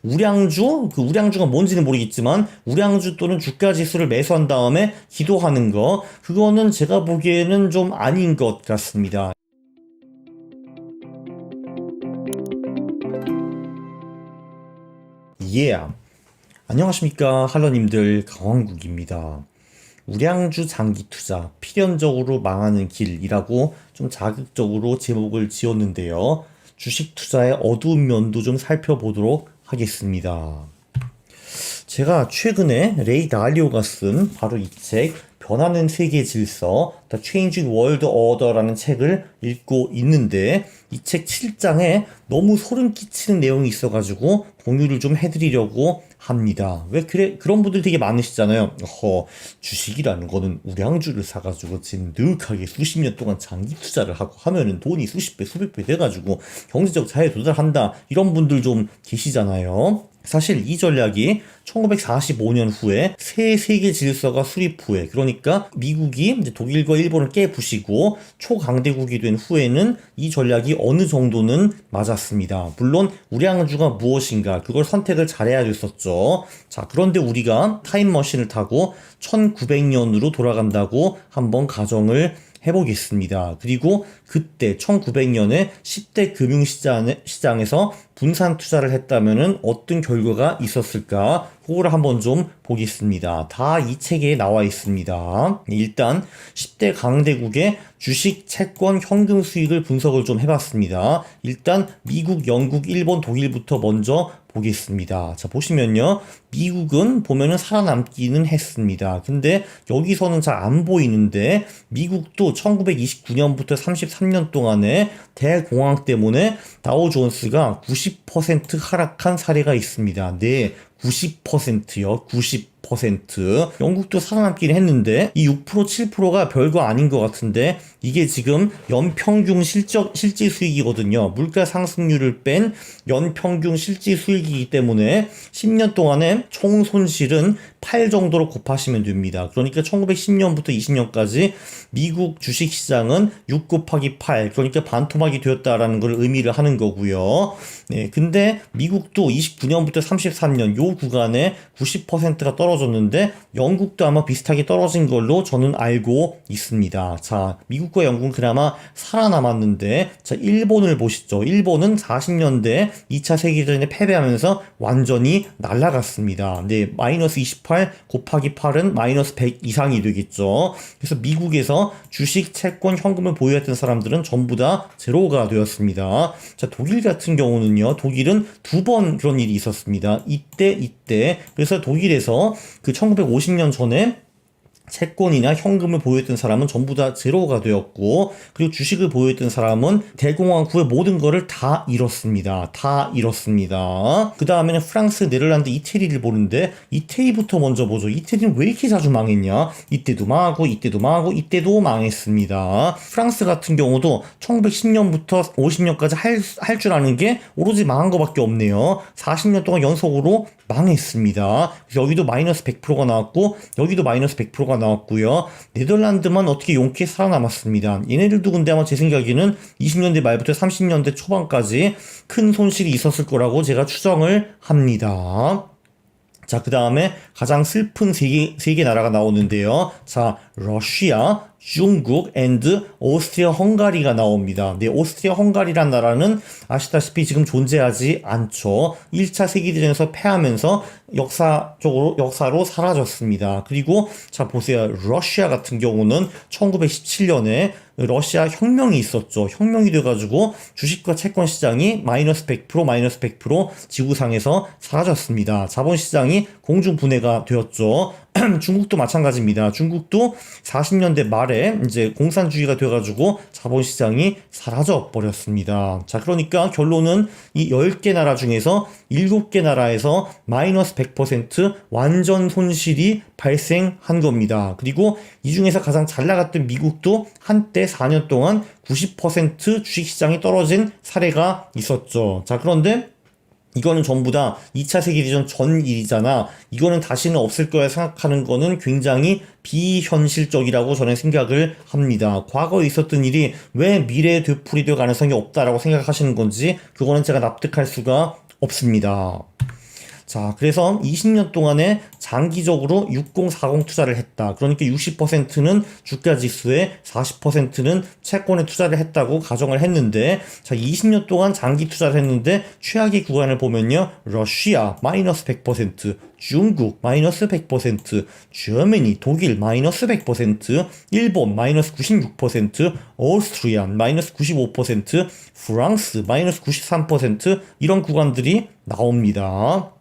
우량주, 그 우량주가 뭔지는 모르겠지만 우량주 또는 주가 지수를 매수한 다음에 기도하는 거, 그거는 제가 보기에는 좀 아닌 것 같습니다. 예. 안녕하십니까 할러님들, 강왕국입니다. 우량주 장기 투자 필연적으로 망하는 길이라고 좀 자극적으로 제목을 지었는데요. 주식 투자의 어두운 면도 좀 살펴보도록 하겠습니다. 제가 최근에 레이 달리오가 쓴 바로 이 책, 변하는 세계 질서, The Changing World Order라는 책을 읽고 있는데, 이 책 7장에 너무 소름 끼치는 내용이 있어가지고 공유를 좀 해드리려고 합니다. 왜 그런 분들 되게 많으시잖아요. 주식이라는 거는 우량주를 사가지고 진득하게 수십 년 동안 장기 투자를 하고 하면은 돈이 수십 배, 수백 배 돼가지고 경제적 자유에 도달한다. 이런 분들 좀 계시잖아요. 사실 이 전략이 1945년 후에 새 세계 질서가 수립 후에, 그러니까 미국이 이제 독일과 일본을 깨부시고 초강대국이 된 후에는 이 전략이 어느 정도는 맞았습니다. 물론 우량주가 무엇인가 그걸 선택을 잘해야 됐었죠. 자, 그런데 우리가 타임머신을 타고 1900년으로 돌아간다고 한번 가정을 해보겠습니다. 그리고 그때 1900년에 10대 금융시장에서 분산 투자를 했다면은 어떤 결과가 있었을까? 그거를 한번 좀 보겠습니다. 다 이 책에 나와 있습니다. 일단 10대 강대국의 주식, 채권, 현금 수익을 분석을 좀 해봤습니다. 일단 미국, 영국, 일본, 독일부터 먼저 보겠습니다. 자, 보시면요. 미국은 보면은 살아남기는 했습니다. 근데 여기서는 잘 안 보이는데 미국도 1929년부터 33년 동안에 대공황 때문에 다우존스가 90% 하락한 사례가 있습니다. 네, 90%요. 90%. 영국도 살아남긴 했는데 이 6% 7%가 별거 아닌 것 같은데 이게 지금 연평균 실질 수익이거든요. 물가 상승률을 뺀 연평균 실질 수익이기 때문에 10년 동안에 총 손실은 8 정도로 곱하시면 됩니다. 그러니까 1910년부터 20년까지 미국 주식시장은 6 곱하기 8, 그러니까 반토막이 되었다라는 걸 의미를 하는 거고요. 네, 근데 미국도 29년부터 33년 요 구간에 90%가 떨어졌는데 영국도 아마 비슷하게 떨어진 걸로 저는 알고 있습니다. 자, 미국과 영국은 그나마 살아남았는데, 자, 일본을 보시죠. 일본은 40년대 2차 세계대전에 패배하면서 완전히 날아갔습니다. 네, 마이너스 28 곱하기 8은 마이너스 100 이상이 되겠죠. 그래서 미국에서 주식, 채권, 현금을 보유했던 사람들은 전부 다 제로가 되었습니다. 자, 독일 같은 경우는요, 독일은 두 번 그런 일이 있었습니다. 이때. 그래서 독일에서 그 1950년 전에 채권이나 현금을 보유했던 사람은 전부 다 제로가 되었고, 그리고 주식을 보유했던 사람은 대공황 후에 모든 거를 다 잃었습니다. 그 다음에는 프랑스, 네덜란드, 이태리를 보는데 이태리부터 먼저 보죠. 이태리는 왜 이렇게 자주 망했냐? 이때도 망하고 이때도 망했습니다. 프랑스 같은 경우도 1910년부터 50년까지 할 줄 아는 게 오로지 망한 거밖에 없네요. 40년 동안 연속으로 망했습니다. 그래서 여기도 마이너스 100%가 나왔고 여기도 마이너스 100%가 나왔고요. 네덜란드만 어떻게 용케 살아남았습니다. 얘네들도 근데 아마 제 생각에는 20년대 말부터 30년대 초반까지 큰 손실이 있었을 거라고 제가 추정을 합니다. 자, 그 다음에 가장 슬픈 세 개 나라가 나오는데요. 자, 러시아, 중국, 앤드 오스트리아, 헝가리가 나옵니다. 네, 오스트리아, 헝가리란 나라는 아시다시피 지금 존재하지 않죠. 1차 세계대전에서 패하면서 역사로 사라졌습니다. 그리고 자, 보세요. 러시아 같은 경우는 1917년에 러시아 혁명이 있었죠. 혁명이 돼가지고 주식과 채권 시장이 마이너스 100% 지구상에서 사라졌습니다. 자본시장이 공중분해가 되었죠. 중국도 마찬가지입니다. 중국도 40년대 말에 이제 공산주의가 돼가지고 자본시장이 사라져 버렸습니다. 자, 그러니까 결론은 이 10개 나라 중에서 7개 나라에서 마이너스 100% 완전 손실이 발생한 겁니다. 그리고 이 중에서 가장 잘 나갔던 미국도 한때 4년 동안 90% 주식시장이 떨어진 사례가 있었죠. 자, 그런데 이거는 전부 다 2차 세계대전 전 일이잖아. 이거는 다시는 없을 거야 생각하는 거는 굉장히 비현실적이라고 저는 생각을 합니다. 과거에 있었던 일이 왜 미래에 되풀이될 가능성이 없다라고 생각하시는 건지 그거는 제가 납득할 수가 없습니다. 자, 그래서 20년 동안에 장기적으로 6040 투자를 했다. 그러니까 60%는 주가 지수에 40%는 채권에 투자를 했다고 가정을 했는데, 자, 20년 동안 장기 투자를 했는데 최악의 구간을 보면요. 러시아 마이너스 100%, 중국 마이너스 100%, 저머니 독일 마이너스 100%, 일본 마이너스 96%, 오스트리아 마이너스 95%, 프랑스 마이너스 93% 이런 구간들이 나옵니다.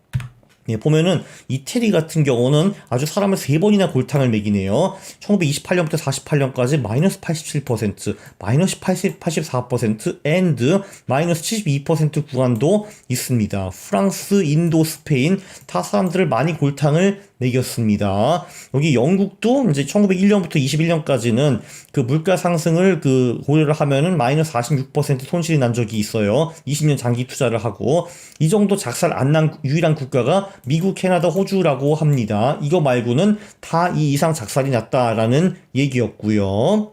예, 보면은 이태리 같은 경우는 아주 사람을 3번이나 골탕을 먹이네요. 1928년부터 48년까지 마이너스 87%, 마이너스 84%, and 마이너스 72% 구간도 있습니다. 프랑스, 인도, 스페인 다 사람들을 많이 골탕을 매겼습니다. 여기 영국도 이제 1901년부터 21년까지는 그 물가 상승을 그 고려를 하면은 마이너스 46% 손실이 난 적이 있어요. 20년 장기 투자를 하고 이 정도 작살 안 난 유일한 국가가 미국, 캐나다, 호주라고 합니다. 이거 말고는 다 이 이상 작살이 났다라는 얘기였고요.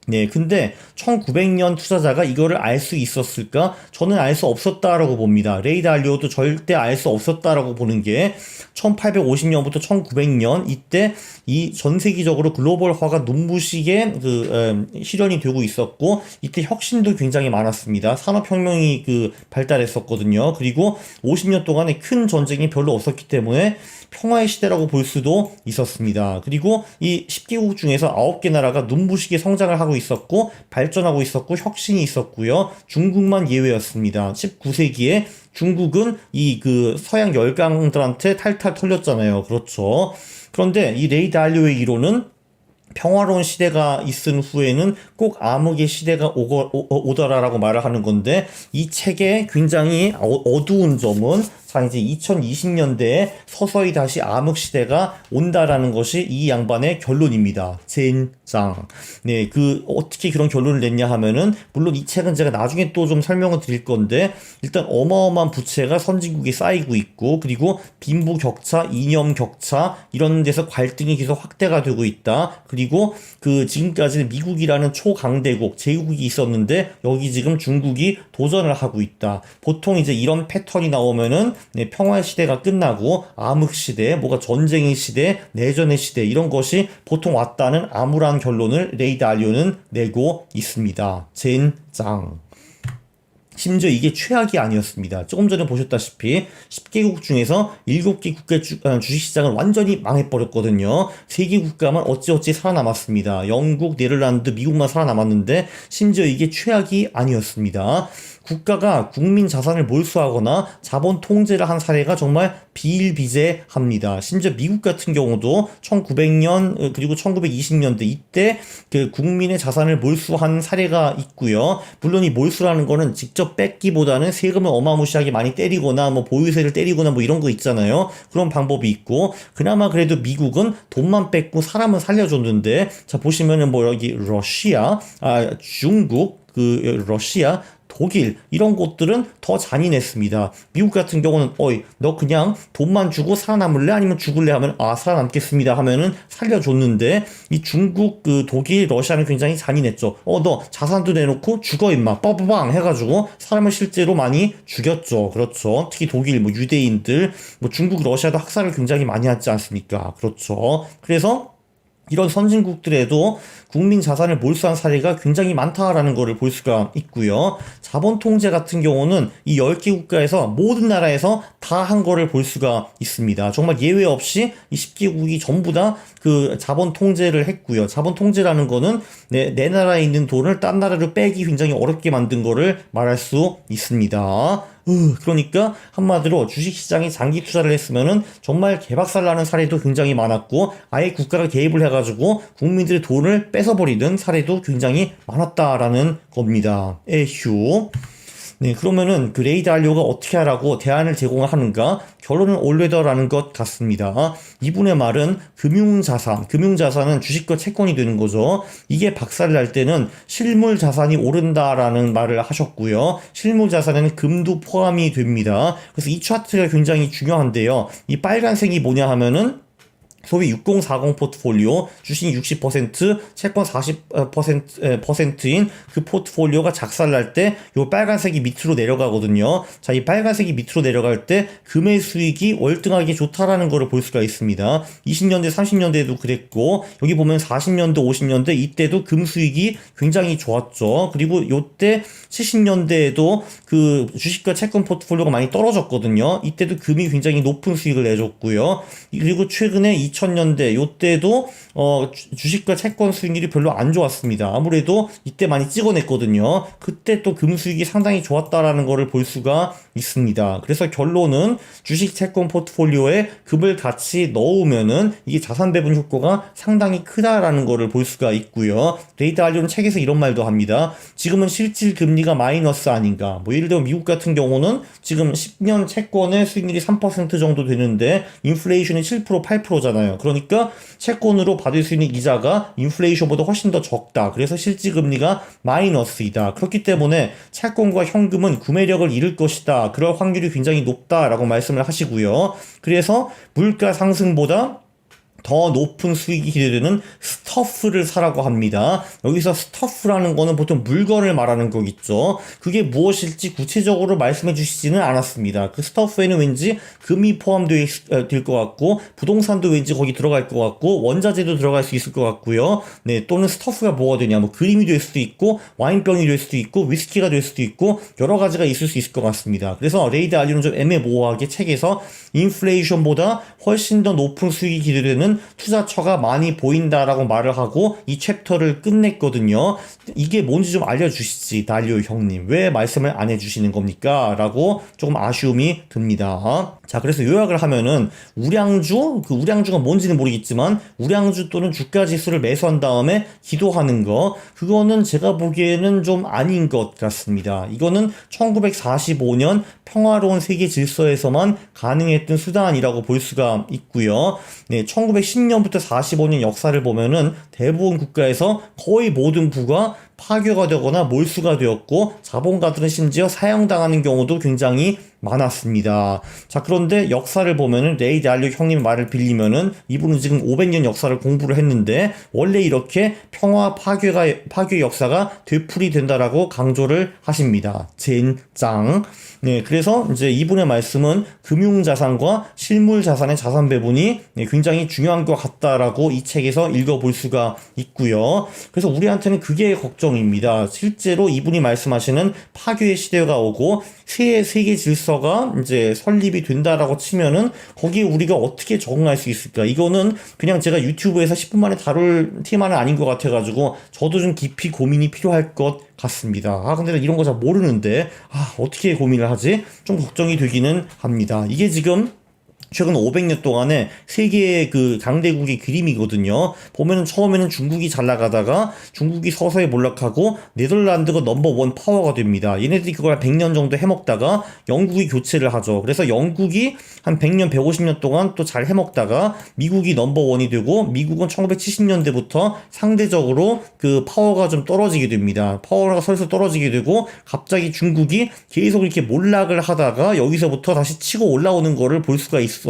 네, 근데 1900년 투자자가 이거를 알 수 있었을까? 저는 알 수 없었다라고 봅니다. 레이 달리오도 절대 알 수 없었다라고 보는 게 1850년부터 1900년 이때 이 전 세계적으로 글로벌화가 눈부시게 실현이 되고 있었고 이때 혁신도 굉장히 많았습니다. 산업혁명이 발달했었거든요. 그리고 50년 동안에 큰 전쟁이 별로 없었기 때문에 평화의 시대라고 볼 수도 있었습니다. 그리고 이 10개국 중에서 9개 나라가 눈부시게 성장을 하고 있었고 발전하고 있었고 혁신이 있었고요. 중국만 예외였습니다. 19세기에 중국은 서양 열강들한테 탈탈 털렸잖아요. 그렇죠. 그런데 이 레이 달리오의 이론은 평화로운 시대가 있은 후에는 꼭 암흑의 시대가 오더라라고 말을 하는 건데 이 책의 굉장히 어두운 점은 자 이제 2020년대에 서서히 다시 암흑 시대가 온다라는 것이 이 양반의 결론입니다. 젠장. 네, 어떻게 그런 결론을 냈냐 하면은 물론 이 책은 제가 나중에 또 좀 설명을 드릴 건데 일단 어마어마한 부채가 선진국에 쌓이고 있고 그리고 빈부 격차, 이념 격차 이런 데서 갈등이 계속 확대가 되고 있다. 그리고 지금까지는 미국이라는 초강대국, 제국이 있었는데 여기 지금 중국이 도전을 하고 있다. 보통 이제 이런 패턴이 나오면은 네, 평화의 시대가 끝나고 암흑 시대, 뭐가 전쟁의 시대, 내전의 시대 이런 것이 보통 왔다는 암울한 결론을 레이 달리오는 내고 있습니다. 젠장. 심지어 이게 최악이 아니었습니다. 조금 전에 보셨다시피 10개국 중에서 7개 국가 주식시장은 완전히 망해버렸거든요. 3개 국가만 어찌어찌 살아남았습니다. 영국, 네덜란드, 미국만 살아남았는데 심지어 이게 최악이 아니었습니다. 국가가 국민 자산을 몰수하거나 자본 통제를 한 사례가 정말 비일비재합니다. 심지어 미국 같은 경우도 1900년 그리고 1920년대 이때 국민의 자산을 몰수한 사례가 있고요. 물론 이 몰수라는 거는 직접 뺏기보다는 세금을 어마무시하게 많이 때리거나 뭐 보유세를 때리거나 뭐 이런 거 있잖아요. 그런 방법이 있고 그나마 그래도 미국은 돈만 뺏고 사람은 살려줬는데 자 보시면은 뭐 여기 러시아, 중국, 러시아 독일 이런 곳들은 더 잔인했습니다. 미국 같은 경우는 너 그냥 돈만 주고 살아남을래? 아니면 죽을래? 하면 살아남겠습니다 하면은 살려줬는데 이 중국, 독일, 러시아는 굉장히 잔인했죠. 너 자산도 내놓고 죽어 임마 빠바방 해가지고 사람을 실제로 많이 죽였죠. 그렇죠. 특히 독일, 뭐 유대인들, 뭐 중국, 러시아도 학살을 굉장히 많이 하지 않습니까? 그렇죠. 그래서 이런 선진국들에도 국민 자산을 몰수한 사례가 굉장히 많다라는 것을 볼 수가 있고요. 자본 통제 같은 경우는 이 10개 국가에서 모든 나라에서 다 한 거를 볼 수가 있습니다. 정말 예외 없이 이 10개국이 전부 다 자본 통제를 했고요. 자본 통제라는 거는 내 나라에 있는 돈을 딴 나라로 빼기 굉장히 어렵게 만든 거를 말할 수 있습니다. 그러니까 한마디로 주식시장에 장기 투자를 했으면은 정말 개박살 나는 사례도 굉장히 많았고 아예 국가가 개입을 해가지고 국민들의 돈을 뺏어버리는 사례도 굉장히 많았다라는 겁니다. 에휴. 네, 그러면은 레이 달리오가 어떻게 하라고 대안을 제공하는가? 결론은 올웨더라는 것 같습니다. 이분의 말은 금융자산은 주식과 채권이 되는 거죠. 이게 박살을 날 때는 실물자산이 오른다라는 말을 하셨고요. 실물자산에는 금도 포함이 됩니다. 그래서 이 차트가 굉장히 중요한데요. 이 빨간색이 뭐냐 하면은 소위 6040 포트폴리오, 주식 60%, 채권 40%인 그 포트폴리오가 작살날 때 요 빨간색이 밑으로 내려가거든요. 자, 이 빨간색이 밑으로 내려갈 때 금의 수익이 월등하게 좋다라는 거를 볼 수가 있습니다. 20년대, 30년대에도 그랬고, 여기 보면 40년대, 50년대 이때도 금 수익이 굉장히 좋았죠. 그리고 요때 70년대에도 그 주식과 채권 포트폴리오가 많이 떨어졌거든요. 이때도 금이 굉장히 높은 수익을 내줬고요. 그리고 최근에 2000년대 요때도 주식과 채권 수익률이 별로 안 좋았습니다. 아무래도 이때 많이 찍어냈거든요. 그때 또 금 수익이 상당히 좋았다라는 거를 볼 수가 있습니다. 그래서 결론은 주식 채권 포트폴리오에 금을 같이 넣으면은 이게 자산 배분 효과가 상당히 크다라는 거를 볼 수가 있고요. 데이터 알료는 책에서 이런 말도 합니다. 지금은 실질 금리가 마이너스 아닌가. 뭐 예를 들어 미국 같은 경우는 지금 10년 채권의 수익률이 3% 정도 되는데 인플레이션이 7% 8%잖아요. 그러니까 채권으로 받을 수 있는 이자가 인플레이션보다 훨씬 더 적다. 그래서 실질 금리가 마이너스이다. 그렇기 때문에 채권과 현금은 구매력을 잃을 것이다. 그럴 확률이 굉장히 높다라고 말씀을 하시고요. 그래서 물가 상승보다 더 높은 수익이 기대되는 스터프를 사라고 합니다. 여기서 스터프라는 거는 보통 물건을 말하는 거겠죠. 그게 무엇일지 구체적으로 말씀해 주시지는 않았습니다. 그 스터프에는 왠지 금이 포함될 것 같고 부동산도 왠지 거기 들어갈 것 같고 원자재도 들어갈 수 있을 것 같고요. 네, 또는 스터프가 뭐가 되냐, 뭐 그림이 될 수도 있고 와인병이 될 수도 있고 위스키가 될 수도 있고 여러 가지가 있을 수 있을 것 같습니다. 그래서 레이드 알리는 좀 애매모호하게 책에서 인플레이션보다 훨씬 더 높은 수익이 기대되는 투자처가 많이 보인다라고 말을 하고 이 챕터를 끝냈거든요. 이게 뭔지 좀 알려주시지, 달리오 형님. 왜 말씀을 안 해주시는 겁니까? 라고 조금 아쉬움이 듭니다. 자, 그래서 요약을 하면은 우량주가 뭔지는 모르겠지만 우량주 또는 주가 지수를 매수한 다음에 기도하는 거, 그거는 제가 보기에는 좀 아닌 것 같습니다. 이거는 1945년 평화로운 세계 질서에서만 가능했던 수단이라고 볼 수가 있고요. 네, 1910년부터 45년 역사를 보면은 대부분 국가에서 거의 모든 부가 파괴가 되거나 몰수가 되었고 자본가들은 심지어 사형당하는 경우도 굉장히 많았습니다. 자, 그런데 역사를 보면은 레이 달리오 형님 말을 빌리면은 이분은 지금 500년 역사를 공부를 했는데 원래 이렇게 평화 파괴 역사가 되풀이된다라고 강조를 하십니다. 젠장. 네, 그래서 이제 이분의 말씀은 금융자산과 실물자산의 자산 배분이 굉장히 중요한 것 같다라고 이 책에서 읽어볼 수가 있고요. 그래서 우리한테는 그게 걱정입니다. 실제로 이분이 말씀하시는 파괴의 시대가 오고 세계 질서가 이제 설립이 된다라고 치면은 거기에 우리가 어떻게 적응할 수 있을까? 이거는 그냥 제가 유튜브에서 10분 만에 다룰 테마는 아닌 것 같아가지고 저도 좀 깊이 고민이 필요할 것 같습니다. 근데 이런 거 잘 모르는데 어떻게 고민을 하지? 좀 걱정이 되기는 합니다. 이게 지금 최근 500년 동안에 세계의 그 강대국의 그림이거든요. 보면은 처음에는 중국이 잘 나가다가 중국이 서서히 몰락하고 네덜란드가 넘버원 파워가 됩니다. 얘네들이 그걸 한 100년 정도 해먹다가 영국이 교체를 하죠. 그래서 영국이 한 100년, 150년 동안 또 잘 해먹다가 미국이 넘버원이 되고 미국은 1970년대부터 상대적으로 그 파워가 좀 떨어지게 됩니다. 파워가 슬슬 떨어지게 되고 갑자기 중국이 계속 이렇게 몰락을 하다가 여기서부터 다시 치고 올라오는 거를 볼 수가 있어요.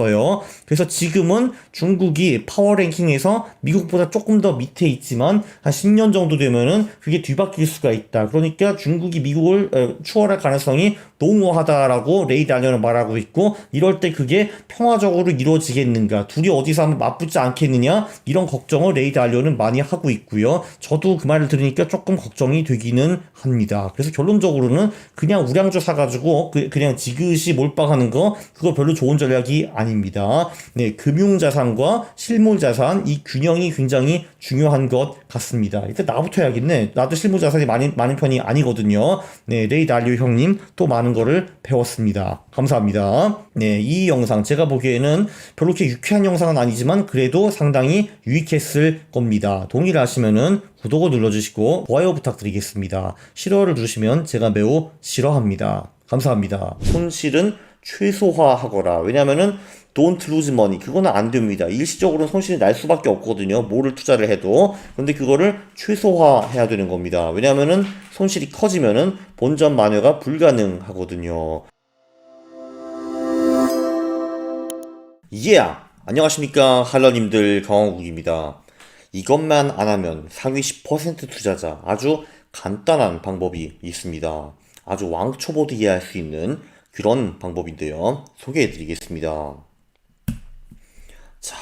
그래서 지금은 중국이 파워 랭킹에서 미국보다 조금 더 밑에 있지만 한 10년 정도 되면은 그게 뒤바뀔 수가 있다. 그러니까 중국이 미국을 추월할 가능성이 농후하다라고 레이 달리오는 말하고 있고, 이럴 때 그게 평화적으로 이루어지겠는가, 둘이 어디서 한번 맞붙지 않겠느냐, 이런 걱정을 레이 달리오는 많이 하고 있고요. 저도 그 말을 들으니까 조금 걱정이 되기는 합니다. 그래서 결론적으로는 그냥 우량주 사가지고 그냥 지그시 몰빵하는 거, 그거 별로 좋은 전략이 아닙니다. 네, 금융자산과 실물자산 이 균형이 굉장히 중요한 것 같습니다. 일단 나부터 해야겠네. 나도 실물자산이 많은 편이 아니거든요. 네, 레이 달리오 형님 또 많은 거를 배웠습니다. 감사합니다. 네, 이 영상 제가 보기에는 별로 그렇게 유쾌한 영상은 아니지만 그래도 상당히 유익했을 겁니다. 동의를 하시면은 구독을 눌러주시고 좋아요 부탁드리겠습니다. 싫어를 누르시면 제가 매우 싫어합니다. 감사합니다. 손실은 최소화하거라. 왜냐면은 don't lose money, 그거는 안 됩니다. 일시적으로는 손실이 날 수밖에 없거든요. 뭐를 투자를 해도. 근데 그거를 최소화해야 되는 겁니다. 왜냐면은 손실이 커지면은 본전 만회가 불가능하거든요. Yeah! 안녕하십니까 할러님들 강원국입니다. 이것만 안 하면 상위 10% 투자자 아주 간단한 방법이 있습니다. 아주 왕초보도 이해할 수 있는 그런 방법인데요. 소개해 드리겠습니다. 자,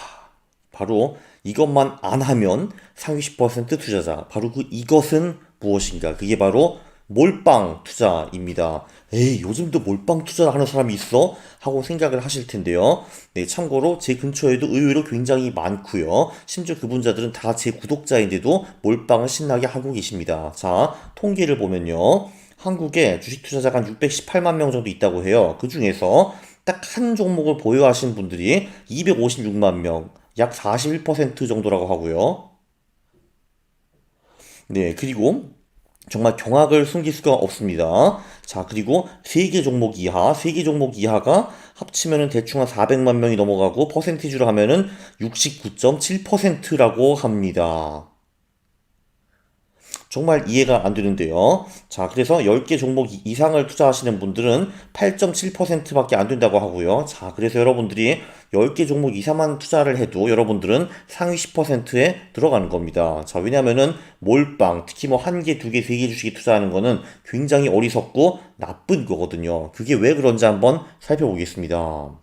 바로 이것만 안 하면 상위 10% 투자자. 바로 그 이것은 무엇인가? 그게 바로 몰빵 투자입니다. 에이, 요즘도 몰빵 투자를 하는 사람이 있어? 하고 생각을 하실 텐데요. 네, 참고로 제 근처에도 의외로 굉장히 많고요. 심지어 그분자들은 다 제 구독자인데도 몰빵을 신나게 하고 계십니다. 자, 통계를 보면요. 한국에 주식 투자자가 한 618만 명 정도 있다고 해요. 그 중에서 딱 한 종목을 보유하신 분들이 256만 명, 약 41% 정도라고 하고요. 네, 그리고 정말 경악을 숨길 수가 없습니다. 자, 그리고 세개 종목 이하가 합치면은 대충 한 400만 명이 넘어가고 퍼센티지로 하면은 69.7%라고 합니다. 정말 이해가 안 되는데요. 자, 그래서 10개 종목 이상을 투자하시는 분들은 8.7%밖에 안 된다고 하고요. 자, 그래서 여러분들이 10개 종목 이상만 투자를 해도 여러분들은 상위 10%에 들어가는 겁니다. 자, 왜냐면은 몰빵, 특히 뭐 한 개, 두 개, 세 개 주식에 투자하는 거는 굉장히 어리석고 나쁜 거거든요. 그게 왜 그런지 한번 살펴보겠습니다.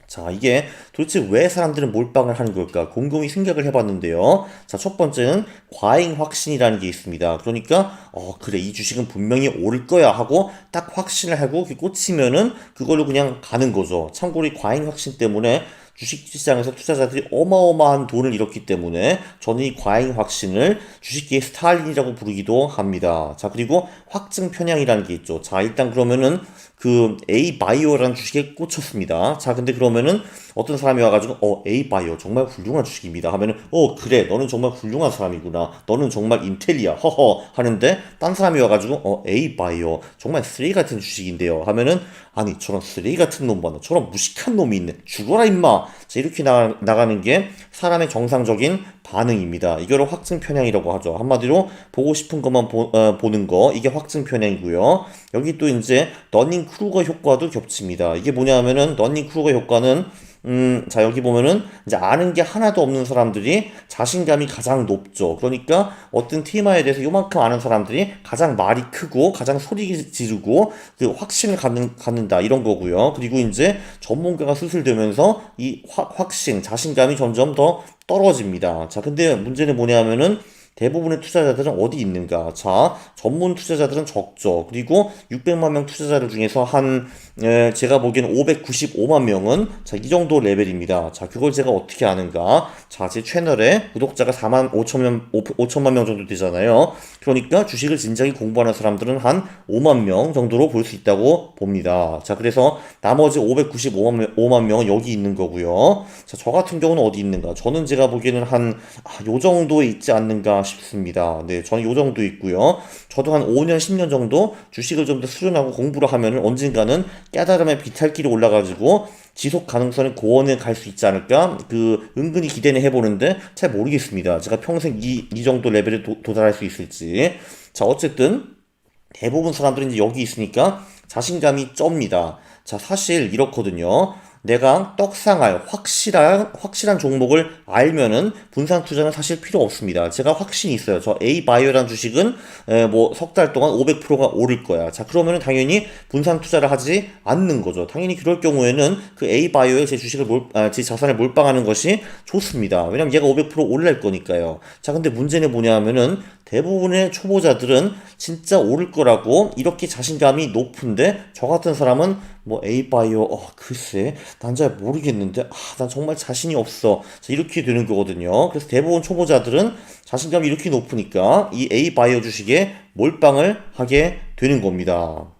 자, 이게 도대체 왜 사람들은 몰빵을 하는 걸까? 곰곰이 생각을 해봤는데요. 자, 첫 번째는 과잉 확신이라는 게 있습니다. 그러니까, 그래, 이 주식은 분명히 오를 거야 하고 딱 확신을 하고 꽂히면은 그걸로 그냥 가는 거죠. 참고로 이 과잉 확신 때문에 주식시장에서 투자자들이 어마어마한 돈을 잃었기 때문에 저는 이 과잉 확신을 주식계의 스탈린이라고 부르기도 합니다. 자, 그리고 확증 편향이라는 게 있죠. 자, 일단 그러면은 그 A바이오라는 주식에 꽂혔습니다. 자, 근데 그러면은 어떤 사람이 와가지고 A바이오 정말 훌륭한 주식입니다 하면은 그래, 너는 정말 훌륭한 사람이구나, 너는 정말 인텔리야 허허 하는데, 딴 사람이 와가지고 A바이오 정말 쓰레기 같은 주식인데요 하면은, 아니 저런 쓰레기 같은 놈 봐라, 저런 무식한 놈이 있네, 죽어라 임마. 자, 이렇게 나가는 게 사람의 정상적인 반응입니다. 이거를 확증 편향이라고 하죠. 한마디로 보고 싶은 것만 보는 거, 이게 확증 편향이고요. 여기 또 이제 러닝 크루거 효과도 겹칩니다. 이게 뭐냐 하면은, 러닝 크루거 효과는 자, 여기 보면은 이제 아는 게 하나도 없는 사람들이 자신감이 가장 높죠. 그러니까 어떤 테마에 대해서 요만큼 아는 사람들이 가장 말이 크고 가장 소리 지르고 그 확신을 갖는다 이런 거고요. 그리고 이제 전문가가 수술되면서 이 확신, 자신감이 점점 더 떨어집니다. 자, 근데 문제는 뭐냐면은 대부분의 투자자들은 어디 있는가? 자, 전문 투자자들은 적죠. 그리고 600만 명 투자자들 중에서 제가 보기에는 595만 명은, 자, 이 정도 레벨입니다. 자, 그걸 제가 어떻게 아는가? 자, 제 채널에 구독자가 4만 5천만 명 정도 되잖아요. 그러니까 주식을 진작에 공부하는 사람들은 한 5만 명 정도로 볼 수 있다고 봅니다. 자, 그래서 나머지 595만 명은 여기 있는 거고요. 자, 저 같은 경우는 어디 있는가? 저는 제가 보기에는 요 정도에 있지 않는가 싶습니다. 네, 저는 요 정도 있고요. 저도 한 5년, 10년 정도 주식을 좀 더 수련하고 공부를 하면은 언젠가는 깨달음의 비탈길이 올라가지고 지속 가능성의 고원에 갈 수 있지 않을까? 은근히 기대는 해보는데 잘 모르겠습니다. 제가 평생 이 정도 레벨에 도달할 수 있을지. 자, 어쨌든 대부분 사람들이 이제 여기 있으니까 자신감이 쩝니다. 자, 사실 이렇거든요. 내가 떡상할 확실한 종목을 알면은 분산 투자는 사실 필요 없습니다. 제가 확신이 있어요. 저 A바이오라는 주식은 뭐 석 달 동안 500%가 오를 거야. 자, 그러면은 당연히 분산 투자를 하지 않는 거죠. 당연히 그럴 경우에는 그 A바이오에 제 자산을 몰빵하는 것이 좋습니다. 왜냐면 얘가 500% 올릴 거니까요. 자, 근데 문제는 뭐냐 하면은 대부분의 초보자들은 진짜 오를 거라고 이렇게 자신감이 높은데, 저 같은 사람은 뭐 A바이오 글쎄 난 잘 모르겠는데 난 정말 자신이 없어. 자, 이렇게 되는 거거든요. 그래서 대부분 초보자들은 자신감이 이렇게 높으니까 이 A바이오 주식에 몰빵을 하게 되는 겁니다.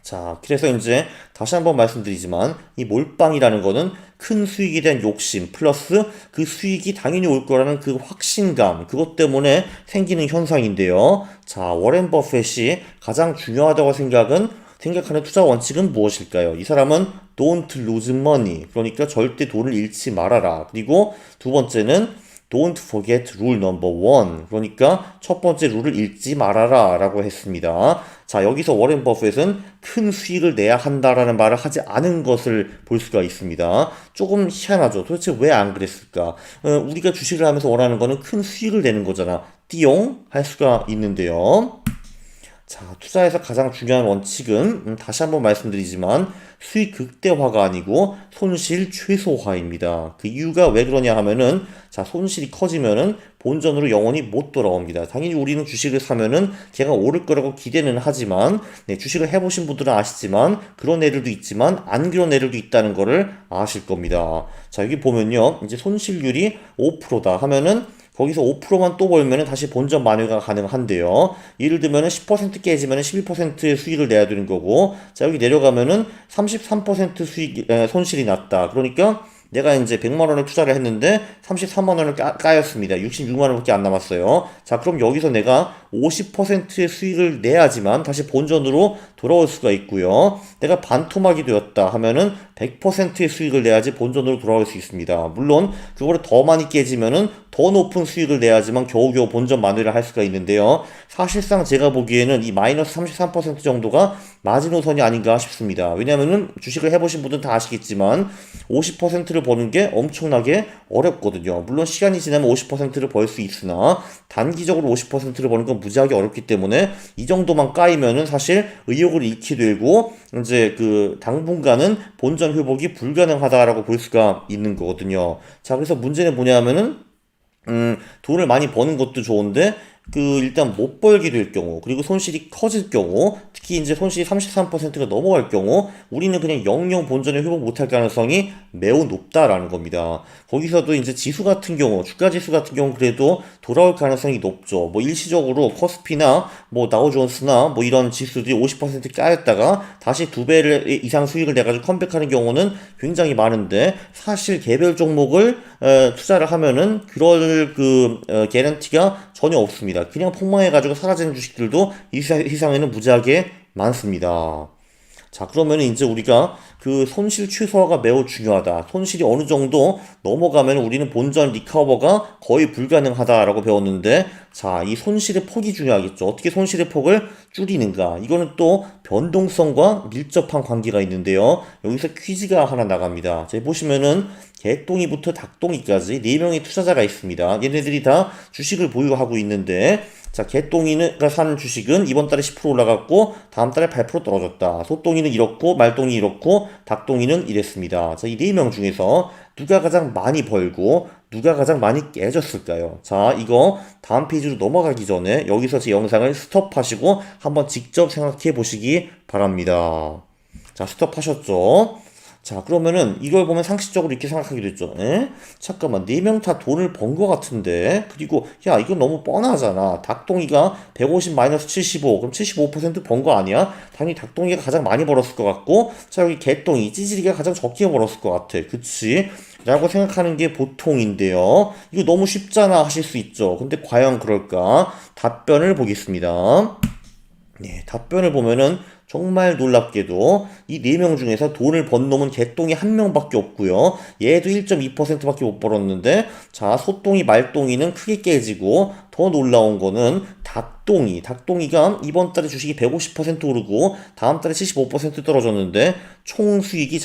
자, 그래서 이제 다시 한번 말씀드리지만 이 몰빵이라는 거는 큰 수익에 대한 욕심 플러스 그 수익이 당연히 올 거라는 그 확신감, 그것 때문에 생기는 현상인데요. 자, 워렌 버핏이 가장 중요하다고 생각하는 투자 원칙은 무엇일까요? 이 사람은 don't lose money, 그러니까 절대 돈을 잃지 말아라. 그리고 두 번째는 Don't forget rule number one. 그러니까 첫 번째 룰을 읽지 말아라 라고 했습니다. 자, 여기서 워렌 버핏은 큰 수익을 내야 한다라는 말을 하지 않은 것을 볼 수가 있습니다. 조금 희한하죠. 도대체 왜 안 그랬을까? 우리가 주식을 하면서 원하는 거는 큰 수익을 내는 거잖아. 띠용 할 수가 있는데요. 자, 투자에서 가장 중요한 원칙은 다시 한번 말씀드리지만 수익 극대화가 아니고 손실 최소화입니다. 그 이유가 왜 그러냐 하면은 자, 손실이 커지면은 본전으로 영원히 못 돌아옵니다. 당연히 우리는 주식을 사면은 걔가 오를 거라고 기대는 하지만 네, 주식을 해보신 분들은 아시지만 그런 애들도 있지만 안 그런 애들도 있다는 거를 아실 겁니다. 자, 여기 보면요. 이제 손실률이 5%다 하면은 거기서 5%만 또 벌면은 다시 본전 만회가 가능한데요. 예를 들면은 10% 깨지면은 12%의 수익을 내야 되는 거고, 자, 여기 내려가면은 33% 손실이 났다. 그러니까 내가 이제 100만 원을 투자를 했는데 33만 원을 까였습니다. 66만 원밖에 안 남았어요. 자, 그럼 여기서 내가 50%의 수익을 내야지만 다시 본전으로 돌아올 수가 있고요. 내가 반토막이 되었다 하면은 100%의 수익을 내야지 본전으로 돌아올 수 있습니다. 물론 그거를 더 많이 깨지면은 더 높은 수익을 내야지만 겨우겨우 본전 만회를 할 수가 있는데요. 사실상 제가 보기에는 이 마이너스 33% 정도가 마지노선이 아닌가 싶습니다. 왜냐면은 주식을 해보신 분들은 다 아시겠지만 50%를 버는 게 엄청나게 어렵거든요. 물론 시간이 지나면 50%를 벌 수 있으나 단기적으로 50%를 버는 건 무지하게 어렵기 때문에 이 정도만 까이면은 사실 의욕을 잃게 되고 이제 그 당분간은 본전 회복이 불가능하다라고 볼 수가 있는 거거든요. 자, 그래서 문제는 뭐냐면은 돈을 많이 버는 것도 좋은데 일단 못 벌게 될 경우, 그리고 손실이 커질 경우, 특히 이제 손실이 33%가 넘어갈 경우, 우리는 그냥 영영 본전에 회복 못할 가능성이 매우 높다라는 겁니다. 거기서도 이제 지수 같은 경우, 주가 지수 같은 경우 그래도 돌아올 가능성이 높죠. 뭐 일시적으로 코스피나 뭐 다우존스나 뭐 이런 지수들이 50% 까였다가 다시 두 배를 이상 수익을 내가지고 컴백하는 경우는 굉장히 많은데, 사실 개별 종목을 투자를 하면은 그럴 개런티가 전혀 없습니다. 그냥 폭망해가지고 사라지는 주식들도 이 세상에는 무지하게 많습니다. 자, 그러면 이제 우리가 그 손실 최소화가 매우 중요하다. 손실이 어느 정도 넘어가면 우리는 본전 리커버가 거의 불가능하다라고 배웠는데, 자, 이 손실의 폭이 중요하겠죠. 어떻게 손실의 폭을 줄이는가? 이거는 또 변동성과 밀접한 관계가 있는데요. 여기서 퀴즈가 하나 나갑니다. 자, 보시면은 개똥이부터 닭똥이까지 4명의 투자자가 있습니다. 얘네들이 다 주식을 보유하고 있는데, 자, 개똥이가 산 주식은 이번 달에 10% 올라갔고 다음 달에 8% 떨어졌다. 소똥이는 이렇고 말똥이 이렇고 닭똥이는 이랬습니다. 자, 이 4명 중에서 누가 가장 많이 벌고 누가 가장 많이 깨졌을까요? 자, 이거 다음 페이지로 넘어가기 전에 여기서 제 영상을 스톱하시고 한번 직접 생각해 보시기 바랍니다. 자, 스톱하셨죠? 자, 그러면은 이걸 보면 상식적으로 이렇게 생각하기도 했죠. 에? 잠깐만, 4명 다 돈을 번 거 같은데. 그리고 야, 이건 너무 뻔하잖아. 닭똥이가 150 마이너스 75, 그럼 75%번 거 아니야? 당연히 닭똥이가 가장 많이 벌었을 것 같고, 자, 여기 개똥이, 찌질이가 가장 적게 벌었을 것 같아. 그치? 라고 생각하는 게 보통인데요. 이거 너무 쉽잖아 하실 수 있죠. 근데 과연 그럴까? 답변을 보겠습니다. 네, 답변을 보면은 정말 놀랍게도 이 4명 중에서 돈을 번 놈은 개똥이 1명밖에 없고요. 얘도 1.2%밖에 못 벌었는데, 자, 소똥이 말똥이는 크게 깨지고, 더 놀라운 거는 닭똥이가 이번 달에 주식이 150% 오르고 다음 달에 75% 떨어졌는데 총 수익이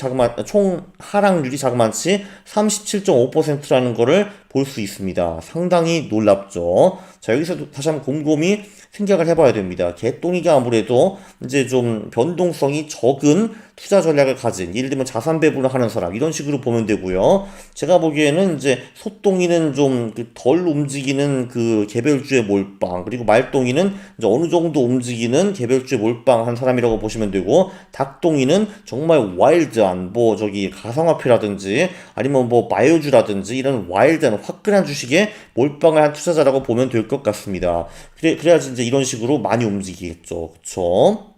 총 하락률이 자그마치 37.5%라는 거를 볼 수 있습니다. 상당히 놀랍죠. 자, 여기서 다시 한번 곰곰이 생각을 해봐야 됩니다. 개똥이가 아무래도 이제 좀 변동성이 적은 투자 전략을 가진, 예를 들면 자산 배분을 하는 사람, 이런 식으로 보면 되고요. 제가 보기에는 이제 소똥이는 좀 덜 움직이는 그 개별주의 몰빵, 그리고 말똥이는 이제 어느 정도 움직이는 개별주의 몰빵한 사람이라고 보시면 되고, 닭똥이는 정말 와일드한 뭐 저기 가상화폐라든지 아니면 뭐 바이오주라든지 이런 와일드한 화끈한 주식에 몰빵을 한 투자자라고 보면 될 것 같습니다. 그래야지 이제 이런 식으로 많이 움직이겠죠. 그쵸?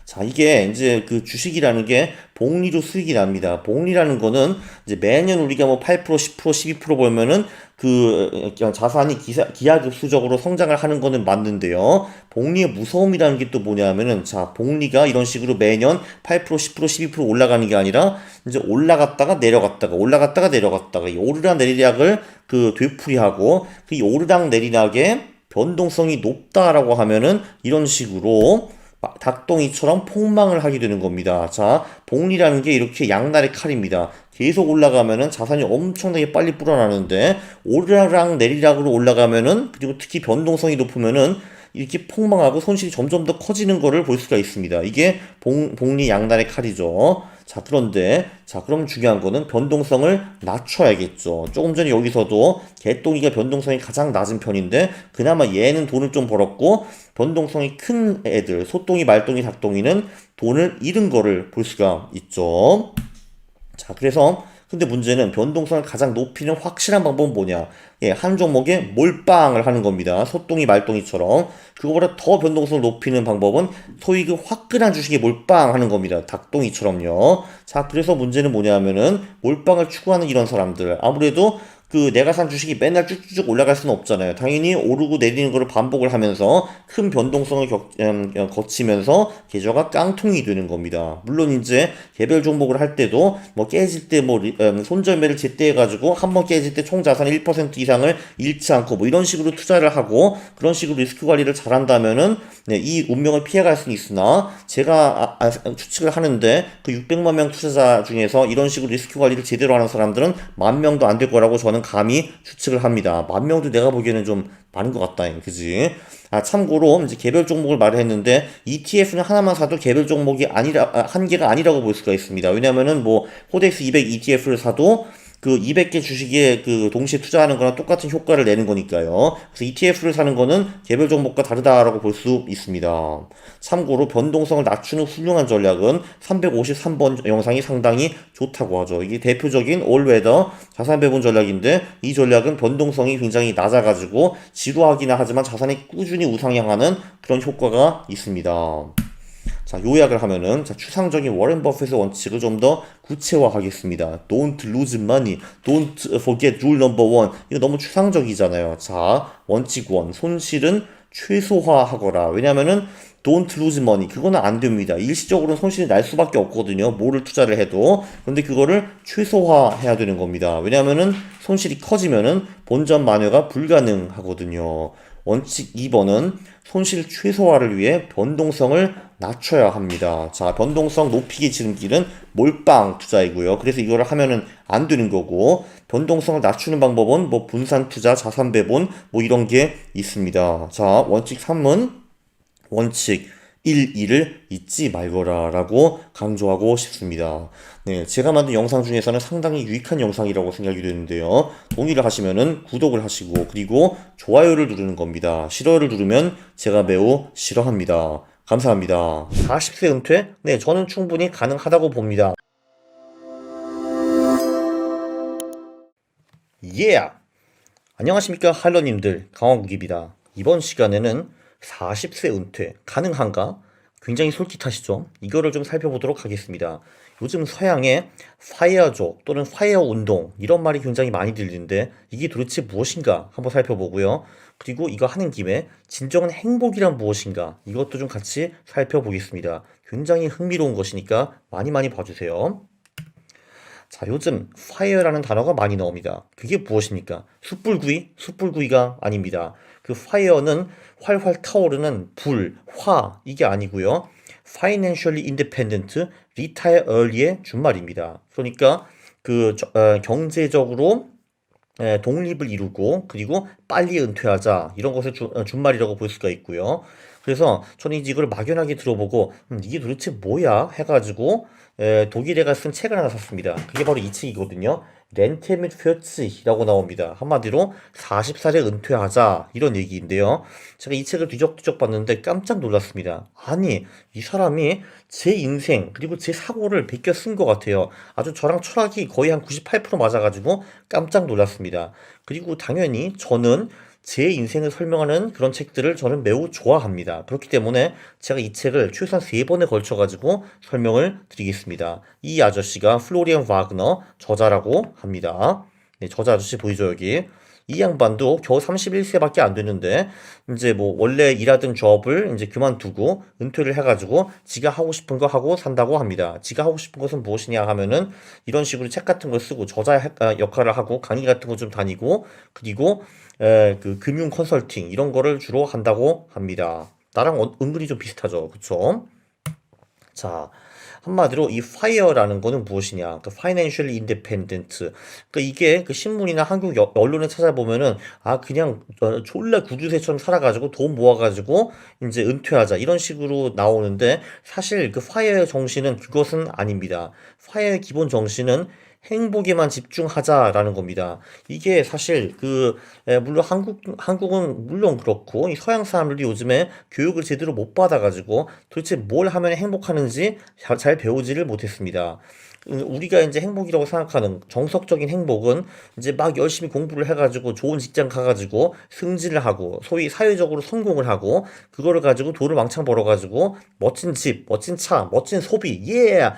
자, 이게 이제 그 주식이라는 게 복리로 수익이 납니다. 복리라는 거는 이제 매년 우리가 뭐 8%, 10%, 12% 벌면은 그 자산이 기하급수적으로 성장을 하는 거는 맞는데요. 복리의 무서움이라는 게 또 뭐냐면은 자, 복리가 이런 식으로 매년 8%, 10%, 12% 올라가는 게 아니라 이제 올라갔다가 내려갔다가 올라갔다가 내려갔다가 이 오르락 내리락을 그 되풀이하고 그 오르락 내리락의 변동성이 높다라고 하면은 이런 식으로 닭똥이처럼 폭망을 하게 되는 겁니다. 자, 복리라는 게 이렇게 양날의 칼입니다. 계속 올라가면은 자산이 엄청나게 빨리 불어나는데 오르락 내리락으로 올라가면은 그리고 특히 변동성이 높으면은 이렇게 폭망하고 손실이 점점 더 커지는 거를 볼 수가 있습니다. 이게 복리 양날의 칼이죠. 자, 그런데, 자, 그럼 중요한 거는 변동성을 낮춰야겠죠. 조금 전에 여기서도 개똥이가 변동성이 가장 낮은 편인데, 그나마 얘는 돈을 좀 벌었고, 변동성이 큰 애들, 소똥이, 말똥이, 닭똥이는 돈을 잃은 거를 볼 수가 있죠. 자, 그래서 근데 문제는 변동성을 가장 높이는 확실한 방법은 뭐냐? 예, 한 종목에 몰빵을 하는 겁니다. 소똥이 말똥이처럼. 그거보다 더 변동성을 높이는 방법은 소위 그 화끈한 주식에 몰빵하는 겁니다. 닭똥이처럼요. 자, 그래서 문제는 뭐냐면은 몰빵을 추구하는 이런 사람들. 아무래도 그 내가 산 주식이 맨날 쭉쭉 올라갈 수는 없잖아요. 당연히 오르고 내리는 것을 반복을 하면서 큰 변동성을 거치면서 계좌가 깡통이 되는 겁니다. 물론 이제 개별 종목을 할 때도 뭐 깨질 때 뭐 손절매를 제때해가지고 한 번 깨질 때 총 자산 1% 이상을 잃지 않고 뭐 이런 식으로 투자를 하고 그런 식으로 리스크 관리를 잘한다면은 네, 이 운명을 피해갈 수는 있으나 제가 추측을 하는데 그 600만 명 투자자 중에서 이런 식으로 리스크 관리를 제대로 하는 사람들은 10,000명도 안 될 거라고 저는 감히 추측을 합니다. 10,000명도 내가 보기에는 좀 많은 것 같다, 그지? 아, 참고로 이제 개별 종목을 말을 했는데 ETF는 하나만 사도 개별 종목이 아니라 한 개가 아니라고 볼 수가 있습니다. 왜냐면은 뭐 코덱스 200 ETF를 사도 그 200개 주식에 그 동시에 투자하는 거랑 똑같은 효과를 내는 거니까요. 그래서 ETF를 사는 거는 개별 종목과 다르다라고 볼 수 있습니다. 참고로 변동성을 낮추는 훌륭한 전략은 353번 영상이 상당히 좋다고 하죠. 이게 대표적인 올웨더 자산 배분 전략인데 이 전략은 변동성이 굉장히 낮아가지고 지루하기는 하지만 자산이 꾸준히 우상향하는 그런 효과가 있습니다. 자, 요약을 하면은 자, 추상적인 워렌 버핏의 원칙을 좀 더 구체화하겠습니다. Don't lose money, don't forget rule number one. 이거 너무 추상적이잖아요. 자, 원칙 원, 손실은 최소화하거라. 왜냐면은 don't lose money 그거는 안 됩니다. 일시적으로는 손실이 날 수밖에 없거든요. 뭐를 투자를 해도. 근데 그거를 최소화해야 되는 겁니다. 왜냐면은 손실이 커지면은 본전 만회가 불가능하거든요. 원칙 2번은 손실 최소화를 위해 변동성을 낮춰야 합니다. 자, 변동성 높이기 지름길은 몰빵 투자이고요. 그래서 이거를 하면은 안 되는 거고, 변동성을 낮추는 방법은 뭐 분산 투자, 자산 배분, 뭐 이런 게 있습니다. 자, 원칙 3은 원칙 1, 2를 잊지 말거라 라고 강조하고 싶습니다. 네, 제가 만든 영상 중에서는 상당히 유익한 영상이라고 생각이 되는데요. 동의를 하시면은 구독을 하시고 그리고 좋아요를 누르는 겁니다. 싫어요를 누르면 제가 매우 싫어합니다. 감사합니다. 40세 은퇴? 네, 저는 충분히 가능하다고 봅니다. 예! 안녕하십니까 할러님들, 강원국입니다. 이번 시간에는 40세 은퇴 가능한가? 굉장히 솔깃하시죠? 이거를 좀 살펴보도록 하겠습니다. 요즘 서양에 파이어족 또는 파이어 운동 이런 말이 굉장히 많이 들리는데 이게 도대체 무엇인가 한번 살펴보고요. 그리고 이거 하는 김에 진정한 행복이란 무엇인가 이것도 좀 같이 살펴보겠습니다. 굉장히 흥미로운 것이니까 많이 많이 봐주세요. 자, 요즘 fire라는 단어가 많이 나옵니다. 그게 무엇입니까? 숯불구이? 숯불구이가 아닙니다. 그 fire는 활활 타오르는 불, 화 이게 아니고요. financially independent, retire early의 준말입니다. 그러니까 그 경제적으로 독립을 이루고 그리고 빨리 은퇴하자 이런 것을 준말이라고 볼 수가 있고요. 그래서 저는 이걸 막연하게 들어보고 이게 도대체 뭐야 해가지고 독일애가 쓴 책을 하나 샀습니다. 그게 바로 이 책이거든요. 렌테 및 퓨츠라고 나옵니다. 한마디로 40살에 은퇴하자 이런 얘기인데요. 제가 이 책을 뒤적뒤적 봤는데 깜짝 놀랐습니다. 아니 이 사람이 제 인생 그리고 제 사고를 베껴 쓴 것 같아요. 아주 저랑 철학이 거의 한 98% 맞아가지고 깜짝 놀랐습니다. 그리고 당연히 저는 제 인생을 설명하는 그런 책들을 저는 매우 좋아합니다. 그렇기 때문에 제가 이 책을 최소한 3번에 걸쳐가지고 설명을 드리겠습니다. 이 아저씨가 플로리안 와그너 저자라고 합니다. 네, 저자 아저씨 보이죠, 여기? 이 양반도 겨우 31세밖에 안 됐는데 이제 뭐 원래 일하던 job을 이제 그만두고 은퇴를 해가지고 지가 하고 싶은 거 하고 산다고 합니다. 지가 하고 싶은 것은 무엇이냐 하면은 이런 식으로 책 같은 걸 쓰고 저자 역할을 하고 강의 같은 거 좀 다니고 그리고 그 금융 컨설팅 이런 거를 주로 한다고 합니다. 나랑 은근히 좀 비슷하죠, 그쵸? 자, 한마디로 이 FIRE라는 거는 무엇이냐? 그 Financially Independent. 그 이게 그 신문이나 한국 언론에 찾아보면은 그냥 졸라 구두쇠처럼 살아가지고 돈 모아가지고 이제 은퇴하자 이런 식으로 나오는데 사실 그 FIRE 정신은 그것은 아닙니다. FIRE의 기본 정신은 행복에만 집중하자라는 겁니다. 이게 사실 물론 한국은 물론 그렇고 이 서양 사람들이 요즘에 교육을 제대로 못 받아가지고 도대체 뭘 하면 행복하는지 잘 배우지를 못했습니다. 우리가 이제 행복이라고 생각하는 정석적인 행복은 이제 막 열심히 공부를 해가지고 좋은 직장 가가지고 승진을 하고 소위 사회적으로 성공을 하고 그거를 가지고 돈을 왕창 벌어가지고 멋진 집, 멋진 차, 멋진 소비, 예!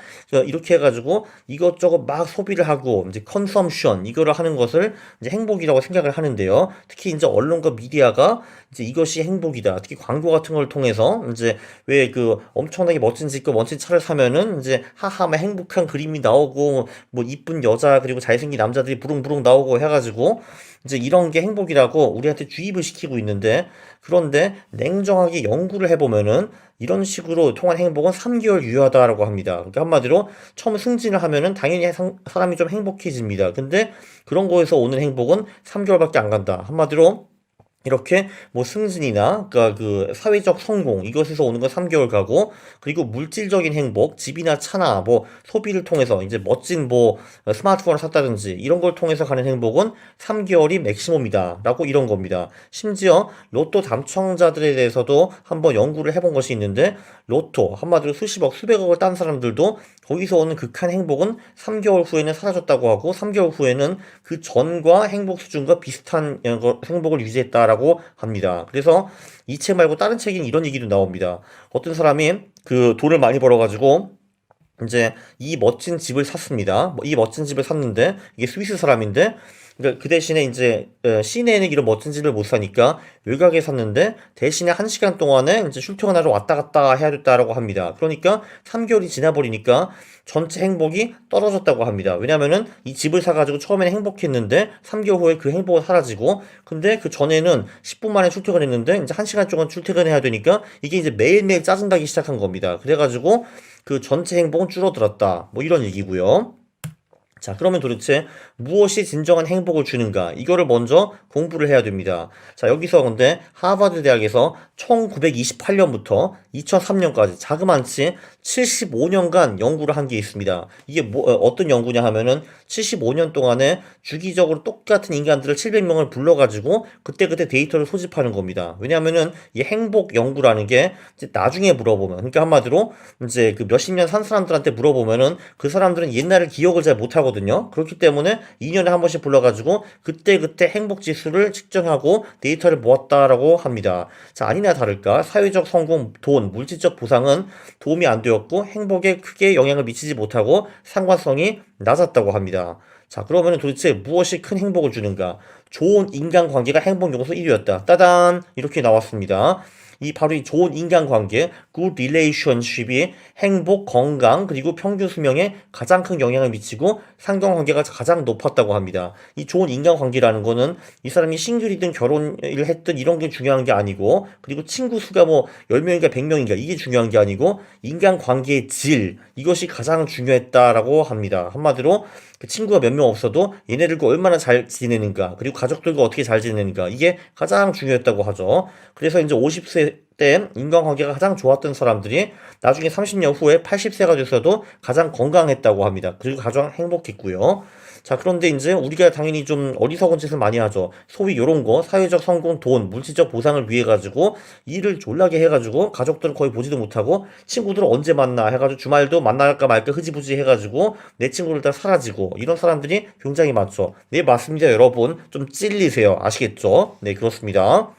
이렇게 해가지고 이것저것 막 소비를 하고 이제 컨섬션 이거를 하는 것을 이제 행복이라고 생각을 하는데요. 특히 이제 언론과 미디어가 이제 이것이 행복이다. 특히 광고 같은 걸 통해서 이제 왜 그 엄청나게 멋진 집과 멋진 차를 사면은 이제 하하 막 행복한 그림이 나오고 뭐 이쁜 여자 그리고 잘생긴 남자들이 부릉부릉 나오고 해가지고 이제 이런 게 행복이라고 우리한테 주입을 시키고 있는데 그런데 냉정하게 연구를 해보면은 이런 식으로 통한 행복은 3개월 유효하다라고 합니다. 그러니까 한마디로 처음 승진을 하면은 당연히 사람이 좀 행복해집니다. 근데 그런 거에서 오는 행복은 3개월밖에 안 간다. 한마디로 이렇게 뭐 승진이나 그러니까 그 사회적 성공 이것에서 오는 건 3개월 가고 그리고 물질적인 행복 집이나 차나 뭐 소비를 통해서 이제 멋진 뭐 스마트폰을 샀다든지 이런 걸 통해서 가는 행복은 3개월이 맥시멈이다라고 이런 겁니다. 심지어 로또 당첨자들에 대해서도 한번 연구를 해본 것이 있는데 로또 한마디로 수십억 수백억을 딴 사람들도 거기서 오는 극한 행복은 3개월 후에는 사라졌다고 하고 3개월 후에는 그 전과 행복 수준과 비슷한 행복을 유지했다라고 합니다. 그래서 이 책 말고 다른 책에는 이런 얘기도 나옵니다. 어떤 사람이 그 돈을 많이 벌어가지고 이제 이 멋진 집을 샀습니다. 이 멋진 집을 샀는데 이게 스위스 사람인데 그러니까 그 대신에 이제 시내에는 이런 멋진 집을 못 사니까 외곽에 샀는데 대신에 1시간 동안에 이제 출퇴근하러 왔다 갔다 해야 됐다라고 합니다. 그러니까 3개월이 지나버리니까 전체 행복이 떨어졌다고 합니다. 왜냐면은 이 집을 사가지고 처음에는 행복했는데 3개월 후에 그 행복은 사라지고 근데 그 전에는 10분 만에 출퇴근했는데 이제 1시간 동안 출퇴근해야 되니까 이게 이제 매일매일 짜증나기 시작한 겁니다. 그래가지고 그 전체 행복은 줄어들었다. 뭐 이런 얘기고요. 자, 그러면 도대체 무엇이 진정한 행복을 주는가? 이거를 먼저 공부를 해야 됩니다. 자, 여기서 근데 하버드 대학에서 1928년부터 2003년까지 자그만치 75년간 연구를 한 게 있습니다. 이게 어떤 연구냐 하면은 75년 동안에 주기적으로 똑같은 인간들을 700명을 불러가지고 그때그때 데이터를 소집하는 겁니다. 왜냐하면은 이 행복 연구라는 게 이제 나중에 물어보면, 그러니까 한마디로 이제 그 몇십 년 산 사람들한테 물어보면은 그 사람들은 옛날을 기억을 잘 못하거든요. 그렇기 때문에 2년에 한 번씩 불러가지고 그때그때 행복 지수를 측정하고 데이터를 모았다라고 합니다. 자, 아니나 다를까 사회적 성공, 돈, 물질적 보상은 도움이 안 되었고 행복에 크게 영향을 미치지 못하고 상관성이 낮았다고 합니다. 자, 그러면 도대체 무엇이 큰 행복을 주는가? 좋은 인간관계가 행복 요소 1위였다. 따단! 이렇게 나왔습니다. 바로 이 좋은 인간관계, good relationship이 행복, 건강, 그리고 평균 수명에 가장 큰 영향을 미치고 상관관계가 가장 높았다고 합니다. 이 좋은 인간관계라는 거는 이 사람이 싱글이든 결혼을 했든 이런 게 중요한 게 아니고 그리고 친구 수가 뭐 10명인가 100명인가 이게 중요한 게 아니고 인간관계의 질, 이것이 가장 중요했다라고 합니다. 한마디로 그 친구가 몇 명 없어도 얘네들과 얼마나 잘 지내는가 그리고 가족들과 어떻게 잘 지내는가 이게 가장 중요했다고 하죠. 그래서 이제 때 인간관계가 가장 좋았던 사람들이 나중에 30년 후에 80세가 돼서도 가장 건강했다고 합니다. 그리고 가장 행복했고요. 자, 그런데 이제 우리가 당연히 좀 어리석은 짓을 많이 하죠. 소위 요런 거, 사회적 성공, 돈, 물질적 보상을 위해 가지고 일을 졸라게 해가지고 가족들은 거의 보지도 못하고 친구들은 언제 만나 해가지고 주말도 만날까 말까 흐지부지 해가지고 내 친구들 다 사라지고 이런 사람들이 굉장히 많죠. 네, 맞습니다. 여러분. 좀 찔리세요. 아시겠죠? 네, 그렇습니다.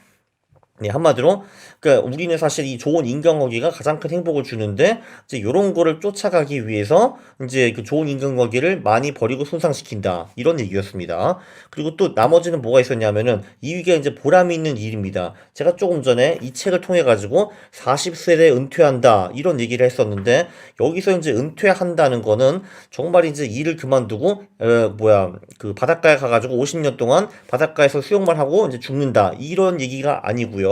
네, 한마디로, 그러니까 우리는 사실 이 좋은 인간관계가 가장 큰 행복을 주는데, 이제 요런 거를 쫓아가기 위해서, 이제 그 좋은 인간관계를 많이 버리고 손상시킨다. 이런 얘기였습니다. 그리고 또 나머지는 뭐가 있었냐면은, 2위가 이제 보람 있는 일입니다. 제가 조금 전에 이 책을 통해가지고, 40세에 은퇴한다. 이런 얘기를 했었는데, 여기서 이제 은퇴한다는 거는, 정말 이제 일을 그만두고, 그 바닷가에 가가지고 50년 동안 바닷가에서 수영만 하고 이제 죽는다. 이런 얘기가 아니고요.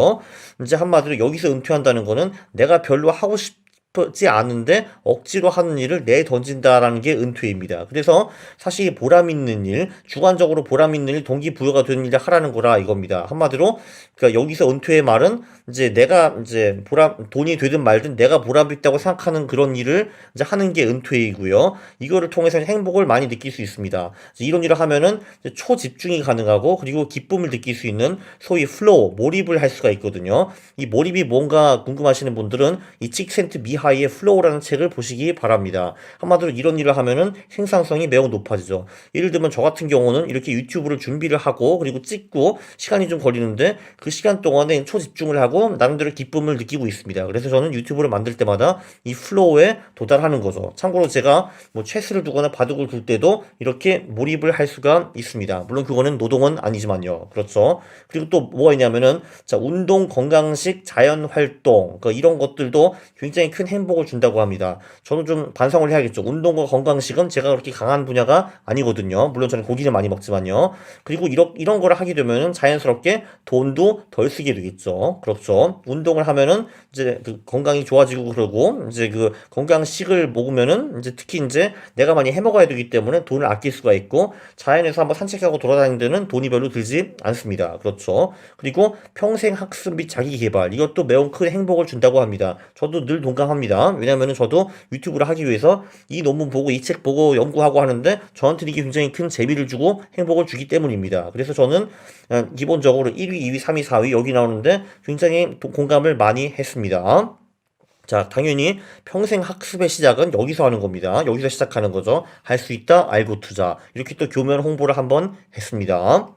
이제 한마디로 여기서 은퇴한다는 거는 내가 별로 하고 싶지 않은데 억지로 하는 일을 내던진다라는 게 은퇴입니다. 그래서 사실 보람 있는 일, 주관적으로 보람 있는 일, 동기부여가 되는 일을 하라는 거라 이겁니다. 한마디로 그러니까 여기서 은퇴의 말은 이제 내가 이제 돈이 되든 말든 내가 보람 있다고 생각하는 그런 일을 이제 하는 게 은퇴이고요. 이거를 통해서 행복을 많이 느낄 수 있습니다. 이런 일을 하면은 초집중이 가능하고 그리고 기쁨을 느낄 수 있는 소위 플로우, 몰입을 할 수가 있거든요. 이 몰입이 뭔가 궁금하시는 분들은 이 칙센트 미하이의 플로우라는 책을 보시기 바랍니다. 한마디로 이런 일을 하면은 생산성이 매우 높아지죠. 예를 들면 저 같은 경우는 이렇게 유튜브를 준비를 하고 그리고 찍고 시간이 좀 걸리는데 그 시간 동안에 초집중을 하고 나름대로 기쁨을 느끼고 있습니다. 그래서 저는 유튜브를 만들 때마다 이 플로우에 도달하는 거죠. 참고로 제가 뭐 체스를 두거나 바둑을 둘 때도 이렇게 몰입을 할 수가 있습니다. 물론 그거는 노동은 아니지만요. 그렇죠. 그리고 또 뭐가 있냐면은 자, 운동, 건강식, 자연 활동 이런 것들도 굉장히 큰 행복을 준다고 합니다. 저도 좀 반성을 해야겠죠. 운동과 건강식은 제가 그렇게 강한 분야가 아니거든요. 물론 저는 고기를 많이 먹지만요. 그리고 이런 거를 하게 되면은 자연스럽게 돈도 덜 쓰게 되겠죠. 그렇죠. 운동을 하면은 이제 그 건강이 좋아지고 그러고 이제 그 건강식을 먹으면은 이제 특히 이제 내가 많이 해 먹어야 되기 때문에 돈을 아낄 수가 있고 자연에서 한번 산책하고 돌아다니는 데는 돈이 별로 들지 않습니다. 그렇죠. 그리고 평생 학습 및 자기 개발 이것도 매우 큰 행복을 준다고 합니다. 저도 늘 동감합니다. 왜냐면은 저도 유튜브를 하기 위해서 이 논문 보고 이 책 보고 연구하고 하는데 저한테 이게 굉장히 큰 재미를 주고 행복을 주기 때문입니다. 그래서 저는 기본적으로 1위, 2위, 3위, 4위 여기 나오는데 굉장히 공감을 많이 했습니다. 자, 당연히 평생 학습의 시작은 여기서 하는 겁니다. 여기서 시작하는 거죠. 할 수 있다, 알고 투자. 이렇게 또 교면 홍보를 한번 했습니다.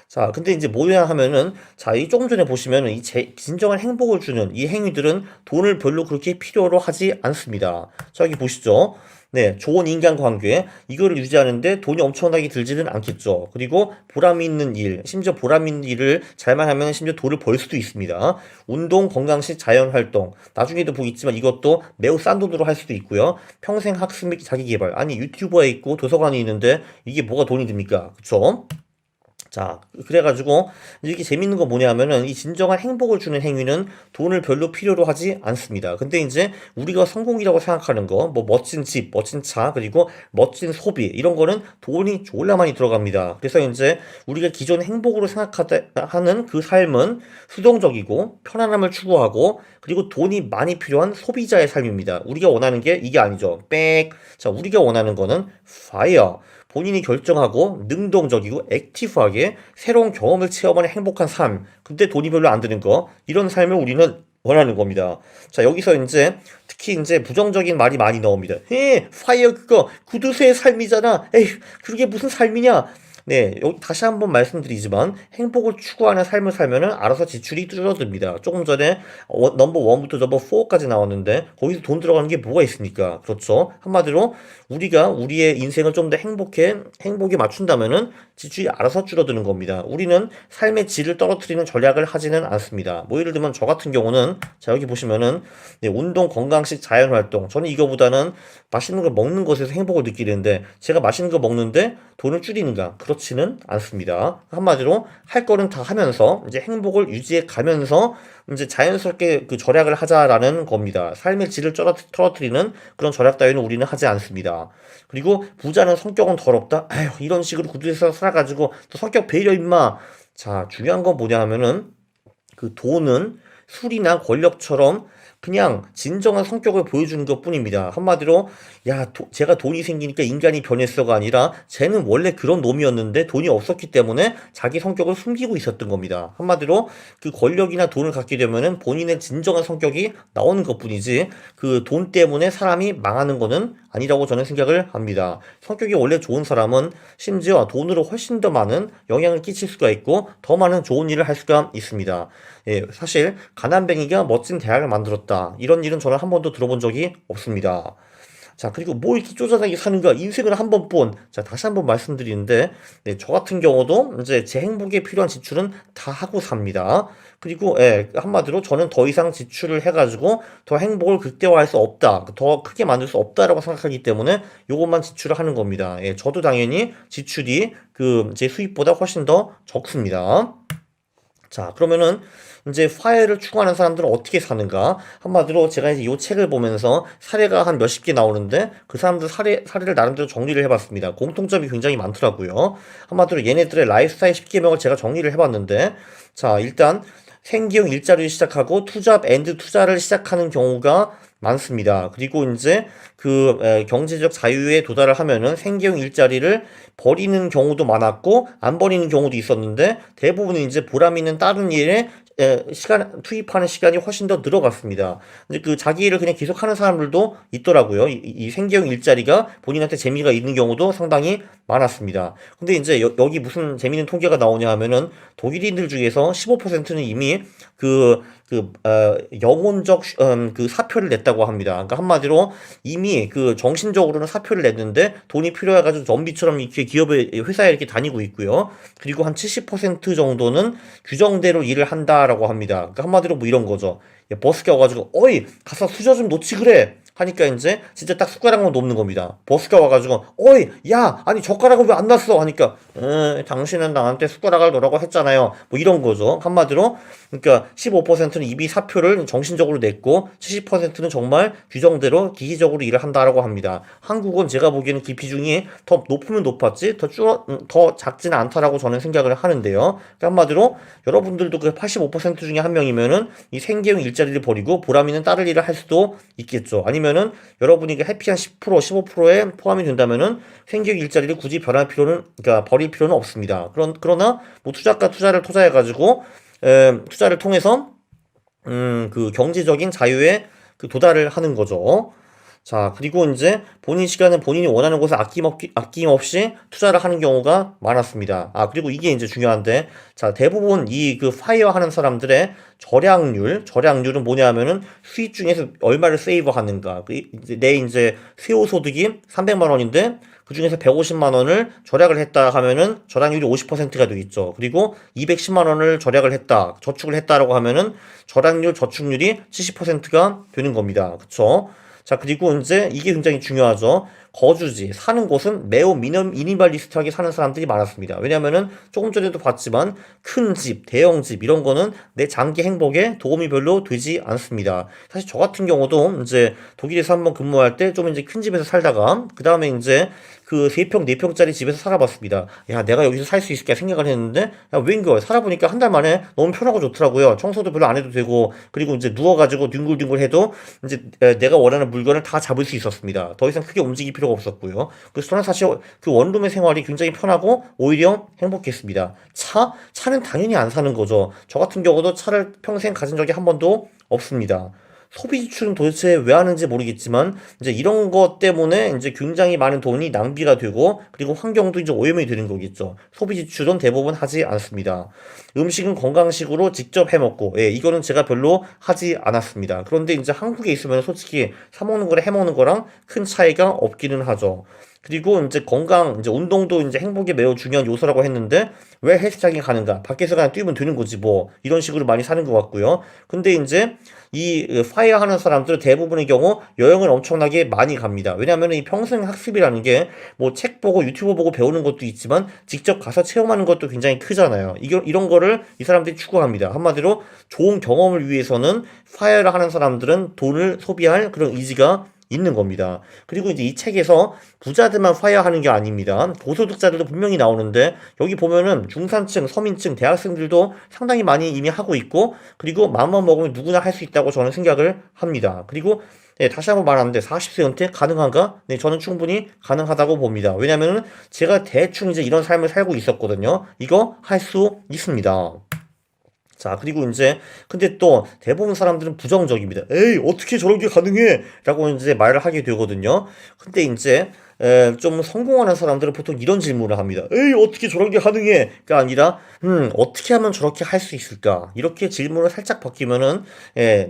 자, 근데 이제 뭐냐 하면은, 자, 이 조금 전에 보시면은, 진정한 행복을 주는 이 행위들은 돈을 별로 그렇게 필요로 하지 않습니다. 자, 여기 보시죠. 네, 좋은 인간관계, 이거를 유지하는데 돈이 엄청나게 들지는 않겠죠. 그리고 보람 있는 일, 심지어 보람 있는 일을 잘만 하면 심지어 돈을 벌 수도 있습니다. 운동, 건강식, 자연활동, 나중에도 보겠지만 이것도 매우 싼 돈으로 할 수도 있고요. 평생 학습 및 자기개발, 아니 유튜버에 있고 도서관이 있는데 이게 뭐가 돈이 듭니까? 그쵸? 자, 그래가지고, 이렇게 재밌는 거 뭐냐면은, 이 진정한 행복을 주는 행위는 돈을 별로 필요로 하지 않습니다. 근데 이제, 우리가 성공이라고 생각하는 거, 뭐, 멋진 집, 멋진 차, 그리고 멋진 소비, 이런 거는 돈이 졸라 많이 들어갑니다. 그래서 이제, 우리가 기존 행복으로 생각하는 그 삶은 수동적이고, 편안함을 추구하고, 그리고 돈이 많이 필요한 소비자의 삶입니다. 우리가 원하는 게 이게 아니죠. 빽. 자, 우리가 원하는 거는, fire. 본인이 결정하고 능동적이고 액티브하게 새로운 경험을 체험하는 행복한 삶. 근데 돈이 별로 안 드는 거. 이런 삶을 우리는 원하는 겁니다. 자, 여기서 이제 특히 이제 부정적인 말이 많이 나옵니다. 파이어 그거 구두쇠의 삶이잖아. 에이, 그게 무슨 삶이냐? 네, 여기 다시 한번 말씀드리지만 행복을 추구하는 삶을 살면은 알아서 지출이 줄어듭니다. 조금 전에 넘버 1부터 넘버 4까지 나왔는데 거기서 돈 들어가는 게 뭐가 있습니까? 그렇죠? 한마디로 우리가 우리의 인생을 좀 더 행복에 맞춘다면은 지출이 알아서 줄어드는 겁니다. 우리는 삶의 질을 떨어뜨리는 전략을 하지는 않습니다. 뭐 예를 들면 저 같은 경우는 자 여기 보시면은 네, 운동, 건강식, 자연활동 저는 이거보다는 맛있는 걸 먹는 것에서 행복을 느끼는데 제가 맛있는 거 먹는데 돈을 줄이는가? 그렇지는 않습니다. 한마디로 할 거는 다 하면서 이제 행복을 유지해 가면서 이제 자연스럽게 그 절약을 하자라는 겁니다. 삶의 질을 떨어뜨리는 그런 절약 따위는 우리는 하지 않습니다. 그리고 부자는 성격은 더럽다. 아휴 이런 식으로 구두에서 살아가지고 또 성격 배려 임마. 자 중요한 건 뭐냐 하면은 그 돈은 술이나 권력처럼 그냥 진정한 성격을 보여주는 것뿐입니다. 한마디로 제가 돈이 생기니까 인간이 변했어가 아니라 쟤는 원래 그런 놈이었는데 돈이 없었기 때문에 자기 성격을 숨기고 있었던 겁니다. 한마디로 그 권력이나 돈을 갖게 되면은 본인의 진정한 성격이 나오는 것뿐이지 그 돈 때문에 사람이 망하는 거는 아니라고 저는 생각을 합니다. 성격이 원래 좋은 사람은 심지어 돈으로 훨씬 더 많은 영향을 끼칠 수가 있고 더 많은 좋은 일을 할 수가 있습니다. 예, 사실 가난뱅이가 멋진 대학을 만들었다. 이런 일은 저는 한 번도 들어본 적이 없습니다. 자, 그리고 뭐 이렇게 쪼잔하게 사는가? 인생을 한 번뿐. 자, 다시 한번 말씀드리는데, 네, 저 같은 경우도 이제 제 행복에 필요한 지출은 다 하고 삽니다. 그리고, 예, 한마디로 저는 더 이상 지출을 해가지고 더 행복을 극대화할 수 없다. 더 크게 만들 수 없다라고 생각하기 때문에 요것만 지출을 하는 겁니다. 예, 저도 당연히 지출이 제 수입보다 훨씬 더 적습니다. 자, 그러면은 이제 화해를 추구하는 사람들은 어떻게 사는가? 한마디로 제가 이제 이 책을 보면서 사례가 한 몇십 개 나오는데 그 사람들 사례를 나름대로 정리를 해봤습니다. 공통점이 굉장히 많더라고요. 한마디로 얘네들의 라이프스타일 10개명을 제가 정리를 해봤는데, 자, 일단 생계형 일자리를 시작하고 투잡 앤드 투자를 시작하는 경우가 많습니다. 그리고 이제 경제적 자유에 도달을 하면은 생계형 일자리를 버리는 경우도 많았고 안 버리는 경우도 있었는데 대부분은 이제 보람 있는 다른 일에 투입하는 시간이 훨씬 더 늘어갔습니다. 근데 자기 일을 그냥 계속하는 사람들도 있더라고요. 이 생계형 일자리가 본인한테 재미가 있는 경우도 상당히 많았습니다. 근데 이제 여기 무슨 재미있는 통계가 나오냐 하면은 독일인들 중에서 15%는 이미 영혼적 사표를 냈다고 합니다. 그러니까 한마디로 이미 정신적으로는 사표를 냈는데 돈이 필요해가지고 좀비처럼 이렇게 회사에 이렇게 다니고 있고요. 그리고 한 70% 정도는 규정대로 일을 한다라고 합니다. 그러니까 한마디로 뭐 이런 거죠. 버스가 와가지고 어이 가서 수저 좀 놓지 그래. 하니까 이제 진짜 딱 숟가락만 놓는 겁니다. 버스가 와가지고 어이 야 아니 젓가락은 왜 안 놨어 하니까 당신은 나한테 숟가락을 놓으라고 했잖아요. 뭐 이런 거죠. 한마디로 그러니까 15%는 이미 사표를 정신적으로 냈고 70%는 정말 규정대로 기기적으로 일을 한다라고 합니다. 한국은 제가 보기에는 그 비중이 더 높으면 높았지 더 작지는 않다라고 저는 생각을 하는데요. 그러니까 한마디로 여러분들도 그 85% 중에 한 명이면은 이 생계형 일자리를 버리고 보람 있는 다른 일을 할 수도 있겠죠. 아니면은 여러분이 해피한 10% 15%에 포함이 된다면은 생계형 일자리를 굳이 그러니까 버릴 필요는 없습니다. 그러나 뭐 투자를 투자해가지고 투자를 통해서 경제적인 자유에 도달을 하는 거죠. 자, 그리고 이제 본인 시간은 본인이 원하는 곳에 아낌없이 투자를 하는 경우가 많았습니다. 그리고 이게 이제 중요한데, 자, 대부분 파이어 하는 사람들의 절약률은 뭐냐 하면은 수입 중에서 얼마를 세이브 하는가. 내 이제 세후 소득이 300만 원인데, 그 중에서 150만 원을 절약을 했다 하면은 절약률이 50%가 되겠죠. 그리고 210만 원을 절약을 했다, 저축을 했다라고 하면은 저축률이 70%가 되는 겁니다. 그쵸? 자, 그리고 이제 이게 굉장히 중요하죠. 거주지, 사는 곳은 매우 미니멀리스트하게 사는 사람들이 많았습니다. 왜냐면은 조금 전에도 봤지만 큰 집, 대형 집 이런 거는 내 장기 행복에 도움이 별로 되지 않습니다. 사실 저 같은 경우도 이제 독일에서 한번 근무할 때 좀 이제 큰 집에서 살다가 그 다음에 이제 3평, 4평짜리 집에서 살아봤습니다. 야, 내가 여기서 살 수 있을까 생각을 했는데, 야, 웬걸, 살아보니까 한 달 만에 너무 편하고 좋더라고요. 청소도 별로 안 해도 되고, 그리고 이제 누워가지고 뒹굴뒹굴 해도, 이제 내가 원하는 물건을 다 잡을 수 있었습니다. 더 이상 크게 움직일 필요가 없었고요. 그래서 저는 사실 원룸의 생활이 굉장히 편하고, 오히려 행복했습니다. 차는 당연히 안 사는 거죠. 저 같은 경우도 차를 평생 가진 적이 한 번도 없습니다. 소비 지출은 도대체 왜 하는지 모르겠지만 이제 이런 것 때문에 이제 굉장히 많은 돈이 낭비가 되고 그리고 환경도 이제 오염이 되는 거겠죠. 소비 지출은 대부분 하지 않습니다. 음식은 건강식으로 직접 해 먹고 이거는 제가 별로 하지 않았습니다. 그런데 이제 한국에 있으면 솔직히 사 먹는 거랑 해 먹는 거랑 큰 차이가 없기는 하죠. 그리고 이제 이제 운동도 이제 행복에 매우 중요한 요소라고 했는데 왜 헬스장에 가는가? 밖에서 그냥 뛰면 되는 거지 뭐 이런 식으로 많이 사는 것 같고요. 근데 이제 파이어 하는 사람들은 대부분의 경우 여행을 엄청나게 많이 갑니다. 왜냐하면 이 평생 학습이라는 게 뭐 책 보고 유튜브 보고 배우는 것도 있지만 직접 가서 체험하는 것도 굉장히 크잖아요. 이런 거를 이 사람들이 추구합니다. 한마디로 좋은 경험을 위해서는 파이어를 하는 사람들은 돈을 소비할 그런 의지가 있는 겁니다. 그리고 이제 이 책에서 부자들만 파이어하는 게 아닙니다. 고소득자들도 분명히 나오는데 여기 보면은 중산층, 서민층, 대학생들도 상당히 많이 이미 하고 있고 그리고 마음만 먹으면 누구나 할 수 있다고 저는 생각을 합니다. 그리고 네, 다시 한번 말하는데 40세 은퇴 가능한가? 네, 저는 충분히 가능하다고 봅니다. 왜냐면은 제가 대충 이제 이런 삶을 살고 있었거든요. 이거 할 수 있습니다. 자, 그리고 이제, 근데 또 대부분 사람들은 부정적입니다. 에이, 어떻게 저런 게 가능해? 라고 이제 말을 하게 되거든요. 근데 이제, 좀 성공하는 사람들은 보통 이런 질문을 합니다. 에이, 어떻게 저런 게 가능해? 가 아니라, 어떻게 하면 저렇게 할 수 있을까? 이렇게 질문을 살짝 바뀌면은,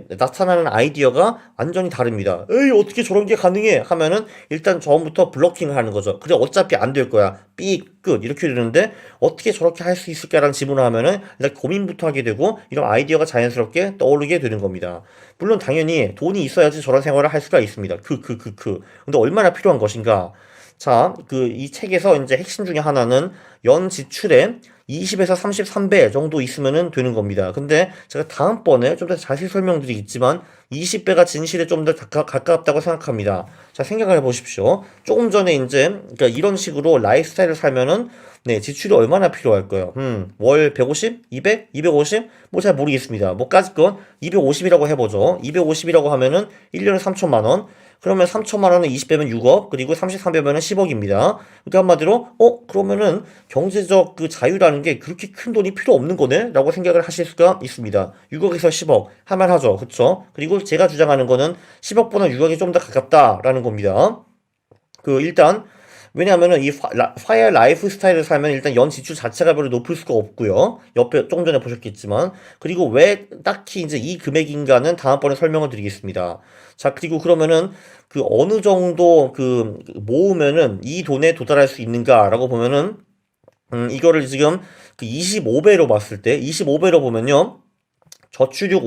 나타나는 아이디어가 완전히 다릅니다. 에이, 어떻게 저런 게 가능해? 하면은, 일단 처음부터 블로킹을 하는 거죠. 그래, 어차피 안 될 거야. 삑, 끝. 이렇게 되는데, 어떻게 저렇게 할 수 있을까라는 질문을 하면은, 일단 고민부터 하게 되고, 이런 아이디어가 자연스럽게 떠오르게 되는 겁니다. 물론 당연히 돈이 있어야지 저런 생활을 할 수가 있습니다. 근데 얼마나 필요한 것인가? 자, 이 책에서 이제 핵심 중에 하나는 연 지출의 20에서 33배 정도 있으면 되는 겁니다. 근데 제가 다음번에 좀 더 자세히 설명드리겠지만 20배가 진실에 좀 더 가깝다고 생각합니다. 자, 생각을 해보십시오. 조금 전에 이제 그러니까 이런 식으로 라이프스타일을 살면은 네, 지출이 얼마나 필요할까요? 월 150? 200? 250? 뭐 잘 모르겠습니다. 뭐까짓 건 250이라고 해보죠. 250이라고 하면은 1년에 3천만 원. 그러면 3천만 원은 20배면 6억, 그리고 33배면 10억입니다. 그러니까 한마디로, 그러면은 경제적 그 자유라는 게 그렇게 큰 돈이 필요 없는 거네? 라고 생각을 하실 수가 있습니다. 6억에서 10억, 할만하죠. 그쵸? 그리고 제가 주장하는 거는 10억보다 6억이 좀 더 가깝다라는 겁니다. 일단, 왜냐하면은 이 파이어 라이프 스타일을 살면 일단 연 지출 자체가 별로 높을 수가 없고요. 옆에 조금 전에 보셨겠지만. 그리고 왜 딱히 이제 이 금액인가는 다음번에 설명을 드리겠습니다. 자, 그리고 그러면은 어느 정도 모으면은 이 돈에 도달할 수 있는가라고 보면은, 이거를 지금 25배로 봤을 때, 25배로 보면요. 저출육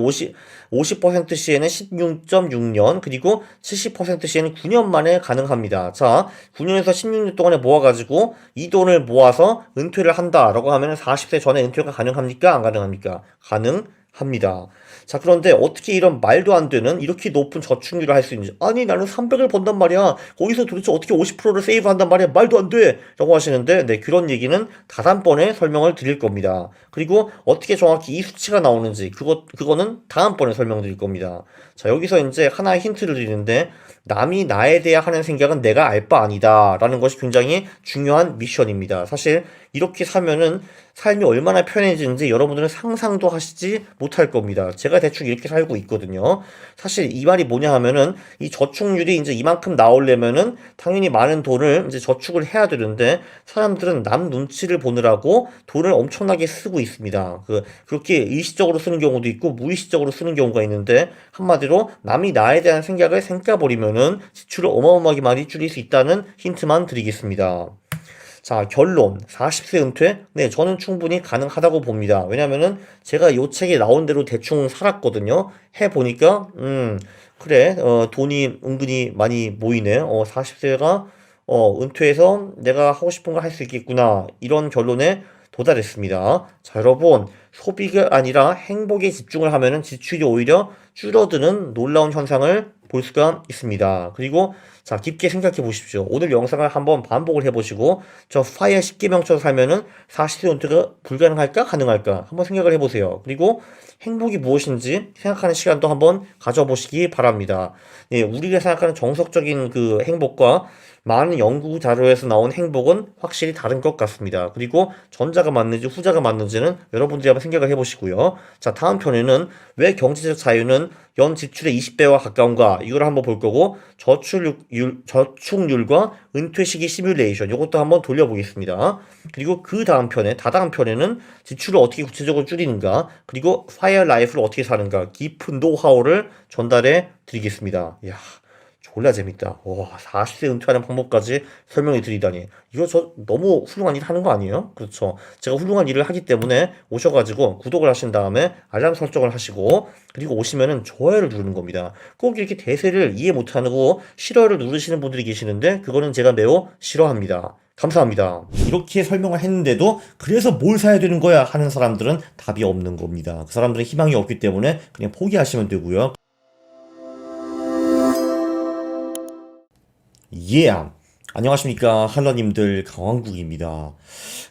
50% 시에는 16.6년, 그리고 70% 시에는 9년 만에 가능합니다. 자, 9년에서 16년 동안에 모아가지고 이 돈을 모아서 은퇴를 한다라고 하면 40세 전에 은퇴가 가능합니까? 안 가능합니까? 가능합니다. 자, 그런데 어떻게 이런 말도 안 되는 이렇게 높은 저축률을 할 수 있는지. 아니, 나는 300을 번단 말이야. 거기서 도대체 어떻게 50%를 세이브 한단 말이야. 말도 안 돼. 라고 하시는데, 네, 그런 얘기는 다음번에 설명을 드릴 겁니다. 그리고 어떻게 정확히 이 수치가 나오는지, 그거는 다음번에 설명드릴 겁니다. 자, 여기서 이제 하나의 힌트를 드리는데, 남이 나에 대해 하는 생각은 내가 알 바 아니다. 라는 것이 굉장히 중요한 미션입니다. 사실, 이렇게 사면은 삶이 얼마나 편해지는지 여러분들은 상상도 하시지 못할 겁니다. 제가 대충 이렇게 살고 있거든요. 사실 이 말이 뭐냐 하면은 이 저축률이 이제 이만큼 나오려면은 당연히 많은 돈을 이제 저축을 해야 되는데 사람들은 남 눈치를 보느라고 돈을 엄청나게 쓰고 있습니다. 그렇게 의식적으로 쓰는 경우도 있고 무의식적으로 쓰는 경우가 있는데 한마디로 남이 나에 대한 생각을 생각해버리면은 지출을 어마어마하게 많이 줄일 수 있다는 힌트만 드리겠습니다. 자, 결론. 40세 은퇴? 네, 저는 충분히 가능하다고 봅니다. 왜냐면은 제가 요 책에 나온 대로 대충 살았거든요. 해보니까, 그래, 돈이 은근히 많이 모이네. 40세가, 은퇴해서 내가 하고 싶은 걸 할 수 있겠구나. 이런 결론에 도달했습니다. 자, 여러분, 소비가 아니라 행복에 집중을 하면은 지출이 오히려 줄어드는 놀라운 현상을 볼 수가 있습니다. 그리고 자, 깊게 생각해 보십시오. 오늘 영상을 한번 반복을 해보시고 저 파이어 10개명처럼 살면은 40세 은퇴가 불가능할까? 가능할까? 한번 생각을 해보세요. 그리고 행복이 무엇인지 생각하는 시간도 한번 가져보시기 바랍니다. 예, 우리가 생각하는 정석적인 행복과 많은 연구 자료에서 나온 행복은 확실히 다른 것 같습니다. 그리고 전자가 맞는지 후자가 맞는지는 여러분들이 한번 생각을 해보시고요. 자, 다음 편에는 왜 경제적 자유는 연 지출의 20배와 가까운가 이걸 한번 볼 거고 저축률과 은퇴 시기 시뮬레이션 이것도 한번 돌려보겠습니다. 그리고 그 다음 편에 다다음 편에는 지출을 어떻게 구체적으로 줄이는가 그리고 파이어 라이프를 어떻게 사는가 깊은 노하우를 전달해 드리겠습니다. 이야. 졸라 재밌다. 와, 40세 은퇴하는 방법까지 설명해 드리다니. 이거 저 너무 훌륭한 일 하는 거 아니에요? 그렇죠. 제가 훌륭한 일을 하기 때문에 오셔가지고 구독을 하신 다음에 알람 설정을 하시고 그리고 오시면은 좋아요를 누르는 겁니다. 꼭 이렇게 대세를 이해 못하고 싫어요를 누르시는 분들이 계시는데 그거는 제가 매우 싫어합니다. 감사합니다. 이렇게 설명을 했는데도 그래서 뭘 사야 되는 거야 하는 사람들은 답이 없는 겁니다. 그 사람들은 희망이 없기 때문에 그냥 포기하시면 되고요. 예! 안녕하십니까. 할러님들 강왕국입니다.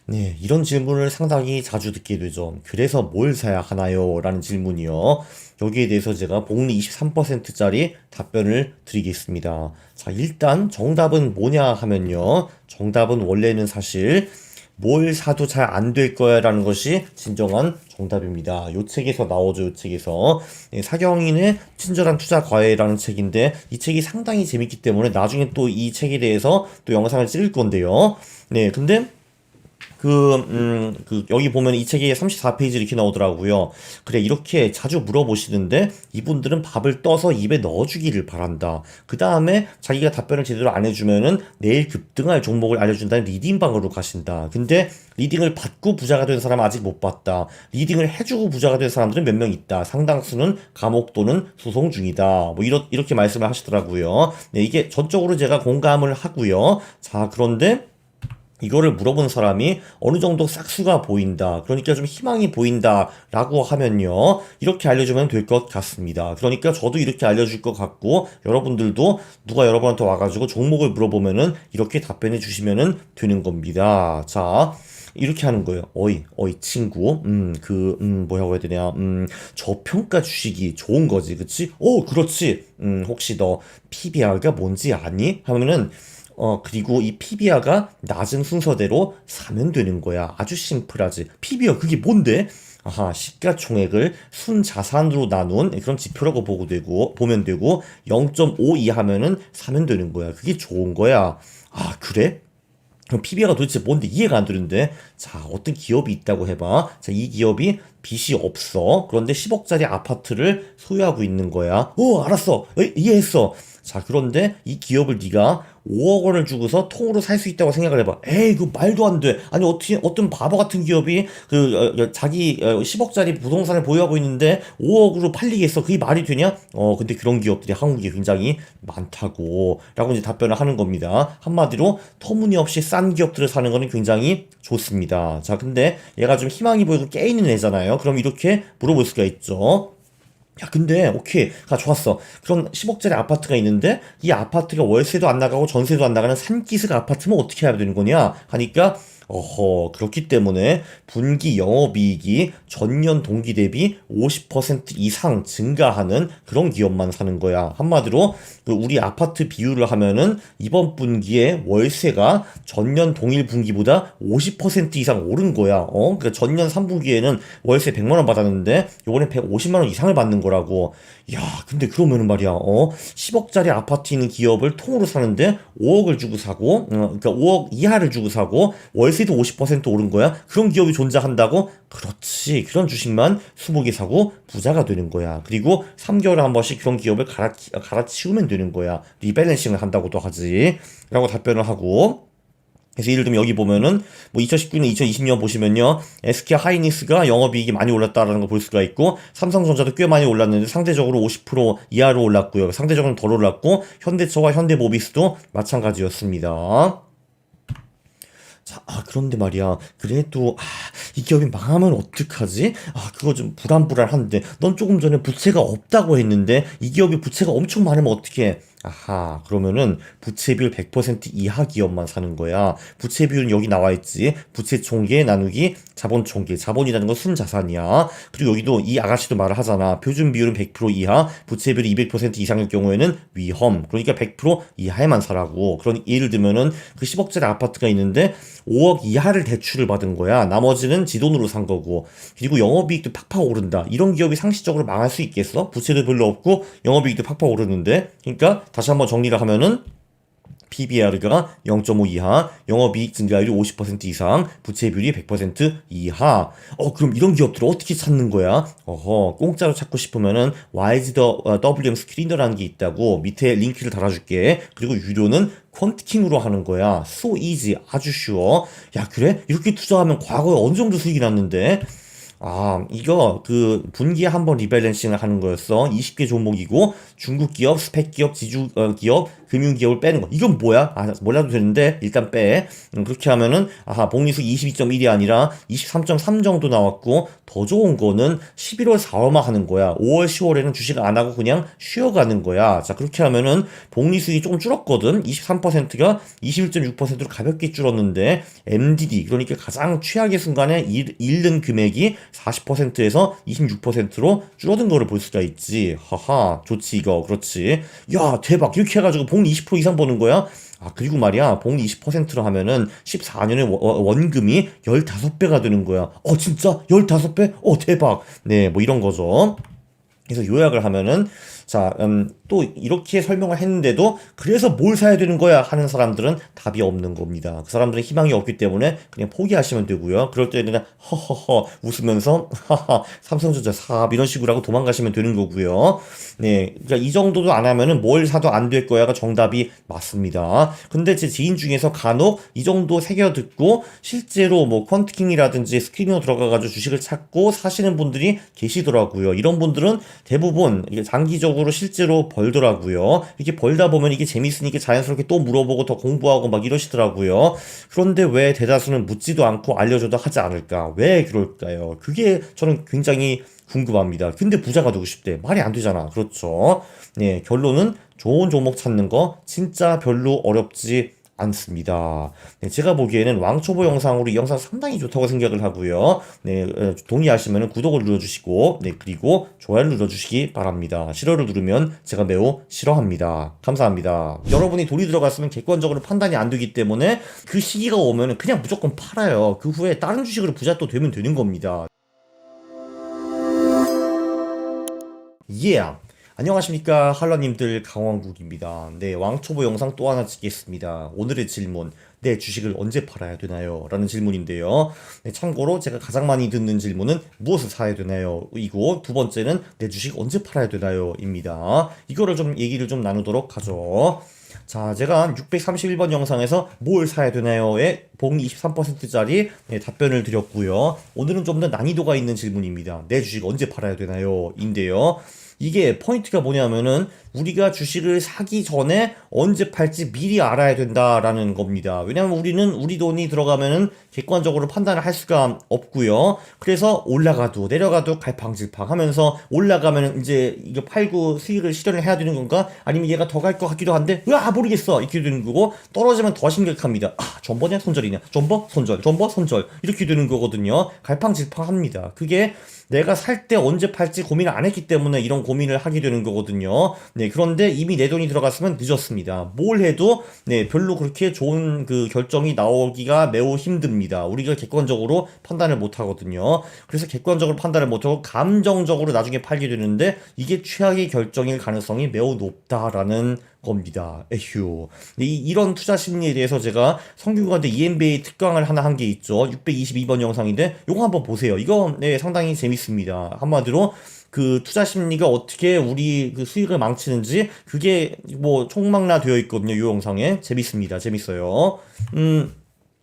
네, 이런 질문을 상당히 자주 듣게 되죠. 그래서 뭘 사야 하나요? 라는 질문이요. 여기에 대해서 제가 복리 23%짜리 답변을 드리겠습니다. 자, 일단 정답은 뭐냐 하면요. 정답은 원래는 사실 뭘 사도 잘 안 될 거야 라는 것이 진정한 정답입니다. 요 책에서 나오죠, 요 책에서. 네, 사경인의 친절한 투자 과외라는 책인데, 이 책이 상당히 재밌기 때문에 나중에 또 이 책에 대해서 또 영상을 찍을 건데요. 네, 근데 여기 보면 이 책에 34페이지 이렇게 나오더라고요. 그래, 이렇게 자주 물어보시는데, 이분들은 밥을 떠서 입에 넣어주기를 바란다. 그 다음에 자기가 답변을 제대로 안 해주면은 내일 급등할 종목을 알려준다는 리딩방으로 가신다. 근데 리딩을 받고 부자가 된 사람은 아직 못 봤다. 리딩을 해주고 부자가 된 사람들은 몇 명 있다. 상당수는 감옥 또는 소송 중이다. 뭐, 이렇게 말씀을 하시더라고요. 네, 이게 전적으로 제가 공감을 하고요. 자, 그런데, 이거를 물어본 사람이 어느 정도 싹수가 보인다. 그러니까 좀 희망이 보인다. 라고 하면요. 이렇게 알려주면 될 것 같습니다. 그러니까 저도 이렇게 알려줄 것 같고, 여러분들도 누가 여러분한테 와가지고 종목을 물어보면은 이렇게 답변해 주시면은 되는 겁니다. 자. 이렇게 하는 거예요. 어이, 친구. 뭐라고 해야 되냐. 저평가 주식이 좋은 거지. 그치? 그렇지. 혹시 너 PBR가 뭔지 아니? 하면은, 그리고 이 PBR가 낮은 순서대로 사면 되는 거야. 아주 심플하지. PBR 그게 뭔데? 아하, 시가총액을 순자산으로 나눈 그런 지표라고 보면 되고, 0.5 이하면은 사면 되는 거야. 그게 좋은 거야. 아, 그래? 그럼 PBR가 도대체 뭔데 이해가 안 되는데. 자, 어떤 기업이 있다고 해봐. 자, 이 기업이 빚이 없어. 그런데 10억짜리 아파트를 소유하고 있는 거야. 알았어. 이해했어. 자, 그런데 이 기업을 네가 5억 원을 주고서 통으로 살 수 있다고 생각을 해봐. 에이, 그 말도 안 돼. 아니, 어떻게, 어떤 바보 같은 기업이 자기 10억짜리 부동산을 보유하고 있는데 5억으로 팔리겠어. 그게 말이 되냐? 근데 그런 기업들이 한국에 굉장히 많다고. 라고 이제 답변을 하는 겁니다. 한마디로 터무니없이 싼 기업들을 사는 거는 굉장히 좋습니다. 자, 근데 얘가 좀 희망이 보이고 깨있는 애잖아요. 그럼 이렇게 물어볼 수가 있죠. 야, 근데, 오케이. 좋았어. 그런 10억짜리 아파트가 있는데, 이 아파트가 월세도 안 나가고 전세도 안 나가는 산기슭 아파트면 어떻게 해야 되는 거냐? 하니까, 그렇기 때문에 분기 영업이익이 전년 동기 대비 50% 이상 증가하는 그런 기업만 사는 거야. 한마디로, 우리 아파트 비율을 하면은 이번 분기에 월세가 전년 동일 분기보다 50% 이상 오른 거야. 그러니까 전년 3분기에는 월세 100만 원 받았는데, 요번에 150만 원 이상을 받는 거라고. 야, 근데 그러면은 말이야, 10억짜리 아파트 있는 기업을 통으로 사는데 5억을 주고 사고, 그러니까 5억 이하를 주고 사고, 월세도 50% 오른 거야? 그런 기업이 존재한다고? 그렇지. 그런 주식만 20개 사고 부자가 되는 거야. 그리고 3개월에 한 번씩 그런 기업을 갈아치우면 되는 거야. 리밸런싱을 한다고도 하지. 라고 답변을 하고, 그래서 예를 들면 여기 보면은 뭐 2019년, 2020년 보시면요. SK 하이닉스가 영업이익이 많이 올랐다라는 걸 볼 수가 있고, 삼성전자도 꽤 많이 올랐는데 상대적으로 50% 이하로 올랐고요. 상대적으로 덜 올랐고, 현대차와 현대모비스도 마찬가지였습니다. 자, 그런데 말이야. 그래도, 이 기업이 망하면 어떡하지? 그거 좀 불안불안한데. 넌 조금 전에 부채가 없다고 했는데, 이 기업이 부채가 엄청 많으면 어떡해? 그러면은 부채 비율 100% 이하 기업만 사는 거야. 부채 비율은 여기 나와 있지. 부채 총계 나누기 자본 총계. 자본이라는 건 순자산이야. 그리고 여기도 이 아가씨도 말을 하잖아. 표준 비율은 100% 이하, 부채 비율이 200% 이상일 경우에는 위험. 그러니까 100% 이하에만 사라고. 그러니 예를 들면은 그 10억짜리 아파트가 있는데 5억 이하를 대출을 받은 거야. 나머지는 지 돈으로 산 거고. 그리고 영업이익도 팍팍 오른다. 이런 기업이 상시적으로 망할 수 있겠어? 부채도 별로 없고 영업이익도 팍팍 오르는데. 그러니까 다시 한번 정리를 하면은 PBR가 0.5 이하, 영업이익 증가율이 50% 이상, 부채 비율이 100% 이하. 그럼 이런 기업들을 어떻게 찾는 거야? 공짜로 찾고 싶으면은 WM 스크리너라는 게 있다고 밑에 링크를 달아줄게. 그리고 유료는 퀀트킹으로 하는 거야. So easy, 아주 쉬워. 야, 그래? 이렇게 투자하면 과거에 어느 정도 수익이 났는데? 이거 분기에 한 번 리밸런싱을 하는 거였어. 20개 종목이고 중국 기업, 스펙 기업, 지주 기업, 금융기업을 빼는 거. 이건 뭐야? 몰라도 되는데 일단 빼. 그렇게 하면은 복리수 22.1이 아니라 23.3 정도 나왔고, 더 좋은 거는 11월 4월만 하는 거야. 5월 10월에는 주식 안 하고 그냥 쉬어가는 거야. 자, 그렇게 하면은 복리수익이 조금 줄었거든. 23%가 21.6%로 가볍게 줄었는데, MDD 그러니까 가장 최악의 순간에 잃는 금액이 40%에서 26%로 줄어든 거를 볼 수가 있지. 하하, 좋지 이거. 그렇지. 야, 대박. 이렇게 해가지고 복리 20% 이상 버는 거야. 그리고 말이야, 복리 20%로 하면은 14년에 원금이 15배가 되는 거야. 진짜? 15배? 대박. 네, 뭐 이런 거죠. 그래서 요약을 하면은, 자, 또 이렇게 설명을 했는데도 그래서 뭘 사야 되는 거야 하는 사람들은 답이 없는 겁니다. 그 사람들은 희망이 없기 때문에 그냥 포기하시면 되고요. 그럴 때는 그냥 허허허 웃으면서 하하 삼성전자 사업 이런 식으로 하고 도망가시면 되는 거고요. 네, 그러니까 이 정도도 안 하면은 뭘 사도 안 될 거야가 정답이 맞습니다. 근데 제 지인 중에서 간혹 이 정도 새겨 듣고 실제로 뭐 퀀트킹이라든지 스크리너 들어가가지고 주식을 찾고 사시는 분들이 계시더라고요. 이런 분들은 대부분 이게 장기적으로 실제로 벌더라고요. 이렇게 벌다 보면 이게 재밌으니까 자연스럽게 또 물어보고 더 공부하고 막 이러시더라고요. 그런데 왜 대다수는 묻지도 않고 알려줘도 하지 않을까? 왜 그럴까요? 그게 저는 굉장히 궁금합니다. 근데 부자가 되고 싶대. 말이 안 되잖아. 그렇죠. 네, 결론은 좋은 종목 찾는 거 진짜 별로 어렵지 않습니다. 네, 제가 보기에는 왕초보 영상으로 이 영상 상당히 좋다고 생각을 하고요. 네, 동의하시면 구독을 눌러주시고, 네, 그리고 좋아요를 눌러주시기 바랍니다. 싫어를 누르면 제가 매우 싫어합니다. 감사합니다. 여러분이 돈이 들어갔으면 객관적으로 판단이 안 되기 때문에 그 시기가 오면 그냥 무조건 팔아요. 그 후에 다른 주식으로 부자 또 되면 되는 겁니다. Yeah. 안녕하십니까 할러님들, 강원국입니다. 네, 왕초보 영상 또 하나 찍겠습니다. 오늘의 질문, 내 주식을 언제 팔아야 되나요? 라는 질문인데요. 네, 참고로 제가 가장 많이 듣는 질문은 무엇을 사야 되나요? 이고, 두 번째는 내 주식 언제 팔아야 되나요? 입니다. 이거를 좀 얘기를 좀 나누도록 하죠. 자, 제가 631번 영상에서 뭘 사야 되나요에 복리 23%짜리 답변을 드렸고요. 오늘은 좀 더 난이도가 있는 질문입니다. 내 주식 언제 팔아야 되나요? 인데요. 이게 포인트가 뭐냐면은 우리가 주식을 사기 전에 언제 팔지 미리 알아야 된다라는 겁니다. 왜냐면 우리는 우리 돈이 들어가면은 객관적으로 판단을 할 수가 없고요. 그래서 올라가도 내려가도 갈팡질팡 하면서 올라가면은 이제 이거 팔고 수익을 실현을 해야 되는 건가? 아니면 얘가 더 갈 것 같기도 한데 모르겠어 이렇게 되는 거고, 떨어지면 더 심각합니다. 전버냐 손절이냐, 전버 손절, 전버 손절 이렇게 되는 거거든요. 갈팡질팡합니다. 그게 내가 살 때 언제 팔지 고민을 안 했기 때문에 이런 고민을 하게 되는 거거든요. 네, 그런데 이미 내 돈이 들어갔으면 늦었습니다. 뭘 해도 네, 별로 그렇게 좋은 그 결정이 나오기가 매우 힘듭니다. 우리가 객관적으로 판단을 못 하거든요. 그래서 객관적으로 판단을 못 하고 감정적으로 나중에 팔게 되는데 이게 최악의 결정일 가능성이 매우 높다라는 겁니다. 에휴. 이런 투자 심리에 대해서 제가 성균관대 EMBA 특강을 하나 한 게 있죠. 622번 영상인데 요거 한번 보세요. 이거 네, 상당히 재밌습니다. 한마디로 그 투자 심리가 어떻게 우리 그 수익을 망치는지 그게 뭐 총망라 되어 있거든요. 요 영상에 재밌습니다. 재밌어요.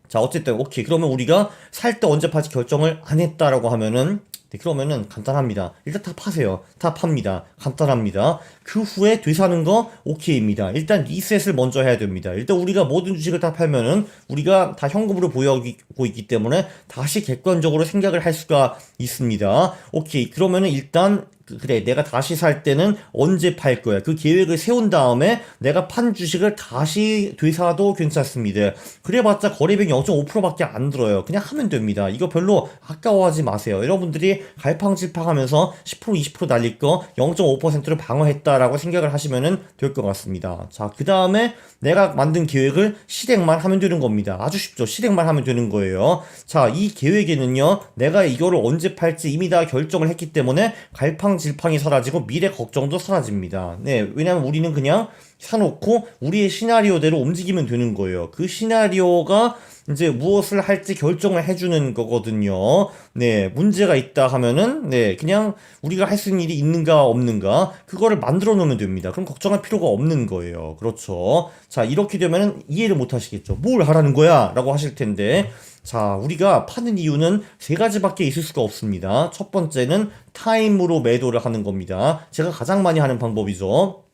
자, 어쨌든 오케이. 그러면 우리가 살 때 언제 팔지 결정을 안 했다라고 하면은 네, 그러면은 간단합니다. 일단 다 파세요. 다 팝니다. 간단합니다. 그 후에 되사는 거 오케이입니다. 일단 리셋을 먼저 해야 됩니다. 일단 우리가 모든 주식을 다 팔면은 우리가 다 현금으로 보유하고 있기 때문에 다시 객관적으로 생각을 할 수가 있습니다. 오케이. 그러면은 일단 그래, 내가 다시 살 때는 언제 팔 거야? 그 계획을 세운 다음에 내가 판 주식을 다시 되사도 괜찮습니다. 그래봤자 거래비용 0.5%밖에 안 들어요. 그냥 하면 됩니다. 이거 별로 아까워하지 마세요. 여러분들이 갈팡질팡 하면서 10% 20% 날릴 거 0.5%를 방어했다라고 생각을 하시면 될 것 같습니다. 자, 그 다음에 내가 만든 계획을 실행만 하면 되는 겁니다. 아주 쉽죠. 실행만 하면 되는 거예요. 자, 이 계획에는요, 내가 이거를 언제 팔지 이미 다 결정을 했기 때문에 갈팡질팡이 사라지고 미래 걱정도 사라집니다. 네, 왜냐면 우리는 그냥 사놓고 우리의 시나리오대로 움직이면 되는 거예요. 그 시나리오가 이제 무엇을 할지 결정을 해주는 거거든요. 네, 문제가 있다 하면은, 네, 그냥 우리가 할 수 있는 일이 있는가 없는가, 그거를 만들어 놓으면 됩니다. 그럼 걱정할 필요가 없는 거예요. 그렇죠. 자, 이렇게 되면은 이해를 못 하시겠죠. 뭘 하라는 거야? 라고 하실 텐데, 자, 우리가 파는 이유는 세 가지밖에 있을 수가 없습니다. 첫 번째는 타임으로 매도를 하는 겁니다. 제가 가장 많이 하는 방법이죠.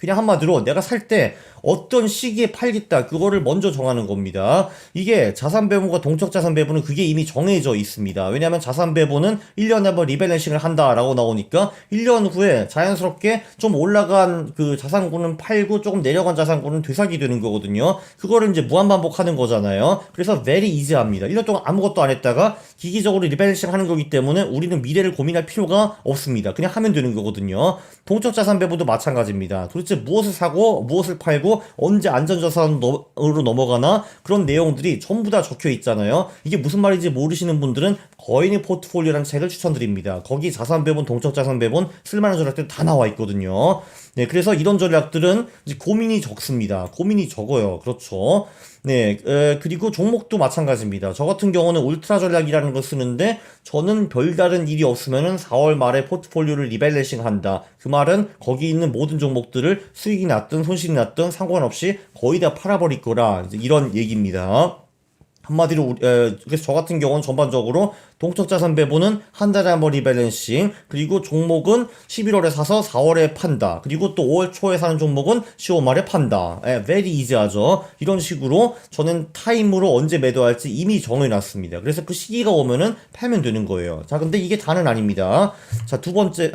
그냥 한마디로 내가 살 때 어떤 시기에 팔겠다 그거를 먼저 정하는 겁니다. 이게 자산 배분과 동적 자산 배분은 그게 이미 정해져 있습니다. 왜냐하면 자산 배분은 1년에 한번 리밸런싱을 한다라고 나오니까 1년 후에 자연스럽게 좀 올라간 그 자산군은 팔고 조금 내려간 자산군은 되살기 되는 거거든요. 그거를 이제 무한 반복하는 거잖아요. 그래서 very easy합니다. 1년 동안 아무것도 안 했다가 기기적으로 리밸런싱 하는 거기 때문에 우리는 미래를 고민할 필요가 없습니다. 그냥 하면 되는 거거든요. 동적 자산 배분도 마찬가지입니다. 도대체 무엇을 사고 무엇을 팔고 언제 안전자산으로 넘어가나 그런 내용들이 전부 다 적혀 있잖아요. 이게 무슨 말인지 모르시는 분들은 거인의 포트폴리오라는 책을 추천드립니다. 거기 자산 배분, 동적 자산 배분 쓸만한 전략들 다 나와 있거든요. 네, 그래서 이런 전략들은 이제 고민이 적습니다. 고민이 적어요. 그렇죠. 네, 그리고 종목도 마찬가지입니다. 저 같은 경우는 울트라 전략이라는 걸 쓰는데 저는 별다른 일이 없으면은 4월 말에 포트폴리오를 리밸런싱 한다. 그 말은 거기 있는 모든 종목들을 수익이 났든 손실이 났든 상관없이 거의 다 팔아버릴 거라 이런 얘기입니다. 한마디로 그래서 저 같은 경우는 전반적으로 동적 자산 배분은 한 달에 한 번 리밸런싱, 그리고 종목은 11월에 사서 4월에 판다, 그리고 또 5월 초에 사는 종목은 10월 말에 판다. very easy하죠. 이런 식으로 저는 타임으로 언제 매도할지 이미 정해놨습니다. 그래서 그 시기가 오면은 팔면 되는 거예요. 자, 근데 이게 다는 아닙니다. 자, 두 번째,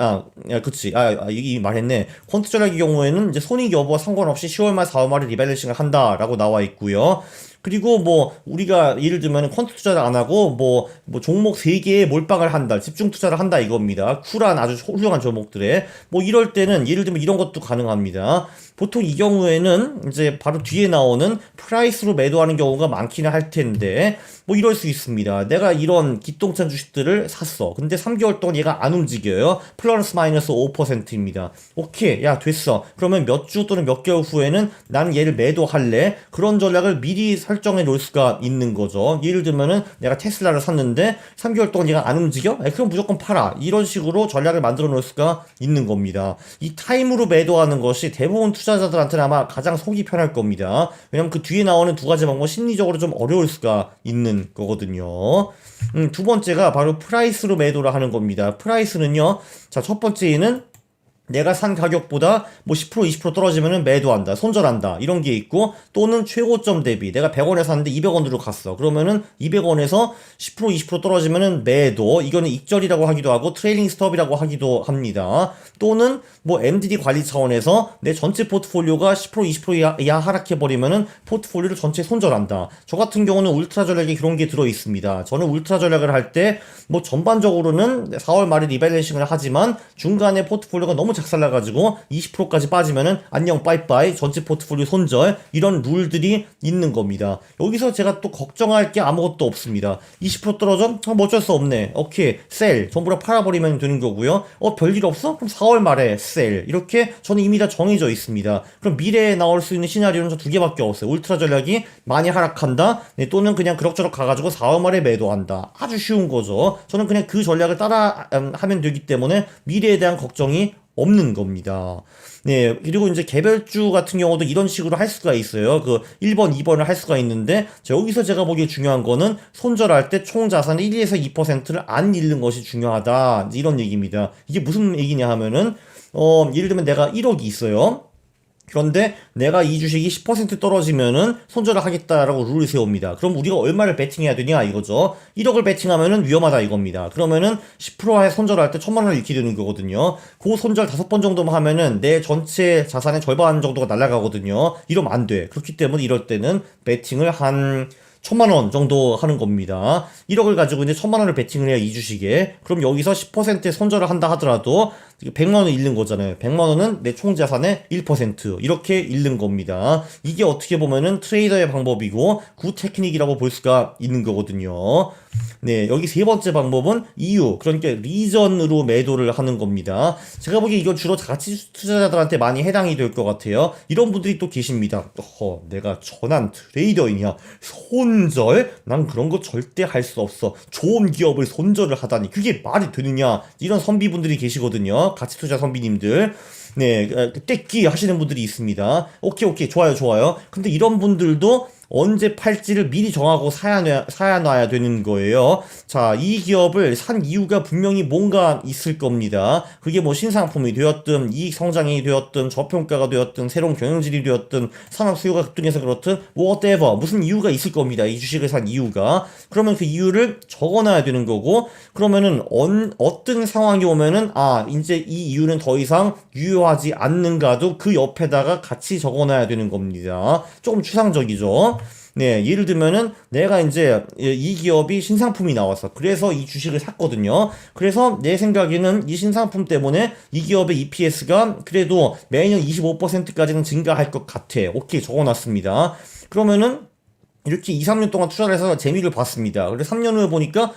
그치. 이게 말했네. 퀀트 전략의 경우에는 이제 손익 여부와 상관없이 10월 말, 4월 말에 리밸런싱을 한다라고 나와 있고요. 그리고 뭐 우리가 예를 들면 퀀트 투자를 안 하고 뭐 종목 3개에 몰빵을 한다, 집중 투자를 한다 이겁니다. 쿨한 아주 훌륭한 종목들에 뭐 이럴 때는 예를 들면 이런 것도 가능합니다. 보통 이 경우에는 이제 바로 뒤에 나오는 프라이스로 매도하는 경우가 많기는 할 텐데 뭐 이럴 수 있습니다. 내가 이런 기똥찬 주식들을 샀어. 근데 3개월 동안 얘가 안 움직여요. 플러스 마이너스 5%입니다. 오케이, 야 됐어. 그러면 몇 주 또는 몇 개월 후에는 난 얘를 매도할래. 그런 전략을 미리 설정해 놓을 수가 있는 거죠. 예를 들면은 내가 테슬라를 샀는데 3개월 동안 얘가 안 움직여? 그럼 무조건 팔아. 이런 식으로 전략을 만들어 놓을 수가 있는 겁니다. 이 타임으로 매도하는 것이 대부분 투자자들한테는 아마 가장 속이 편할 겁니다. 왜냐면 그 뒤에 나오는 두 가지 방법 심리적으로 좀 어려울 수가 있는 거거든요. 두 번째가 바로 프라이스로 매도를 하는 겁니다. 프라이스는요, 자, 첫 번째는 내가 산 가격보다 뭐 10% 20% 떨어지면은 매도한다, 손절한다, 이런 게 있고, 또는 최고점 대비 내가 100원에 샀는데 200원으로 갔어. 그러면은 200원에서 10% 20% 떨어지면은 매도, 이거는 익절이라고 하기도 하고 트레일링 스톱이라고 하기도 합니다. 또는 뭐 MDD 관리 차원에서 내 전체 포트폴리오가 10% 20% 이하 하락해버리면은 포트폴리오를 전체 손절한다. 저 같은 경우는 울트라 전략에 그런 게 들어 있습니다. 저는 울트라 전략을 할 때 뭐 전반적으로는 4월 말에 리밸런싱을 하지만 중간에 포트폴리오가 너무 작살나가지고 20%까지 빠지면은 안녕 빠이빠이, 전체 포트폴리오 손절, 이런 룰들이 있는 겁니다. 여기서 제가 또 걱정할 게 아무것도 없습니다. 20% 떨어져? 뭐 어쩔 수 없네. 오케이, 셀 전부 다 팔아버리면 되는 거고요. 별일 없어? 그럼 4월 말에 셀. 이렇게 저는 이미 다 정해져 있습니다. 그럼 미래에 나올 수 있는 시나리오는 저 두 개밖에 없어요. 울트라 전략이 많이 하락한다, 네, 또는 그냥 그럭저럭 가가지고 4월 말에 매도한다. 아주 쉬운 거죠. 저는 그냥 그 전략을 따라 하면 되기 때문에 미래에 대한 걱정이 없는 겁니다. 네, 그리고 이제 개별주 같은 경우도 이런 식으로 할 수가 있어요. 그 1번, 2번을 할 수가 있는데, 여기서 제가 보기에 중요한 거는 손절할 때 총 자산의 1에서 2%를 안 잃는 것이 중요하다, 이런 얘기입니다. 이게 무슨 얘기냐 하면은, 예를 들면 내가 1억이 있어요. 그런데 내가 이 주식이 10% 떨어지면은 손절을 하겠다라고 룰을 세웁니다. 그럼 우리가 얼마를 베팅해야 되냐 이거죠. 1억을 베팅하면은 위험하다 이겁니다. 그러면은 10%에 손절할 때 1,000만 원을 잃게 되는 거거든요. 그 손절 5번 정도만 하면은 내 전체 자산의 절반 정도가 날아가거든요. 이러면 안 돼. 그렇기 때문에 이럴 때는 베팅을 한 1,000만 원 정도 하는 겁니다. 1억을 가지고 이제 1,000만 원을 베팅을 해야 이 주식에. 그럼 여기서 10%의 손절을 한다 하더라도 100만 원을 잃는 거잖아요. 100만 원은 내 총 자산의 1%. 이렇게 잃는 겁니다. 이게 어떻게 보면은 트레이더의 방법이고 굿 테크닉이라고 볼 수가 있는 거거든요. 네, 여기 세 번째 방법은 이유, 그러니까 리전으로 매도를 하는 겁니다. 제가 보기에 이건 주로 가치 투자자들한테 많이 해당이 될 것 같아요. 이런 분들이 또 계십니다. 내가 전환 트레이더이냐? 손절? 난 그런 거 절대 할 수 없어. 좋은 기업을 손절을 하다니 그게 말이 되느냐? 이런 선비분들이 계시거든요. 가치 투자 선비님들. 네, 떼끼 하시는 분들이 있습니다. 오케이, 좋아요. 근데 이런 분들도 언제 팔지를 미리 정하고 사야 놔야 되는 거예요. 자, 이 기업을 산 이유가 분명히 뭔가 있을 겁니다. 그게 뭐 신상품이 되었든 이익 성장이 되었든 저평가가 되었든 새로운 경영질이 되었든 산업 수요가 급등해서 그렇든 whatever 무슨 이유가 있을 겁니다. 이 주식을 산 이유가. 그러면 그 이유를 적어놔야 되는 거고, 그러면은 어떤 상황이 오면은 이제 이 이유는 더 이상 유효하지 않는가도 그 옆에다가 같이 적어놔야 되는 겁니다. 조금 추상적이죠. 네, 예를 들면은 내가 이제 이 기업이 신상품이 나왔어. 그래서 이 주식을 샀거든요. 그래서 내 생각에는 이 신상품 때문에 이 기업의 EPS가 그래도 매년 25%까지는 증가할 것 같아. 오케이, 적어놨습니다. 그러면은 이렇게 2, 3년 동안 투자를 해서 재미를 봤습니다. 그래서 3년 후에 보니까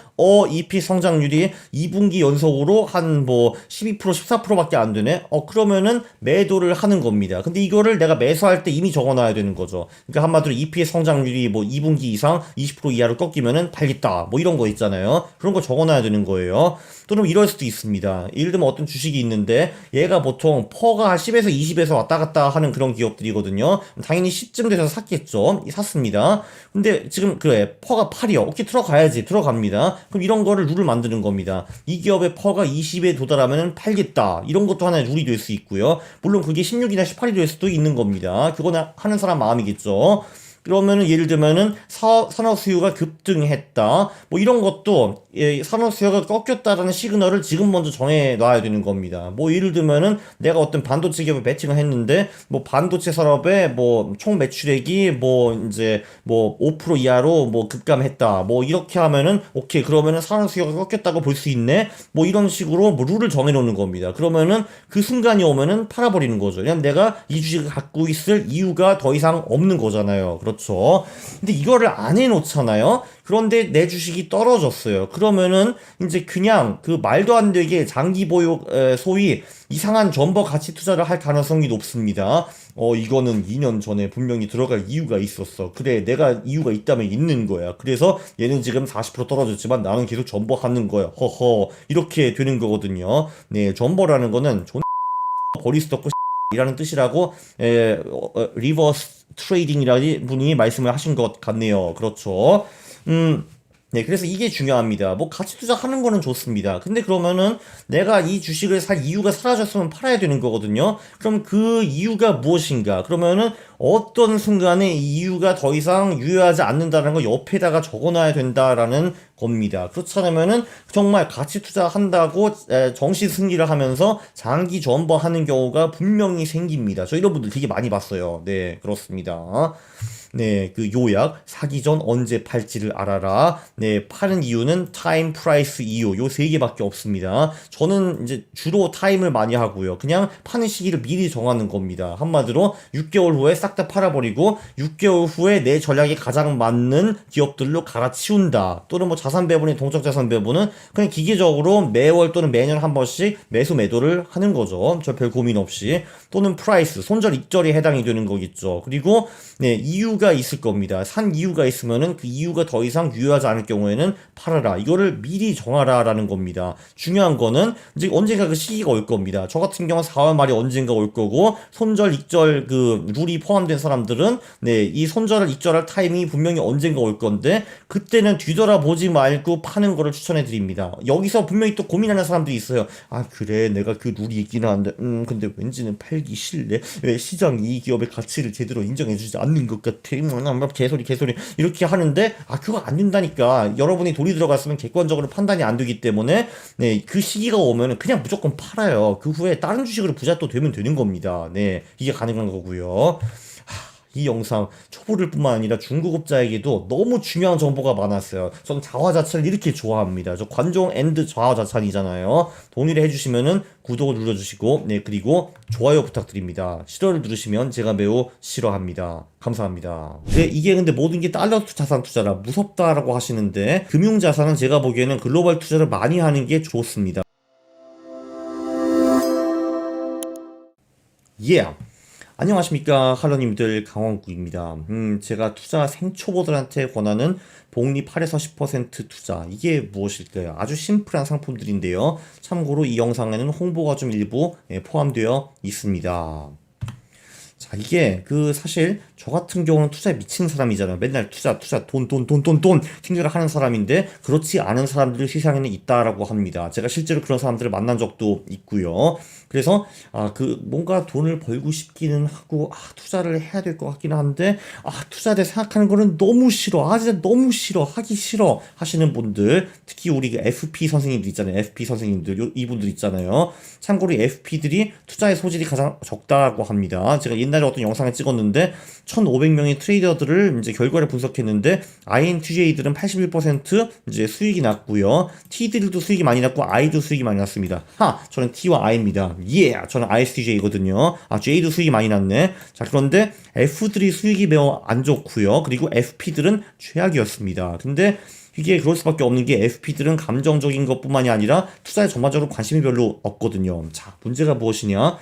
EP 성장률이 2분기 연속으로 한 뭐 12%, 14%밖에 안 되네. 그러면은 매도를 하는 겁니다. 근데 이거를 내가 매수할 때 이미 적어놔야 되는 거죠. 그러니까 한마디로 EP의 성장률이 뭐 2분기 이상 20% 이하로 꺾이면은 팔겠다. 뭐 이런 거 있잖아요. 그런 거 적어놔야 되는 거예요. 또는 이럴 수도 있습니다. 예를 들면 어떤 주식이 있는데 얘가 보통 퍼가 10에서 20에서 왔다 갔다 하는 그런 기업들이거든요. 당연히 10쯤 돼서 샀겠죠. 샀습니다. 근데 지금 그래 퍼가 8이요. 오케이, 들어가야지. 들어갑니다. 그럼 이런 거를 룰을 만드는 겁니다. 이 기업의 퍼가 20에 도달하면 팔겠다. 이런 것도 하나의 룰이 될 수 있고요. 물론 그게 16이나 18이 될 수도 있는 겁니다. 그거는 하는 사람 마음이겠죠. 그러면은 예를 들면은 산업 수요가 급등했다. 뭐 이런 것도 산업 수요가 꺾였다라는 시그널을 지금 먼저 정해 놔야 되는 겁니다. 뭐 예를 들면은 내가 어떤 반도체 기업에 배팅을 했는데 뭐 반도체 산업의 뭐 총 매출액이 뭐 이제 뭐 5% 이하로 뭐 급감했다. 뭐 이렇게 하면은 오케이, 그러면은 산업 수요가 꺾였다고 볼 수 있네. 뭐 이런 식으로 뭐 룰을 정해 놓는 겁니다. 그러면은 그 순간이 오면은 팔아버리는 거죠. 그냥 내가 이 주식을 갖고 있을 이유가 더 이상 없는 거잖아요. 그렇죠. 근데 이거를 안 해놓잖아요. 그런데 내 주식이 떨어졌어요. 그러면은 이제 그냥 그 말도 안 되게 장기 보유, 소위 이상한 점버 가치 투자를 할 가능성이 높습니다. 이거는 2년 전에 분명히 들어갈 이유가 있었어. 그래, 내가 이유가 있다면 있는 거야. 그래서 얘는 지금 40% 떨어졌지만 나는 계속 점버하는 거야. 허허. 이렇게 되는 거거든요. 네, 점버라는 거는 버리스 덕고 이라는 뜻이라고 리버스 트레이딩이라는 분이 말씀을 하신 것 같네요. 그렇죠. 네, 그래서 이게 중요합니다. 뭐 가치 투자하는 거는 좋습니다. 근데 그러면은 내가 이 주식을 살 이유가 사라졌으면 팔아야 되는 거거든요. 그럼 그 이유가 무엇인가? 그러면은 어떤 순간에 이 이유가 더 이상 유효하지 않는다는 걸 옆에다가 적어놔야 된다라는 겁니다. 그렇지 않으면은 정말 가치 투자한다고 정시 승리를 하면서 장기 전버하는 경우가 분명히 생깁니다. 저 이런 분들 되게 많이 봤어요. 네, 그렇습니다. 네, 그 요약, 사기 전 언제 팔지를 알아라. 네, 파는 이유는 타임, 프라이스, 이유. 요 세 개밖에 없습니다. 저는 이제 주로 타임을 많이 하고요. 그냥 파는 시기를 미리 정하는 겁니다. 한마디로 6개월 후에 싹 다 팔아버리고 6개월 후에 내 전략에 가장 맞는 기업들로 갈아치운다. 또는 뭐 자산 배분의 동적 자산 배분은 그냥 기계적으로 매월 또는 매년 한 번씩 매수 매도를 하는 거죠. 저 별 고민 없이. 또는 프라이스, 손절 익절이 해당이 되는 거겠죠. 그리고 네, 이유가 있을 겁니다. 산 이유가 있으면은 그 이유가 더 이상 유효하지 않을 경우에는 팔아라. 이거를 미리 정하라라는 겁니다. 중요한 거는 이제 언젠가 그 시기가 올 겁니다. 저 같은 경우는 4월 말에 언젠가 올 거고, 손절 익절 그 룰이 포함된 사람들은 네, 이 손절을 익절할 타이밍이 분명히 언젠가 올 건데 그때는 뒤돌아보지 말고 파는 거를 추천해 드립니다. 여기서 분명히 또 고민하는 사람들이 있어요. 그래, 내가 그 룰이 있긴 한데 근데 왠지는 팔기 싫네. 왜 시장이 이 기업의 가치를 제대로 인정해주지 않는 것 같아. 개소리 이렇게 하는데 그거 안 된다니까. 여러분이 돈이 들어갔으면 객관적으로 판단이 안 되기 때문에 네, 그 시기가 오면 그냥 무조건 팔아요. 그 후에 다른 주식으로 부자 또 되면 되는 겁니다. 네, 이게 가능한 거고요. 이 영상 초보들 뿐만 아니라 중고급자에게도 너무 중요한 정보가 많았어요. 저는 자화자찬을 이렇게 좋아합니다. 저 관종 앤드 자화자찬이잖아요. 동의를 해주시면은 구독을 눌러주시고, 네, 그리고 좋아요 부탁드립니다. 싫어를 누르시면 제가 매우 싫어합니다. 감사합니다. 네, 이게 근데 모든 게 달러 자산 투자라 무섭다라고 하시는데, 금융자산은 제가 보기에는 글로벌 투자를 많이 하는 게 좋습니다. Yeah. 안녕하십니까, 할로님들. 강원국입니다. 제가 투자 생초보들한테 권하는 복리 8에서 10% 투자, 이게 무엇일까요? 아주 심플한 상품들인데요. 참고로 이 영상에는 홍보가 좀 일부 포함되어 있습니다. 자, 이게 사실 저 같은 경우는 투자에 미치는 사람이잖아요. 맨날 투자, 돈 생각을 하는 사람인데, 그렇지 않은 사람들이 세상에는 있다라고 합니다. 제가 실제로 그런 사람들을 만난 적도 있고요. 그래서, 뭔가 돈을 벌고 싶기는 하고, 투자를 해야 될 것 같기는 한데, 투자에 대해 생각하는 거는 너무 싫어. 진짜 너무 싫어. 하기 싫어. 하시는 분들, 특히 우리 그 FP 선생님들 있잖아요. FP 선생님들, 이분들 있잖아요. 참고로 FP들이 투자의 소질이 가장 적다고 합니다. 제가 옛날에 어떤 영상을 찍었는데, 1,500명의 트레이더들을 이제 결과를 분석했는데, INTJ들은 81% 이제 수익이 났고요. T들도 수익이 많이 났고, I도 수익이 많이 났습니다. 저는 T와 I입니다. 저는 ISTJ거든요. J도 수익이 많이 났네. 자, 그런데 F들이 수익이 매우 안 좋고요. 그리고 FP들은 최악이었습니다. 근데 이게 그럴 수밖에 없는 게 FP들은 감정적인 것뿐만이 아니라 투자에 전반적으로 관심이 별로 없거든요. 자, 문제가 무엇이냐?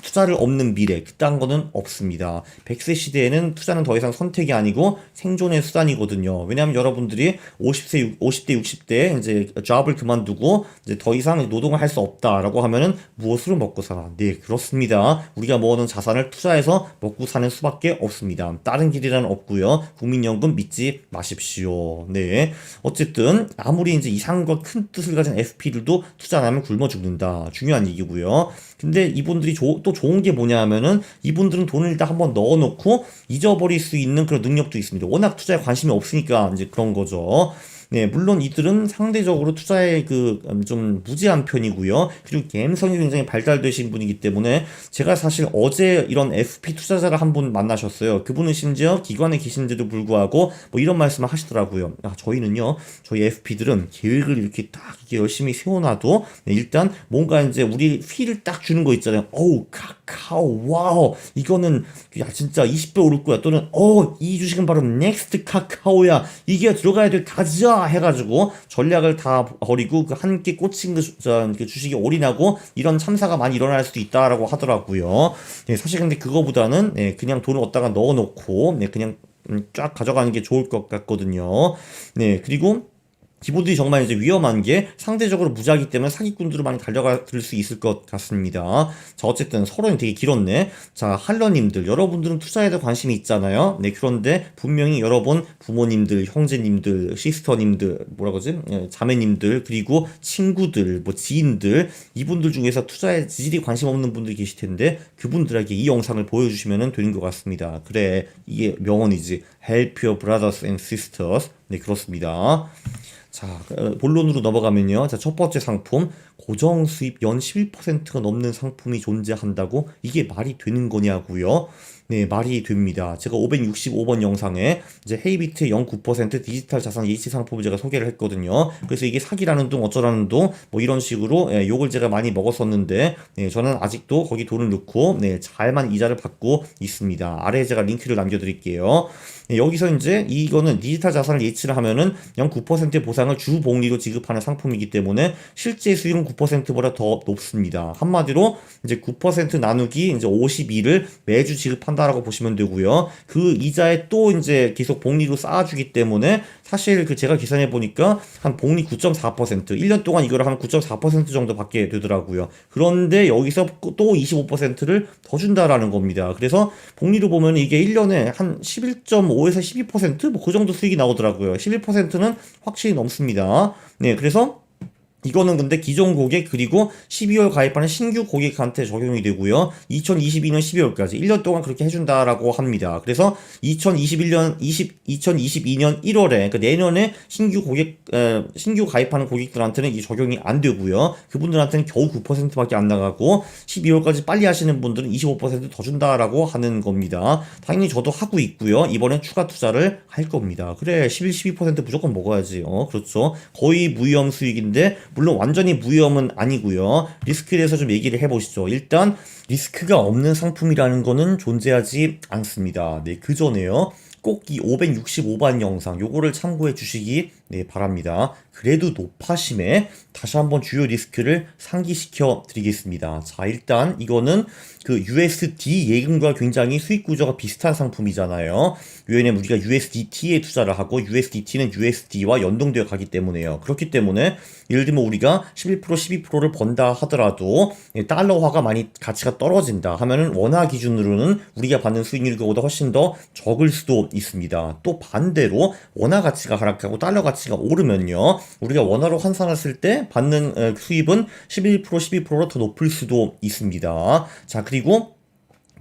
투자를 없는 미래, 그딴 거는 없습니다. 100세 시대에는 투자는 더 이상 선택이 아니고 생존의 수단이거든요. 왜냐하면 여러분들이 50대, 60대에 이제 잡을 그만두고 이제 더 이상 노동을 할 수 없다라고 하면은 무엇으로 먹고 살아? 네, 그렇습니다. 우리가 모아놓은 자산을 투자해서 먹고 사는 수밖에 없습니다. 다른 길이란 없고요. 국민연금 믿지 마십시오. 네. 어쨌든 아무리 이제 이상과 큰 뜻을 가진 FP들도 투자 안 하면 굶어 죽는다. 중요한 얘기고요. 근데 이분들이 또 좋은 게 뭐냐 하면은 이분들은 돈을 일단 한번 넣어놓고 잊어버릴 수 있는 그런 능력도 있습니다. 워낙 투자에 관심이 없으니까 이제 그런 거죠. 네, 물론 이들은 상대적으로 투자에 좀 무지한 편이고요. 그리고 감성이 굉장히 발달되신 분이기 때문에 제가 사실 어제 이런 FP 투자자를 한 분 만나셨어요. 그분은 심지어 기관에 계신데도 불구하고 뭐 이런 말씀을 하시더라고요. 저희 FP들은 계획을 이렇게 딱 이렇게 열심히 세워놔도 일단 뭔가 이제 우리 피를 딱 주는 거 있잖아요. 카카오, 와우, 이거는 진짜 20배 오를 거야. 또는 이 주식은 바로 넥스트 카카오야. 이게 들어가야 될 가자 해가지고 전략을 다 버리고 그 한 끼 꽂힌 그 주식이 올인하고 이런 참사가 많이 일어날 수도 있다라고 하더라고요. 네, 사실 근데 그거보다는 그냥 돈을 얻다가 넣어놓고 그냥 쫙 가져가는 게 좋을 것 같거든요. 네, 그리고 기본들이 정말 이제 위험한 게 상대적으로 무지하기 때문에 사기꾼들로 많이 달려들 수 있을 것 같습니다. 자, 어쨌든 서론이 되게 길었네. 자, 할러님들, 여러분들은 투자에 대해 관심이 있잖아요. 네, 그런데 분명히 여러분 부모님들, 형제님들, 시스터님들, 자매님들, 그리고 친구들, 뭐 지인들, 이분들 중에서 투자에 지질이 관심 없는 분들이 계실 텐데 그분들에게 이 영상을 보여주시면 되는 것 같습니다. 그래, 이게 명언이지. Help your brothers and sisters. 네, 그렇습니다. 자, 본론으로 넘어가면요. 자, 첫 번째 상품, 고정 수입 연 11%가 넘는 상품이 존재한다고? 이게 말이 되는 거냐고요? 네, 말이 됩니다. 제가 565번 영상에 이제 헤이비트의 0.9% 디지털 자산 예치 상품을 제가 소개를 했거든요. 그래서 이게 사기라는 둥 어쩌라는 둥 뭐 이런 식으로 욕을 제가 많이 먹었었는데 저는 아직도 거기 돈을 넣고 잘만 이자를 받고 있습니다. 아래에 제가 링크를 남겨드릴게요. 여기서 이제 이거는 디지털 자산을 예치를 하면은 0.9%의 보상을 주 복리로 지급하는 상품이기 때문에 실제 수익은 9%보다 더 높습니다. 한마디로 이제 9% 나누기 이제 52를 매주 지급한다라고 보시면 되고요. 그 이자에 또 이제 계속 복리로 쌓아주기 때문에 사실 제가 계산해 보니까 한 복리 9.4%, 1년 동안 이거를 하면 9.4% 정도 받게 되더라고요. 그런데 여기서 또 25%를 더 준다라는 겁니다. 그래서 복리로 보면 이게 1년에 한 11.5에서 12%? 뭐 그 정도 수익이 나오더라고요. 11%는 확실히 넘습니다. 네, 그래서 이거는 근데 기존 고객 그리고 12월 가입하는 신규 고객한테 적용이 되고요. 2022년 12월까지 1년 동안 그렇게 해준다라고 합니다. 그래서 2022년 1월에 그러니까 내년에 신규 가입하는 고객들한테는 이 적용이 안 되고요. 그분들한테는 겨우 9%밖에 안 나가고 12월까지 빨리 하시는 분들은 25%더 준다라고 하는 겁니다. 당연히 저도 하고 있고요. 이번에 추가 투자를 할 겁니다. 그래, 11, 12% 무조건 먹어야지. 그렇죠. 거의 무위험 수익인데 물론 완전히 무위험은 아니고요. 리스크에 대해서 좀 얘기를 해보시죠. 일단 리스크가 없는 상품이라는 거는 존재하지 않습니다. 네, 그 전에요. 꼭 이 565번 영상 요거를 참고해 주시기 바랍니다. 그래도 높아심에 다시 한번 주요 리스크를 상기시켜 드리겠습니다. 자, 일단 이거는 그 USD 예금과 굉장히 수익 구조가 비슷한 상품이잖아요. 왜냐면 우리가 USDT에 투자를 하고 USDT는 USD와 연동되어 가기 때문에요. 그렇기 때문에 예를 들면 우리가 11% 12%를 번다 하더라도 달러화가 많이 가치가 떨어진다 하면은 원화 기준으로는 우리가 받는 수익률이 그보다 훨씬 더 적을 수도 있습니다. 또 반대로 원화 가치가 하락하고 달러 가치가 오르면요, 우리가 원화로 환산했을 때 받는 수입은 11% 12%로 더 높을 수도 있습니다. 자, 그리고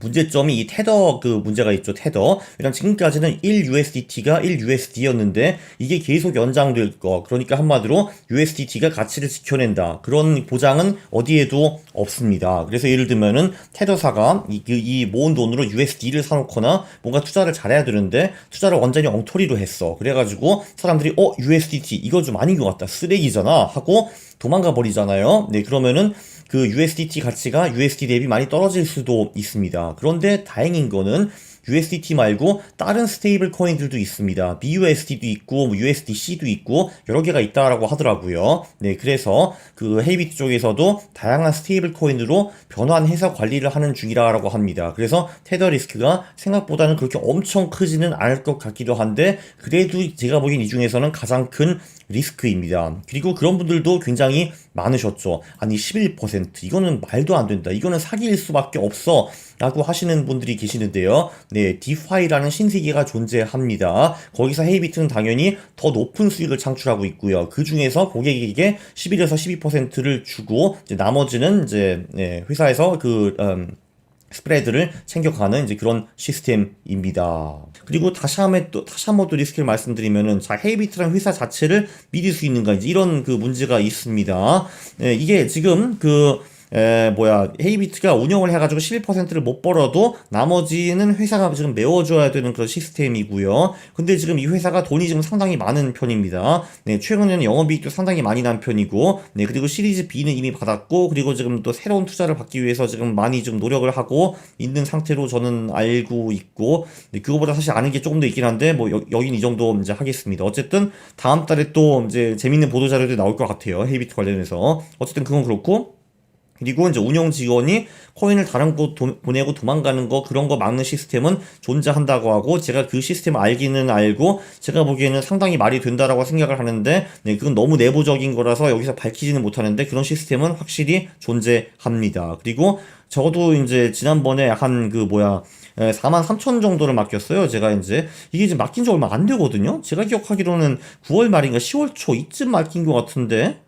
문제점이 이 테더 그 문제가 있죠. 테더. 일단 지금까지는 1USDT가 1USD였는데 이게 계속 연장될 거. 그러니까 한마디로 USDT가 가치를 지켜낸다. 그런 보장은 어디에도 없습니다. 그래서 예를 들면은 테더사가 이 모은 돈으로 USD를 사놓거나 뭔가 투자를 잘해야 되는데 투자를 완전히 엉터리로 했어. 그래가지고 사람들이 USDT 이거 좀 아닌 것 같다. 쓰레기잖아 하고 도망가 버리잖아요. 네, 그러면은 그 USDT 가치가 USD 대비 많이 떨어질 수도 있습니다. 그런데 다행인 거는 USDT 말고 다른 스테이블 코인들도 있습니다. BUSD도 있고 뭐 USDC도 있고 여러 개가 있다라고 하더라고요. 네, 그래서 그 헤이비트 쪽에서도 다양한 스테이블 코인으로 변환해서 관리를 하는 중이라고 합니다. 그래서 테더 리스크가 생각보다는 그렇게 엄청 크지는 않을 것 같기도 한데 그래도 제가 보기엔 이 중에서는 가장 큰 리스크입니다. 그리고 그런 분들도 굉장히 많으셨죠. 아니 11% 이거는 말도 안 된다. 이거는 사기일 수밖에 없어. 라고 하시는 분들이 계시는데요. 네, 디파이라는 신세계가 존재합니다. 거기서 헤이비트는 당연히 더 높은 수익을 창출하고 있고요. 그 중에서 고객에게 11에서 12%를 주고 이제 나머지는 이제 회사에서 스프레드를 챙겨가는 이제 그런 시스템입니다. 그리고 다시 한번 또 리스크를 말씀드리면은, 자, 헤이비트라는 회사 자체를 믿을 수 있는가, 이제 이런 그 문제가 있습니다. 이게 지금 헤이비트가 운영을 해가지고 11%를 못 벌어도 나머지는 회사가 지금 메워줘야 되는 그런 시스템이고요. 근데 지금 이 회사가 돈이 지금 상당히 많은 편입니다. 네, 최근에는 영업이익도 상당히 많이 난 편이고, 네, 그리고 시리즈 B는 이미 받았고, 그리고 지금 또 새로운 투자를 받기 위해서 지금 많이 좀 노력을 하고 있는 상태로 저는 알고 있고, 네, 그거보다 사실 아는 게 조금 더 있긴 한데, 여긴 이 정도 이제 하겠습니다. 어쨌든, 다음 달에 또 이제 재밌는 보도자료들이 나올 것 같아요. 헤이비트 관련해서. 어쨌든 그건 그렇고, 그리고 이제 운영 직원이 코인을 다른 곳 보내고 도망가는 거, 그런 거 막는 시스템은 존재한다고 하고, 제가 그 시스템 알기는 알고 제가 보기에는 상당히 말이 된다라고 생각을 하는데, 네, 그건 너무 내부적인 거라서 여기서 밝히지는 못하는데 그런 시스템은 확실히 존재합니다. 그리고 저도 이제 지난번에 43,000 정도를 맡겼어요. 제가 이게 이제 맡긴 지 얼마 안 되거든요. 제가 기억하기로는 9월 말인가 10월 초 이쯤 맡긴 것 같은데,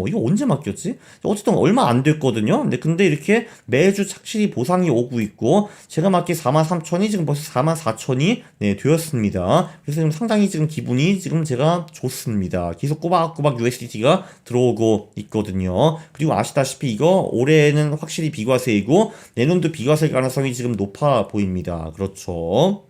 이거 언제 맡겼지? 어쨌든 얼마 안 됐거든요. 근데 이렇게 매주 착실히 보상이 오고 있고, 제가 맡긴 43,000이 지금 벌써 44,000이 되었습니다. 그래서 지금 상당히 지금 기분이 지금 제가 좋습니다. 계속 꼬박꼬박 USDT가 들어오고 있거든요. 그리고 아시다시피 이거 올해는 확실히 비과세이고, 내년도 비과세 가능성이 지금 높아 보입니다. 그렇죠.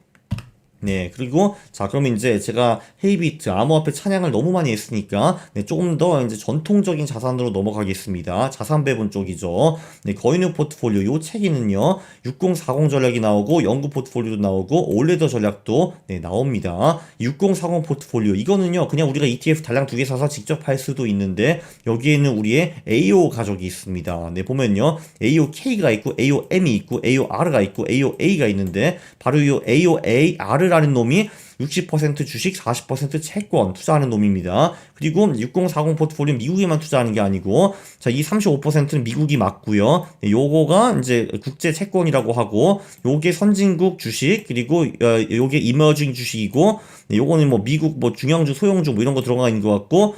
네, 그리고, 자, 그러면 이제 제가 헤이비트, 암호화폐 찬양을 너무 많이 했으니까, 네, 조금 더 이제 전통적인 자산으로 넘어가겠습니다. 자산 배분 쪽이죠. 네, 거인의 포트폴리오, 요 책에는요, 6040 전략이 나오고, 연구 포트폴리오도 나오고, 올레더 전략도, 네, 나옵니다. 6040 포트폴리오, 이거는요, 그냥 우리가 ETF 달랑 두 개 사서 직접 할 수도 있는데, 여기에는 우리의 AO 가족이 있습니다. 네, 보면요, AOK가 있고, AOM이 있고, AOR가 있고, AOA가 있는데, 바로 이 AOAR을 라는 놈이 60% 주식, 40% 채권 투자하는 놈입니다. 그리고 6040 포트폴리오 미국에만 투자하는 게 아니고, 자, 이 35%는 미국이 맞고요. 요거가 이제 국제 채권이라고 하고, 요게 선진국 주식, 그리고 요게 이머징 주식이고, 요거는 뭐 미국 뭐 중형주, 소형주 뭐 이런 거 들어가 있는 것 같고,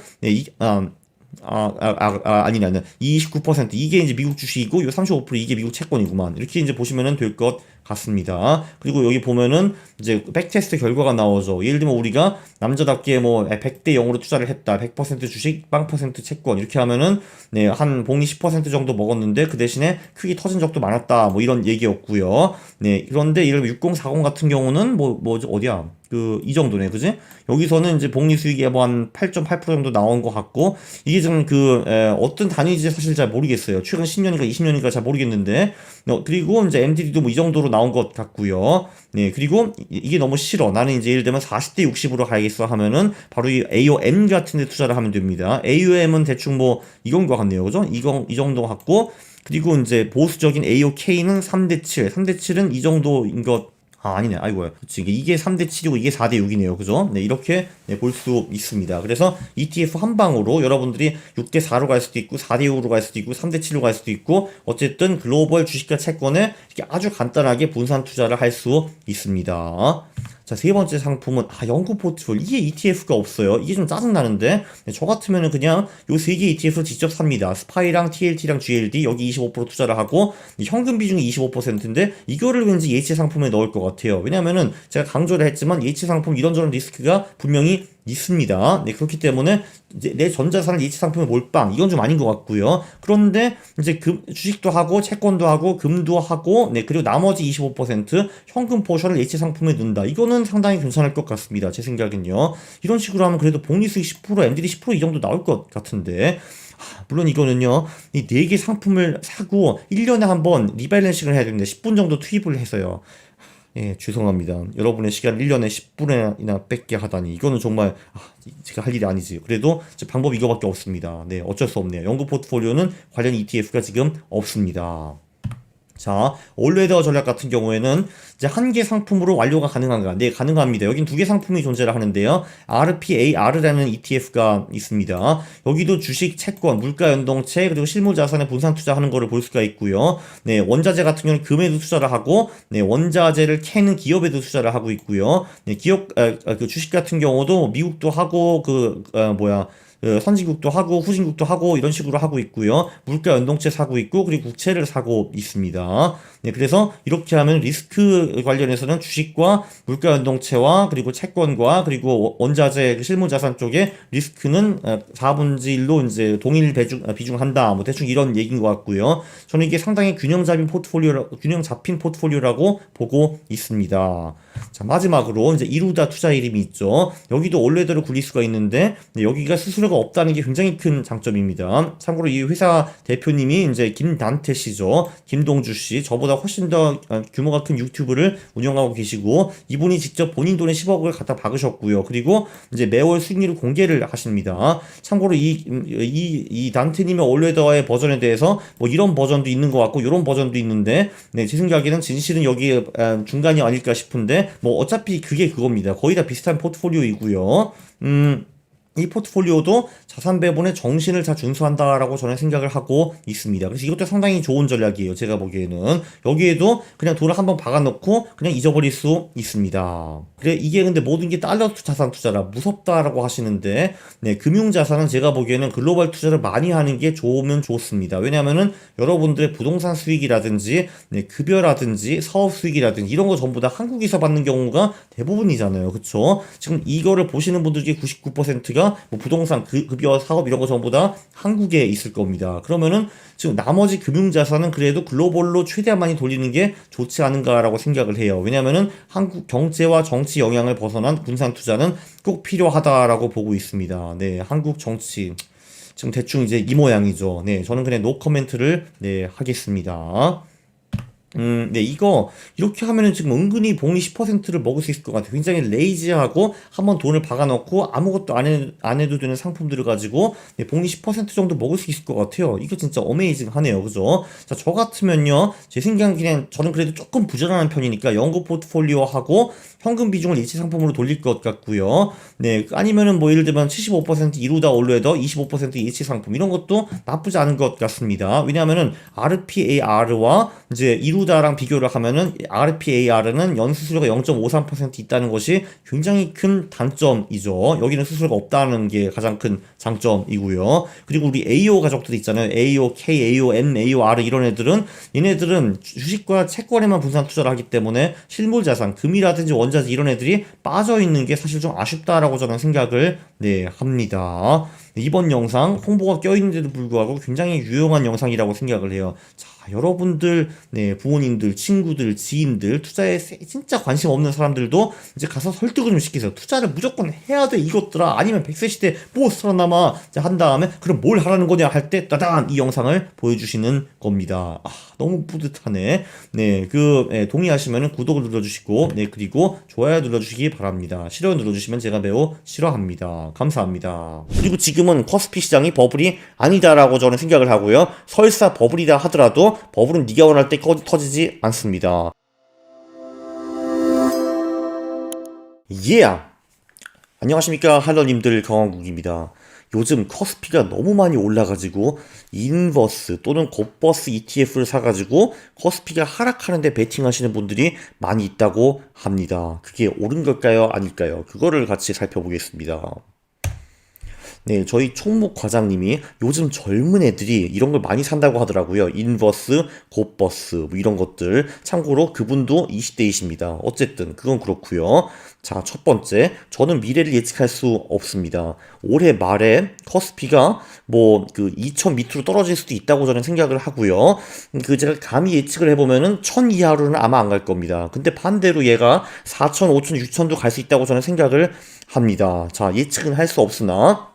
아니네. 29% 이게 이제 미국 주식이고, 요 35% 이게 미국 채권이구만. 이렇게 이제 보시면은 될 것 같습니다. 그리고 여기 보면은 이제 백테스트 결과가 나오죠. 예를 들면 우리가 남자답게 뭐 100대 0으로 투자를 했다. 100% 주식, 0% 채권. 이렇게 하면은 네, 한 복리 10% 정도 먹었는데 그 대신에 크게 터진 적도 많았다. 뭐 이런 얘기였고요. 네, 그런데 예를 들면 6040 같은 경우는 어디야? 이 정도네, 그지? 여기서는 이제 복리 수익이 뭐 한 8.8% 정도 나온 것 같고, 이게 지금 어떤 단위인지 사실 잘 모르겠어요. 최근 10년인가 20년인가 잘 모르겠는데, 그리고 이제 MDD도 뭐 이 정도로 나온 것 같고요. 네, 그리고 이게 너무 싫어. 나는 이제 예를 들면 40대 60으로 가야겠어 하면은 바로 이 AOM 같은 데 투자를 하면 됩니다. AOM은 대충 뭐 이건 것 같네요. 그죠? 이 정도 같고, 그리고 이제 보수적인 AOK는 3대 7. 3대 7은 이 정도인 것. 아니네. 아이고야. 그치. 이게 3대 7이고 이게 4대 6이네요. 그죠? 네, 이렇게 네, 볼 수 있습니다. 그래서 ETF 한 방으로 여러분들이 6대 4로 갈 수도 있고, 4대 6으로 갈 수도 있고, 3대 7로 갈 수도 있고, 어쨌든 글로벌 주식과 채권에 이렇게 아주 간단하게 분산 투자를 할 수 있습니다. 자, 세 번째 상품은, 영국 포트폴리오. 이게 ETF가 없어요. 이게 좀 짜증나는데, 네, 저 같으면은 그냥 요 세 개 ETF를 직접 삽니다. 스파이랑 TLT랑 GLD, 여기 25% 투자를 하고, 현금 비중이 25%인데, 이거를 왠지 예치 상품에 넣을 것 같아요. 왜냐면은, 제가 강조를 했지만, 예치 상품 이런저런 리스크가 분명히 있습니다. 네, 그렇기 때문에 이제 내 전자산을 예치 상품에 몰빵 이건 좀 아닌 것 같고요. 그런데 이제 주식도 하고 채권도 하고 금도 하고 네, 그리고 나머지 25% 현금 포션을 예치 상품에 넣는다. 이거는 상당히 괜찮을 것 같습니다. 제 생각은요. 이런 식으로 하면 그래도 복리수익 10%, MDD 10%이 정도 나올 것 같은데. 물론 이거는요, 이 4개 상품을 사고 1년에 한번 리밸런싱을 해야 되는데 10분 정도 투입을 해서요. 예, 죄송합니다. 여러분의 시간 1년에 10분이나 뺏게 하다니. 이거는 정말, 제가 할 일이 아니지. 그래도 방법이 이거밖에 없습니다. 네, 어쩔 수 없네요. 영국 포트폴리오는 관련 ETF가 지금 없습니다. 자, 올웨더 전략 같은 경우에는 이제 한 개 상품으로 완료가 가능한가? 네, 가능합니다. 여긴 두 개 상품이 존재를 하는데요. RPAR라는 ETF가 있습니다. 여기도 주식, 채권, 물가 연동체, 그리고 실물 자산에 분산 투자하는 거를 볼 수가 있고요. 네, 원자재 같은 경우는 금에도 투자를 하고, 네, 원자재를 캐는 기업에도 투자를 하고 있고요. 네, 그 주식 같은 경우도 미국도 하고, 선진국도 하고 후진국도 하고 이런 식으로 하고 있고요. 물가 연동체 사고 있고 그리고 국채를 사고 있습니다. 네, 그래서 이렇게 하면 리스크 관련해서는 주식과 물가 연동체와 그리고 채권과 그리고 원자재 실물 자산 쪽에 리스크는 4분의 1로 이제 동일 비중한다. 뭐 대충 이런 얘기인 것 같고요. 저는 이게 상당히 균형 잡힌 포트폴리오라고 보고 있습니다. 자, 마지막으로 이제 이루다 투자 이름이 있죠. 여기도 원래대로 굴릴 수가 있는데 여기가 수수료가 없다는 게 굉장히 큰 장점입니다. 참고로 이 회사 대표님이 이제 김단태 씨죠. 김동주 씨. 저보다 훨씬 더 규모가 큰 유튜브를 운영하고 계시고 이분이 직접 본인 돈에 10억을 갖다 박으셨고요. 그리고 이제 매월 수익률을 공개를 하십니다. 참고로 이 단태님의 올웨더의 버전에 대해서 뭐 이런 버전도 있는 것 같고 이런 버전도 있는데 네, 제 생각에는 진실은 여기 중간이 아닐까 싶은데 뭐 어차피 그게 그겁니다. 거의 다 비슷한 포트폴리오이고요. 이 포트폴리오도 자산 배분의 정신을 다 준수한다라고 저는 생각을 하고 있습니다. 그래서 이것도 상당히 좋은 전략이에요. 제가 보기에는. 여기에도 그냥 돈을 한번 박아놓고 그냥 잊어버릴 수 있습니다. 그래, 이게 근데 모든 게 달러 자산 투자라 무섭다라고 하시는데, 네, 금융자산은 제가 보기에는 글로벌 투자를 많이 하는 게 좋으면 좋습니다. 왜냐면은 여러분들의 부동산 수익이라든지, 네, 급여라든지, 사업 수익이라든지 이런 거 전부 다 한국에서 받는 경우가 대부분이잖아요. 그쵸? 지금 이거를 보시는 분들 중에 99%가 뭐 부동산, 급여, 사업 이런 거 전부 다 한국에 있을 겁니다. 그러면은 지금 나머지 금융자산은 그래도 글로벌로 최대한 많이 돌리는 게 좋지 않은가라고 생각을 해요. 왜냐면은 한국 경제와 정치 영향을 벗어난 분산 투자는 꼭 필요하다라고 보고 있습니다. 네, 한국 정치. 지금 대충 이제 이 모양이죠. 네, 저는 그냥 노 코멘트를 네, 하겠습니다. 네, 이렇게 하면은 지금 은근히 복리 10%를 먹을 수 있을 것 같아요. 굉장히 레이지하고, 한번 돈을 박아놓고, 아무것도 안 해도 되는 상품들을 가지고, 네, 복리 10% 정도 먹을 수 있을 것 같아요. 이거 진짜 어메이징 하네요. 그죠? 자, 저 같으면요, 제 생각엔 그냥, 저는 그래도 조금 부지런한 편이니까, 연구 포트폴리오하고, 현금 비중을 예치 상품으로 돌릴 것 같고요. 네, 아니면은 뭐 예를 들면 75% 이루다 올레더 25% 예치 상품 이런 것도 나쁘지 않은 것 같습니다. 왜냐하면은 RPAR와 이제 이루다랑 비교를 하면은 RPAR는 연수수료가 0.53% 있다는 것이 굉장히 큰 단점이죠. 여기는 수수료가 없다는 게 가장 큰 장점이고요. 그리고 우리 AO 가족들 있잖아요. AO, K, AO, M, AO, R 이런 얘네들은 주식과 채권에만 분산 투자를 하기 때문에 실물 자산, 금이라든지 원자재 이런 애들이 빠져 있는 게 사실 좀 아쉽다라고 저는 생각을 네, 합니다. 이번 영상 홍보가 껴있는데도 불구하고 굉장히 유용한 영상이라고 생각을 해요. 자, 여러분들, 네, 부모님들, 친구들, 지인들, 투자에 진짜 관심 없는 사람들도 이제 가서 설득을 좀 시키세요. 투자를 무조건 해야 돼, 이것들아. 아니면 100세 시대 뭐 살아남아. 한 다음에, 그럼 뭘 하라는 거냐 할 때, 따단! 이 영상을 보여주시는 겁니다. 아, 너무 뿌듯하네. 네, 동의하시면 구독을 눌러주시고, 네, 그리고 좋아요 눌러주시기 바랍니다. 싫어요 눌러주시면 제가 매우 싫어합니다. 감사합니다. 그리고 지금은 코스피 시장이 버블이 아니다라고 저는 생각을 하고요. 설사 버블이다 하더라도 버블은 네가 원할 때 터지지 않습니다. 안녕하십니까 할러님들, 강원국입니다. 요즘 코스피가 너무 많이 올라가지고 인버스 또는 곱버스 ETF를 사가지고 코스피가 하락하는데 베팅하시는 분들이 많이 있다고 합니다. 그게 옳은 걸까요? 아닐까요? 그거를 같이 살펴보겠습니다. 네, 저희 총무 과장님이 요즘 젊은 애들이 이런 걸 많이 산다고 하더라고요. 인버스, 곱버스, 뭐 이런 것들. 참고로 그분도 20대이십니다. 어쨌든 그건 그렇고요. 자, 첫 번째, 저는 미래를 예측할 수 없습니다. 올해 말에 커스피가 2000 밑으로 떨어질 수도 있다고 저는 생각을 하고요. 제가 감히 예측을 해보면은 1000 이하로는 아마 안 갈 겁니다. 근데 반대로 얘가 4000, 5000, 6000도 갈 수 있다고 저는 생각을 합니다. 자, 예측은 할 수 없으나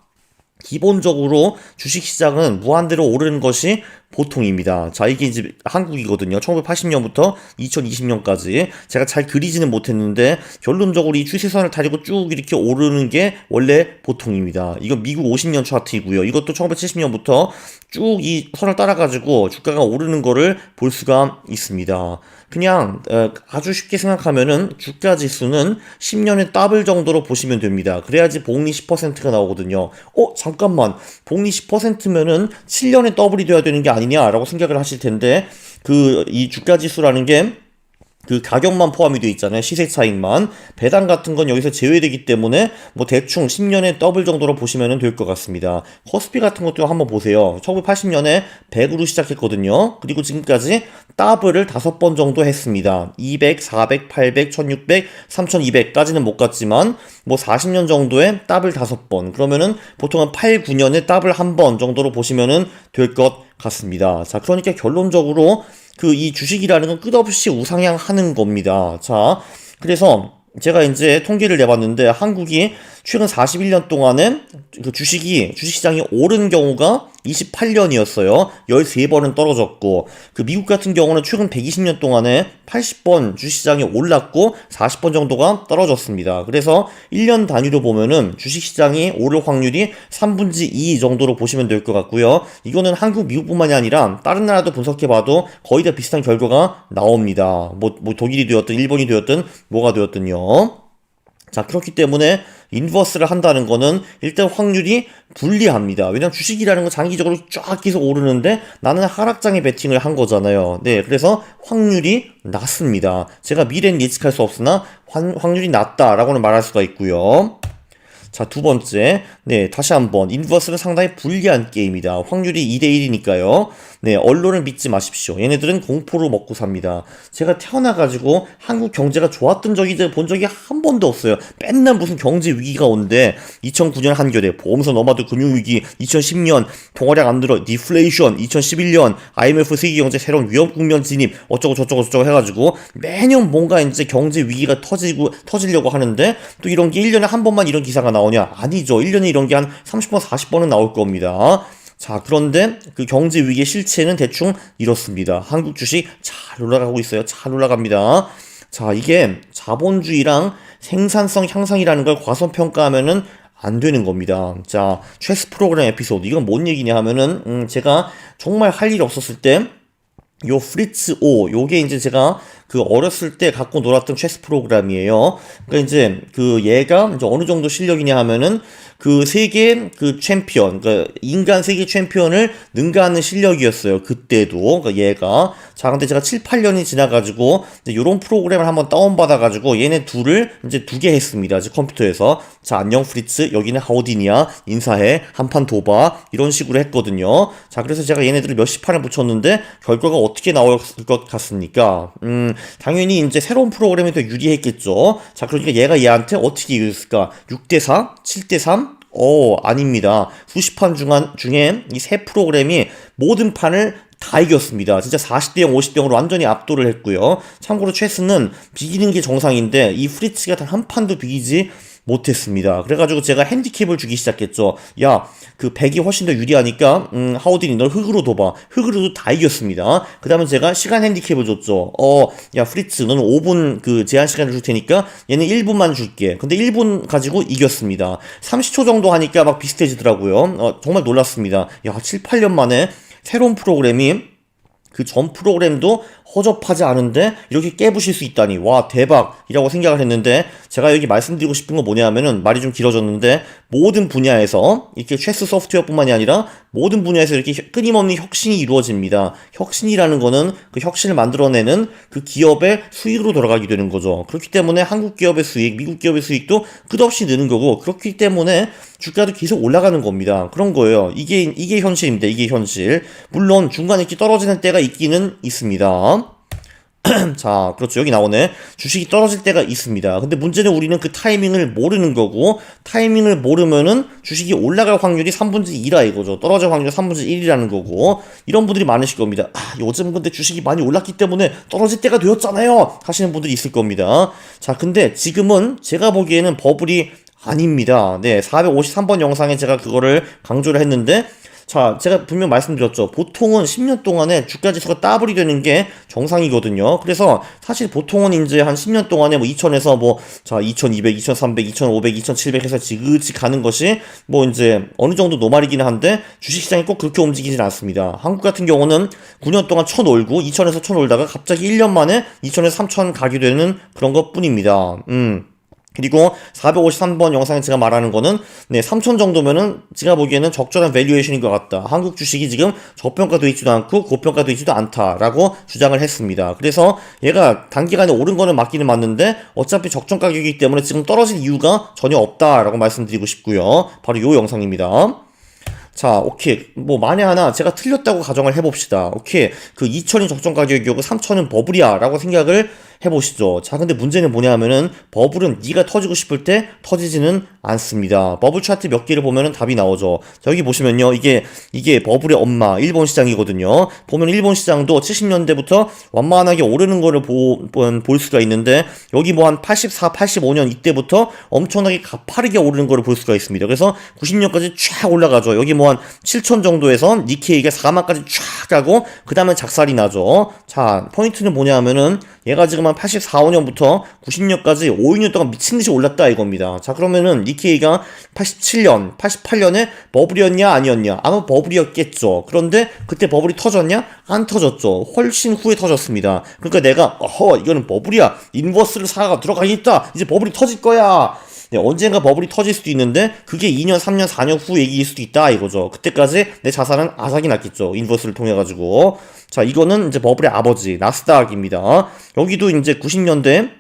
기본적으로 주식시장은 무한대로 오르는 것이 보통입니다. 자, 이게 이제 한국이거든요. 1980년부터 2020년까지. 제가 잘 그리지는 못했는데, 결론적으로 이 추세선을 타고 쭉 이렇게 오르는 게 원래 보통입니다. 이건 미국 50년 차트이고요. 이것도 1970년부터 쭉 이 선을 따라가지고 주가가 오르는 거를 볼 수가 있습니다. 그냥 아주 쉽게 생각하면은 주가 지수는 10년의 더블 정도로 보시면 됩니다. 그래야지 복리 10%가 나오거든요. 잠깐만. 복리 10%면은 7년의 더블이 돼야 되는 게 아니냐라고 생각을 하실 텐데, 이 주가 지수라는 게 가격만 포함이 되어 있잖아요. 시세 차익만. 배당 같은 건 여기서 제외되기 때문에 대충 10년의 더블 정도로 보시면 될 것 같습니다. 코스피 같은 것도 한번 보세요. 1980년에 100으로 시작했거든요. 그리고 지금까지 더블을 5번 정도 했습니다. 200, 400, 800, 1600, 3200까지는 못 갔지만 40년 정도에 더블 5번. 그러면은 보통 한 8, 9년에 더블 1번 정도로 보시면 될 것 같습니다. 자, 그러니까 결론적으로 이 주식이라는 건 끝없이 우상향하는 겁니다. 자, 그래서 제가 이제 통계를 내봤는데, 한국이 최근 41년 동안에 주식시장이 오른 경우가 28년이었어요. 13번은 떨어졌고, 미국 같은 경우는 최근 120년 동안에 80번 주식시장이 올랐고 40번 정도가 떨어졌습니다. 그래서 1년 단위로 보면은 주식시장이 오를 확률이 3분의 2 정도로 보시면 될 것 같고요. 이거는 한국, 미국뿐만이 아니라 다른 나라도 분석해봐도 거의 다 비슷한 결과가 나옵니다. 독일이 되었든 일본이 되었든 뭐가 되었든요. 자, 그렇기 때문에 인버스를 한다는 거는 일단 확률이 불리합니다. 왜냐면 주식이라는 건 장기적으로 쫙 계속 오르는데 나는 하락장에 베팅을 한 거잖아요. 네, 그래서 확률이 낮습니다. 제가 미래는 예측할 수 없으나 확률이 낮다라고는 말할 수가 있고요. 자, 두 번째. 네, 다시 한번. 인버스는 상당히 불리한 게임이다. 확률이 2대1이니까요. 네, 언론을 믿지 마십시오. 얘네들은 공포로 먹고 삽니다. 제가 태어나가지고 한국 경제가 좋았던 본 적이 한 번도 없어요. 맨날 무슨 경제 위기가 온대. 2009년 한겨레, 보험사 노마드 금융위기, 2010년 통화량 안 늘어, 디플레이션, 2011년 IMF 세계경제 새로운 위험 국면 진입, 어쩌고 저쩌고 해가지고 매년 뭔가 이제 경제 위기가 터지려고 하는데, 또 이런 게 1년에 한 번만 이런 기사가 나오냐? 아니죠. 1년에 이런 게 한 30번, 40번은 나올 겁니다. 자, 그런데 경제 위기의 실체는 대충 이렇습니다. 한국 주식 잘 올라가고 있어요. 잘 올라갑니다. 자, 이게 자본주의랑 생산성 향상이라는 걸 과소평가하면은 안 되는 겁니다. 자, 체스 프로그램 에피소드. 이건 뭔 얘기냐 하면은, 제가 정말 할 일 없었을 때, 프리츠 O, 요게 이제 제가 어렸을 때 갖고 놀았던 체스 프로그램이에요. 그러니까 이제 얘가 이제 어느 정도 실력이냐 하면은 세계 챔피언, 그러니까 인간 세계 챔피언을 능가하는 실력이었어요. 그때도. 그러니까 얘가. 자, 근데 제가 7, 8년이 지나가지고 이제 요런 프로그램을 한번 다운받아가지고 얘네 둘을 이제 2개 했습니다. 이제 컴퓨터에서. 자, 안녕 프리츠, 여기는 하우디니야, 인사해, 한판 도봐, 이런 식으로 했거든요. 자, 그래서 제가 얘네들을 몇십 판을 붙였는데 결과가 어떻게 나올 것 같습니까? 당연히 이제 새로운 프로그램이 더 유리했겠죠. 자, 그러니까 얘가 얘한테 어떻게 이겼을까? 6대4, 7대3, 아닙니다. 수십 판 중에 이 세 프로그램이 모든 판을 다 이겼습니다. 진짜 40대 0, 50대 0으로 완전히 압도를 했고요. 참고로 체스는 비기는 게 정상인데 이 프리츠가 단 한 판도 비기지 못했습니다. 그래가지고 제가 핸디캡을 주기 시작했죠. 야, 그 백이 훨씬 더 유리하니까 하우딘이 널 흑으로 둬봐. 흑으로도 다 이겼습니다. 그 다음에 제가 시간 핸디캡을 줬죠. 야 프리츠 너는 5분 그 제한 시간을 줄 테니까 얘는 1분만 줄게. 근데 1분 가지고 이겼습니다. 30초 정도 하니까 막 비슷해지더라고요. 정말 놀랐습니다. 야, 7, 8년 만에 새로운 프로그램이 그 전 프로그램도 허접하지 않은데 이렇게 깨부실 수 있다니 와 대박이라고 생각을 했는데, 제가 여기 말씀드리고 싶은 건 뭐냐면은 말이 좀 길어졌는데, 모든 분야에서 이렇게 체스 소프트웨어뿐만이 아니라 모든 분야에서 이렇게 끊임없는 혁신이 이루어집니다. 혁신이라는 거는 그 혁신을 만들어내는 그 기업의 수익으로 돌아가게 되는 거죠. 그렇기 때문에 한국 기업의 수익, 미국 기업의 수익도 끝없이 느는 거고, 그렇기 때문에 주가도 계속 올라가는 겁니다. 그런 거예요. 이게 현실입니다. 이게 현실. 물론 중간에 이렇게 떨어지는 때가 있기는 있습니다. 자, 그렇죠. 여기 나오네. 주식이 떨어질 때가 있습니다. 근데 문제는 우리는 그 타이밍을 모르는 거고, 타이밍을 모르면은 주식이 올라갈 확률이 3분의 2라 이거죠. 떨어질 확률이 3분의 1이라는 거고, 이런 분들이 많으실 겁니다. 요즘 근데 주식이 많이 올랐기 때문에 떨어질 때가 되었잖아요, 하시는 분들이 있을 겁니다. 자, 근데 지금은 제가 보기에는 버블이 아닙니다. 네, 453번 영상에 제가 그거를 강조를 했는데, 자, 제가 분명 말씀드렸죠. 보통은 10년 동안에 주가 지수가 더블이 되는 게 정상이거든요. 그래서 사실 보통은 이제 한 10년 동안에 뭐 2000에서 자, 2200, 2300, 2500, 2700 해서 지그지 가는 것이 이제 어느 정도 노말이긴 한데, 주식시장이 꼭 그렇게 움직이진 않습니다. 한국 같은 경우는 9년 동안 쳐놀고 2000에서 쳐놀다가 갑자기 1년 만에 2000에서 3000 가게 되는 그런 것 뿐입니다. 그리고 453번 영상에 제가 말하는 거는 3천 정도면은 제가 보기에는 적절한 밸류에이션인 것 같다. 한국 주식이 지금 저평가되어 있지도 않고 고평가되어 있지도 않다라고 주장을 했습니다. 그래서 얘가 단기간에 오른 거는 맞기는 맞는데 어차피 적정 가격이기 때문에 지금 떨어질 이유가 전혀 없다라고 말씀드리고 싶고요. 바로 요 영상입니다. 자, 오케이. 만에 하나 제가 틀렸다고 가정을 해봅시다. 오케이. 그 2천이 적정 가격이고 3천은 버블이야 라고 생각을 해보시죠. 자, 근데 문제는 뭐냐면은 버블은 네가 터지고 싶을 때 터지지는 않습니다. 버블 차트 몇 개를 보면은 답이 나오죠. 자, 여기 보시면요. 이게 버블의 엄마, 일본 시장이거든요. 보면 일본 시장도 70년대부터 완만하게 오르는 거를 볼 수가 있는데, 여기 한 84, 85년 이때부터 엄청나게 가파르게 오르는 거를 볼 수가 있습니다. 그래서 90년까지 쫙 올라가죠. 여기 한 7천 정도에서 니케이가 4만까지 쫙 가고, 그 다음에 작살이 나죠. 자, 포인트는 뭐냐면은 얘가 지금 한 84, 5년부터 90년까지 5, 6년 동안 미친듯이 올랐다 이겁니다. 자, 그러면은 니케이가 87년, 88년에 버블이었냐 아니었냐? 아마 버블이었겠죠. 그런데 그때 버블이 터졌냐? 안 터졌죠. 훨씬 후에 터졌습니다. 그러니까 내가 이거는 버블이야, 인버스를 사가 들어가겠다, 이제 버블이 터질 거야. 네, 언젠가 버블이 터질 수도 있는데 그게 2년, 3년, 4년 후 얘기일 수도 있다 이거죠. 그때까지 내 자산은 아삭이 났겠죠. 인버스를 통해 가지고. 자, 이거는 이제 버블의 아버지 나스닥입니다. 여기도 이제 90년대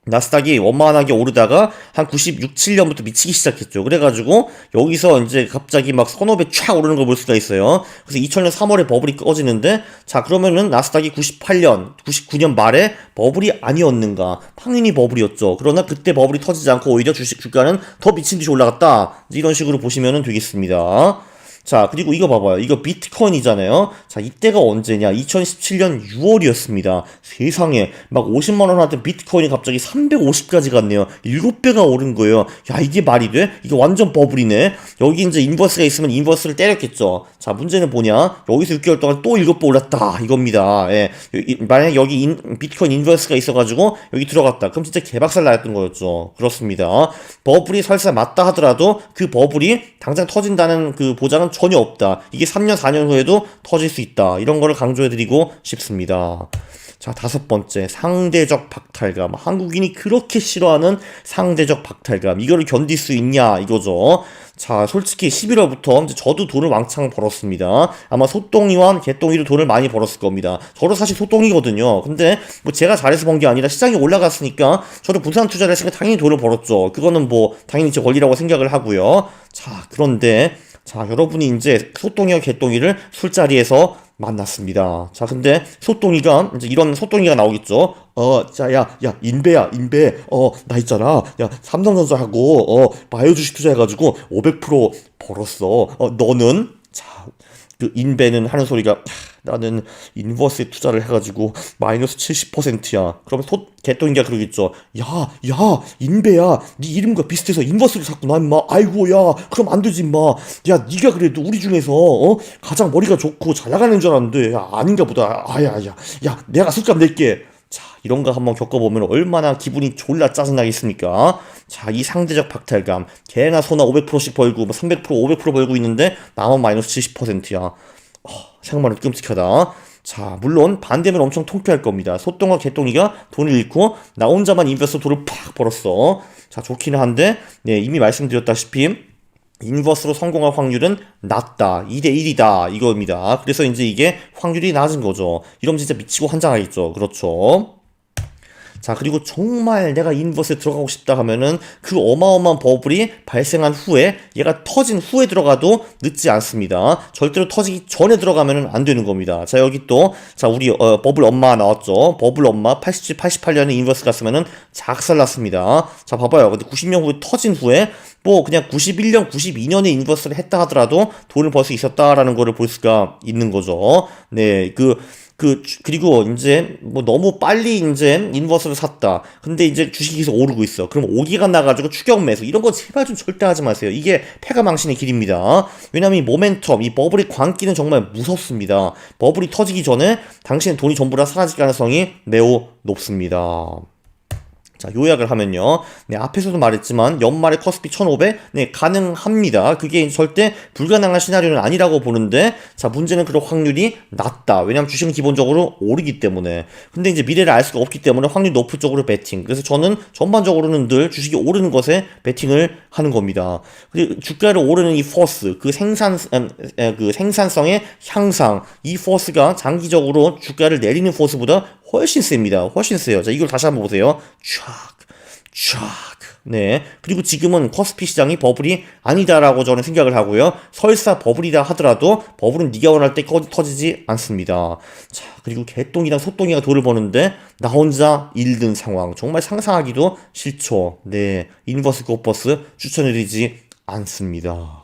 나스닥이 원만하게 오르다가 한 96, 7년부터 미치기 시작했죠. 그래가지고 여기서 이제 갑자기 막 서너 배 쫙 오르는 걸 볼 수가 있어요. 그래서 2000년 3월에 버블이 꺼지는데, 자, 그러면은 나스닥이 98년, 99년 말에 버블이 아니었는가? 당연히 버블이었죠. 그러나 그때 버블이 터지지 않고 오히려 주가는 더 미친 듯이 올라갔다. 이런 식으로 보시면 되겠습니다. 자, 그리고 이거 봐봐요. 이거 비트코인이잖아요. 자, 이때가 언제냐? 2017년 6월이었습니다. 세상에, 막 50만원 하던 비트코인이 갑자기 350까지 갔네요. 7배가 오른 거예요. 야, 이게 말이 돼? 이거 완전 버블이네. 여기 이제 인버스가 있으면 인버스를 때렸겠죠. 자, 문제는 뭐냐? 여기서 6개월 동안 또 7배 올랐다. 이겁니다. 예. 만약에 여기 비트코인 인버스가 있어가지고 여기 들어갔다. 그럼 진짜 개박살 나였던 거였죠. 그렇습니다. 버블이 설사 맞다 하더라도 그 버블이 당장 터진다는 그 보장은 전혀 없다. 이게 3년, 4년 후에도 터질 수 있다. 이런 거를 강조해드리고 싶습니다. 자, 5번째, 상대적 박탈감. 한국인이 그렇게 싫어하는 상대적 박탈감. 이거를 견딜 수 있냐 이거죠. 자, 솔직히 11월부터 저도 돈을 왕창 벌었습니다. 아마 소똥이와 개똥이로 돈을 많이 벌었을 겁니다. 저도 사실 소똥이거든요. 근데 제가 잘해서 번 게 아니라 시장이 올라갔으니까 저도 분산 투자를 했으니까 당연히 돈을 벌었죠. 그거는 당연히 제 권리라고 생각을 하고요. 자, 그런데 자, 여러분이 이제 소똥이와 개똥이를 술자리에서 만났습니다. 자, 근데 소똥이가 이제 이런 소똥이가 나오겠죠. 자, 야, 인베, 나 있잖아. 야, 삼성전자하고 바이오 주식 투자해가지고 500% 벌었어. 너는 자, 그 인베는 하는 소리가 나는 인버스에 투자를 해가지고 마이너스 70%야. 그러면 개똥이가 그러겠죠. 야, 인베야. 네 이름과 비슷해서 인버스를 샀구나, 임마. 아이고, 야, 그럼 안 되지, 임마. 야, 네가 그래도 우리 중에서 가장 머리가 좋고 잘 나가는 줄 알았는데, 야, 아닌가 보다. 야, 내가 술값 낼게. 자, 이런 거 한번 겪어보면 얼마나 기분이 졸라 짜증나겠습니까? 자, 이 상대적 박탈감. 개나 소나 500%씩 벌고, 뭐 300%, 500% 벌고 있는데, 나만 마이너스 70%야. 생각만 해도 끔찍하다. 자, 물론 반대면 엄청 통쾌할 겁니다. 소똥과 개똥이가 돈을 잃고 나 혼자만 인버스 돈을 팍 벌었어. 자, 좋기는 한데 네, 이미 말씀드렸다시피 인버스로 성공할 확률은 낮다. 2대 1이다. 이겁니다. 그래서 이제 이게 확률이 낮은 거죠. 이러면 진짜 미치고 환장하겠죠. 그렇죠. 자, 그리고 정말 내가 인버스에 들어가고 싶다 하면은 그 어마어마한 버블이 발생한 후에 얘가 터진 후에 들어가도 늦지 않습니다. 절대로 터지기 전에 들어가면은 안 되는 겁니다. 자, 여기 또 자, 우리 버블 엄마 나왔죠. 버블 엄마 87, 88년에 인버스 갔으면은 작살났습니다. 자, 봐봐요. 근데 90년 후에 터진 후에 뭐 그냥 91년, 92년에 인버스를 했다 하더라도 돈을 벌 수 있었다라는 거를 볼 수가 있는 거죠. 네, 그리고 이제 뭐 너무 빨리 이제 인버스를 샀다. 근데 이제 주식이 계속 오르고 있어. 그럼 오기가 나가지고 추격 매수. 이런 거 제발 좀 절대 하지 마세요. 이게 패가 망신의 길입니다. 왜냐면 이 모멘텀, 이 버블의 광기는 정말 무섭습니다. 버블이 터지기 전에 당신의 돈이 전부 다 사라질 가능성이 매우 높습니다. 자, 요약을 하면요. 네, 앞에서도 말했지만 연말에 커스피 1500, 네, 가능합니다. 그게 절대 불가능한 시나리오는 아니라고 보는데, 자, 문제는 그럴 확률이 낮다. 왜냐면 주식은 기본적으로 오르기 때문에. 근데 이제 미래를 알 수가 없기 때문에 확률 높은 쪽으로 베팅. 그래서 저는 전반적으로는 늘 주식이 오르는 것에 베팅을 하는 겁니다. 그리고 주가를 오르는 이 포스, 그 생산성의 향상, 이 포스가 장기적으로 주가를 내리는 포스보다 훨씬 셉니다. 훨씬 세요. 자, 이걸 다시 한번 보세요. 촥. 네. 그리고 지금은 커스피 시장이 버블이 아니다라고 저는 생각을 하고요. 설사 버블이다 하더라도 버블은 네가 원할 때 터지지 않습니다. 자, 그리고 개똥이랑 소똥이가 돈을 버는데 나 혼자 일든 상황. 정말 상상하기도 싫죠. 네. 인버스 고버스 추천해드리지 않습니다.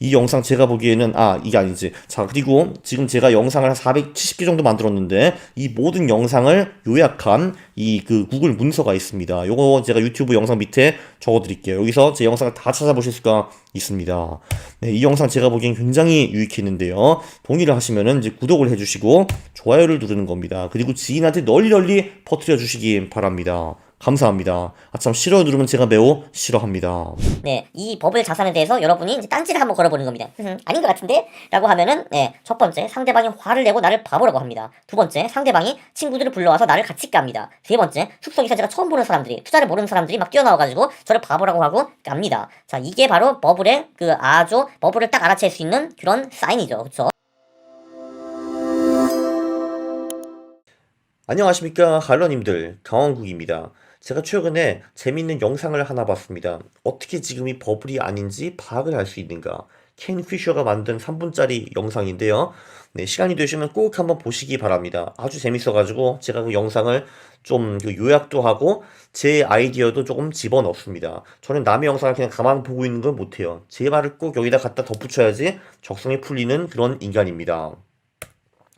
이 영상 제가 보기에는 이게 아니지. 자, 그리고 지금 제가 영상을 한 470개 정도 만들었는데 이 모든 영상을 요약한 이 그 구글 문서가 있습니다. 요거 제가 유튜브 영상 밑에 적어 드릴게요. 여기서 제 영상을 다 찾아보실 수가 있습니다. 네, 이 영상 제가 보기엔 굉장히 유익했는데요. 동의를 하시면은 이제 구독을 해주시고 좋아요를 누르는 겁니다. 그리고 지인한테 널리 퍼뜨려 주시기 바랍니다. 감사합니다. 참 싫어 누르면 제가 매우 싫어합니다. 네, 이 버블 자산에 대해서 여러분이 이제 딴지를 한번 걸어보는 겁니다. 아닌 것 같은데? 라고 하면은, 네, 첫 번째, 상대방이 화를 내고 나를 바보라고 합니다. 두 번째, 상대방이 친구들을 불러와서 나를 같이 깝니다. 세 번째, 숙소에서 제가 처음 보는 사람들이, 투자를 모르는 사람들이 막 뛰어나와가지고 저를 바보라고 하고 깝니다. 자, 이게 바로 버블의 아주 버블을 딱 알아챌 수 있는 그런 사인이죠. 그쵸? 안녕하십니까 할러님들, 강원국입니다. 제가 최근에 재밌는 영상을 하나 봤습니다. 어떻게 지금 이 버블이 아닌지 파악을 할 수 있는가. 켄 피셔가 만든 3분짜리 영상인데요. 네, 시간이 되시면 꼭 한번 보시기 바랍니다. 아주 재밌어가지고 제가 그 영상을 좀 요약도 하고 제 아이디어도 조금 집어넣습니다. 저는 남의 영상을 그냥 가만 보고 있는 걸 못해요. 제 말을 꼭 여기다 갖다 덧붙여야지 적성이 풀리는 그런 인간입니다.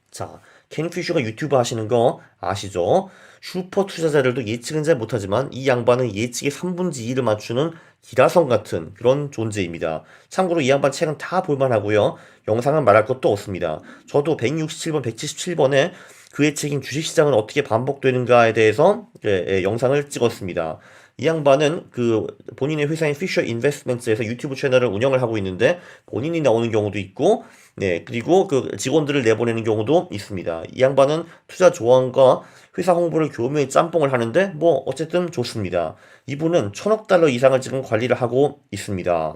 자, 켄 피셔가 유튜브 하시는 거 아시죠? 슈퍼 투자자들도 예측은 잘 못하지만 이 양반은 예측의 3분의 2를 맞추는 기라성 같은 그런 존재입니다. 참고로 이 양반 책은 다 볼만하고요. 영상은 말할 것도 없습니다. 저도 167번, 177번에 그의 책인 주식시장은 어떻게 반복되는가에 대해서 영상을 찍었습니다. 이 양반은 본인의 회사인 피셔 인베스트먼트에서 유튜브 채널을 운영을 하고 있는데 본인이 나오는 경우도 있고, 네, 그리고 직원들을 내보내는 경우도 있습니다. 이 양반은 투자 조언과 회사 홍보를 교묘히 짬뽕을 하는데 뭐 어쨌든 좋습니다. 이분은 1000억 달러 이상을 지금 관리를 하고 있습니다.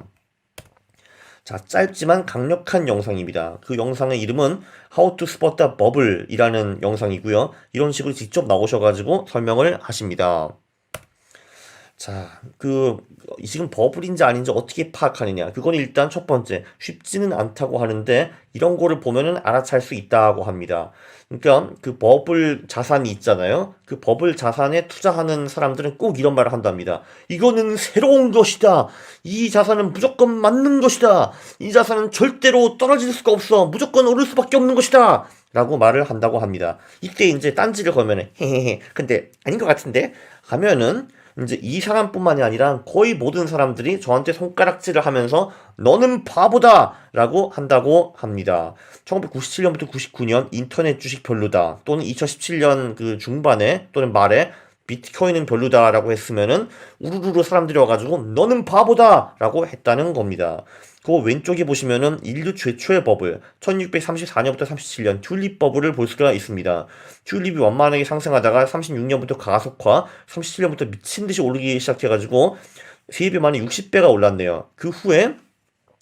자, 짧지만 강력한 영상입니다. 그 영상의 이름은 How to Spot the Bubble 이라는 영상이고요. 이런 식으로 직접 나오셔가지고 설명을 하십니다. 자, 지금 버블인지 아닌지 어떻게 파악하느냐. 그건 일단 첫 번째, 쉽지는 않다고 하는데, 이런 거를 보면은 알아챌 수 있다고 합니다. 그러니까 그 버블 자산이 있잖아요. 그 버블 자산에 투자하는 사람들은 꼭 이런 말을 한답니다. 이거는 새로운 것이다. 이 자산은 무조건 맞는 것이다. 이 자산은 절대로 떨어질 수가 없어. 무조건 오를 수밖에 없는 것이다. 라고 말을 한다고 합니다. 이때 이제 딴지를 걸면은, 헤헤헤. 근데 아닌 것 같은데? 하면은, 이제 이 사람뿐만이 아니라 거의 모든 사람들이 저한테 손가락질을 하면서 너는 바보다! 라고 한다고 합니다. 1997년부터 99년 인터넷 주식 별로다. 또는 2017년 그 중반에 또는 말에 비트코인은 별로다라고 했으면은 우르르르 사람들이 와가지고 너는 바보다! 라고 했다는 겁니다. 그 왼쪽에 보시면은 인류 최초의 버블 1634년부터 37년 튤립 버블을 볼 수가 있습니다. 튤립이 완만하게 상승하다가 36년부터 가속화, 37년부터 미친듯이 오르기 시작해가지고 3배 만에 60배가 올랐네요. 그 후에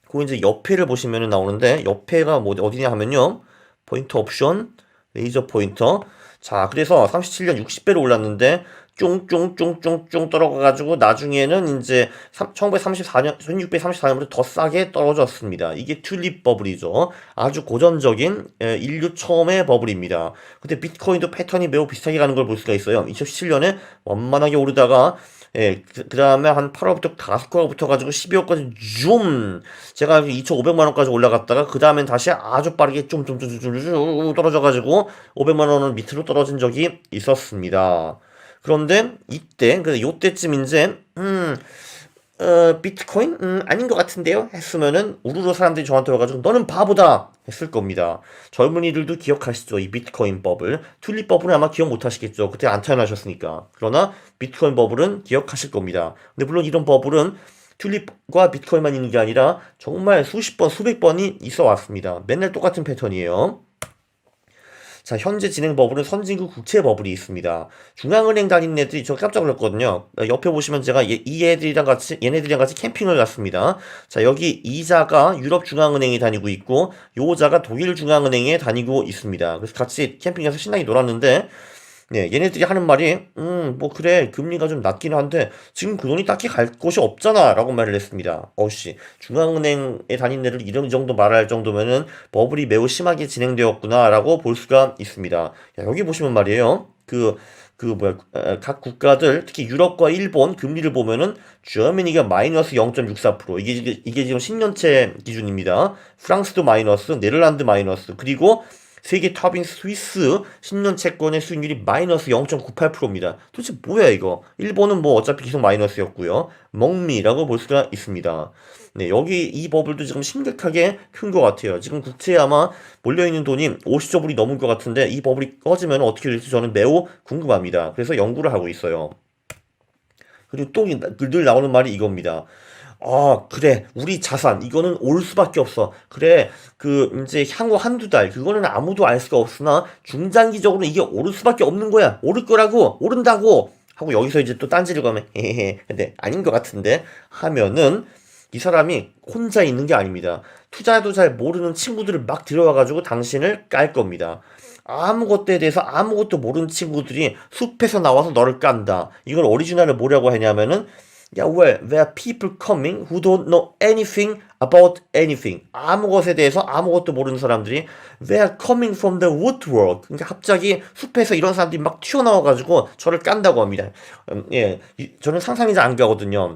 그 이제 옆에를 보시면은 나오는데 옆에가 뭐 어디냐 하면요. 포인터 옵션, 레이저 포인터. 자, 그래서 37년 60배로 올랐는데 쫑쫑쫑쫑쫑 떨어가가지고 나중에는 이제 1934년, 1634년부터 더 싸게 떨어졌습니다. 이게 튤립 버블이죠. 아주 고전적인 인류 처음의 버블입니다. 근데 비트코인도 패턴이 매우 비슷하게 가는 걸 볼 수가 있어요. 2017년에 완만하게 오르다가 그 다음에 한 8월부터 가속화가 붙어가지고 12월까지 좀 제가 2,500만원까지 올라갔다가 그 다음엔 다시 아주 빠르게 좀 떨어져가지고 500만원은 밑으로 떨어진 적이 있었습니다. 그런데 이때 요때쯤 이제 비트코인? 아닌 것 같은데요? 했으면은 우르르 사람들이 저한테 와가지고 너는 바보다! 했을 겁니다. 젊은이들도 기억하시죠? 이 비트코인 버블. 튤립 버블은 아마 기억 못 하시겠죠? 그때 안 태어나셨으니까. 그러나 비트코인 버블은 기억하실 겁니다. 근데 물론 이런 버블은 튤립과 비트코인만 있는 게 아니라 정말 수십 번, 수백 번이 있어 왔습니다. 맨날 똑같은 패턴이에요. 자, 현재 진행 버블은 선진국 국채 버블이 있습니다. 중앙은행 다니는 애들이 저 깜짝 놀랐거든요. 옆에 보시면 제가 얘네들이랑 같이 캠핑을 갔습니다. 자, 여기 이자가 유럽 중앙은행에 다니고 있고, 요자가 독일 중앙은행에 다니고 있습니다. 그래서 같이 캠핑에서 신나게 놀았는데, 네, 얘네들이 하는 말이, 뭐, 그래, 금리가 좀 낮긴 한데, 지금 그 돈이 딱히 갈 곳이 없잖아, 라고 말을 했습니다. 어씨, 중앙은행에 다니는 애를 이런 정도 말할 정도면은 버블이 매우 심하게 진행되었구나, 라고 볼 수가 있습니다. 야, 여기 보시면 말이에요. 각 국가들, 특히 유럽과 일본 금리를 보면은, 저머니가 마이너스 0.64%. 이게 지금 10년째 기준입니다. 프랑스도 마이너스, 네덜란드 마이너스, 그리고 세계 탑인 스위스 10년 채권의 수익률이 마이너스 0.98%입니다. 도대체 뭐야 이거? 일본은 뭐 어차피 계속 마이너스였고요. 멍미라고 볼 수가 있습니다. 네, 여기 이 버블도 지금 심각하게 큰 것 같아요. 지금 국채에 아마 몰려있는 돈이 50조 불이 넘은 것 같은데 이 버블이 꺼지면 어떻게 될지 저는 매우 궁금합니다. 그래서 연구를 하고 있어요. 그리고 또 늘 나오는 말이 이겁니다. 그래. 우리 자산. 이거는 올 수밖에 없어. 그래. 이제 향후 한두 달. 그거는 아무도 알 수가 없으나, 중장기적으로 이게 오를 수밖에 없는 거야. 오를 거라고. 오른다고. 하고 여기서 이제 또 딴지를 가면, 헤헤헤. 근데 아닌 것 같은데. 하면은, 이 사람이 혼자 있는 게 아닙니다. 투자도 잘 모르는 친구들을 막 들어와가지고 당신을 깔 겁니다. 아무것도에 대해서 아무것도 모르는 친구들이 숲에서 나와서 너를 깐다. 이걸 오리지널을 뭐라고 하냐면은, Yeah, well, there are people coming who don't know anything about anything. 아무 것에 대해서 아무것도 모르는 사람들이 They are coming from the woodwork. 그러니까 갑자기 숲에서 이런 사람들이 막 튀어나와가지고 저를 깐다고 합니다. 저는 상상이 잘 안 가거든요.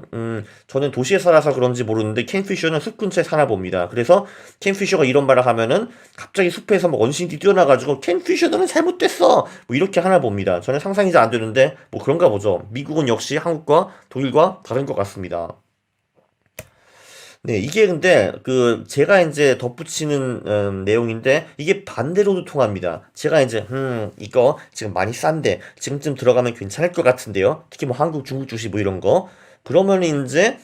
저는 도시에 살아서 그런지 모르는데 캔피셔는 숲 근처에 사나 봅니다. 그래서 캔피셔가 이런 말을 하면은 갑자기 숲에서 막 원신들이 뛰어나가지고 캔피셔 너는 잘못됐어. 뭐 이렇게 하나 봅니다. 저는 상상이 잘 안 되는데 뭐 그런가 보죠. 미국은 역시 한국과 독일과 다른 것 같습니다. 네, 이게 근데 제가 이제 덧붙이는 내용인데 이게 반대로도 통합니다. 제가 이제 이거 지금 많이 싼데 지금쯤 들어가면 괜찮을 것 같은데요. 특히 뭐 한국, 중국 주식 뭐 이런 거. 그러면 이제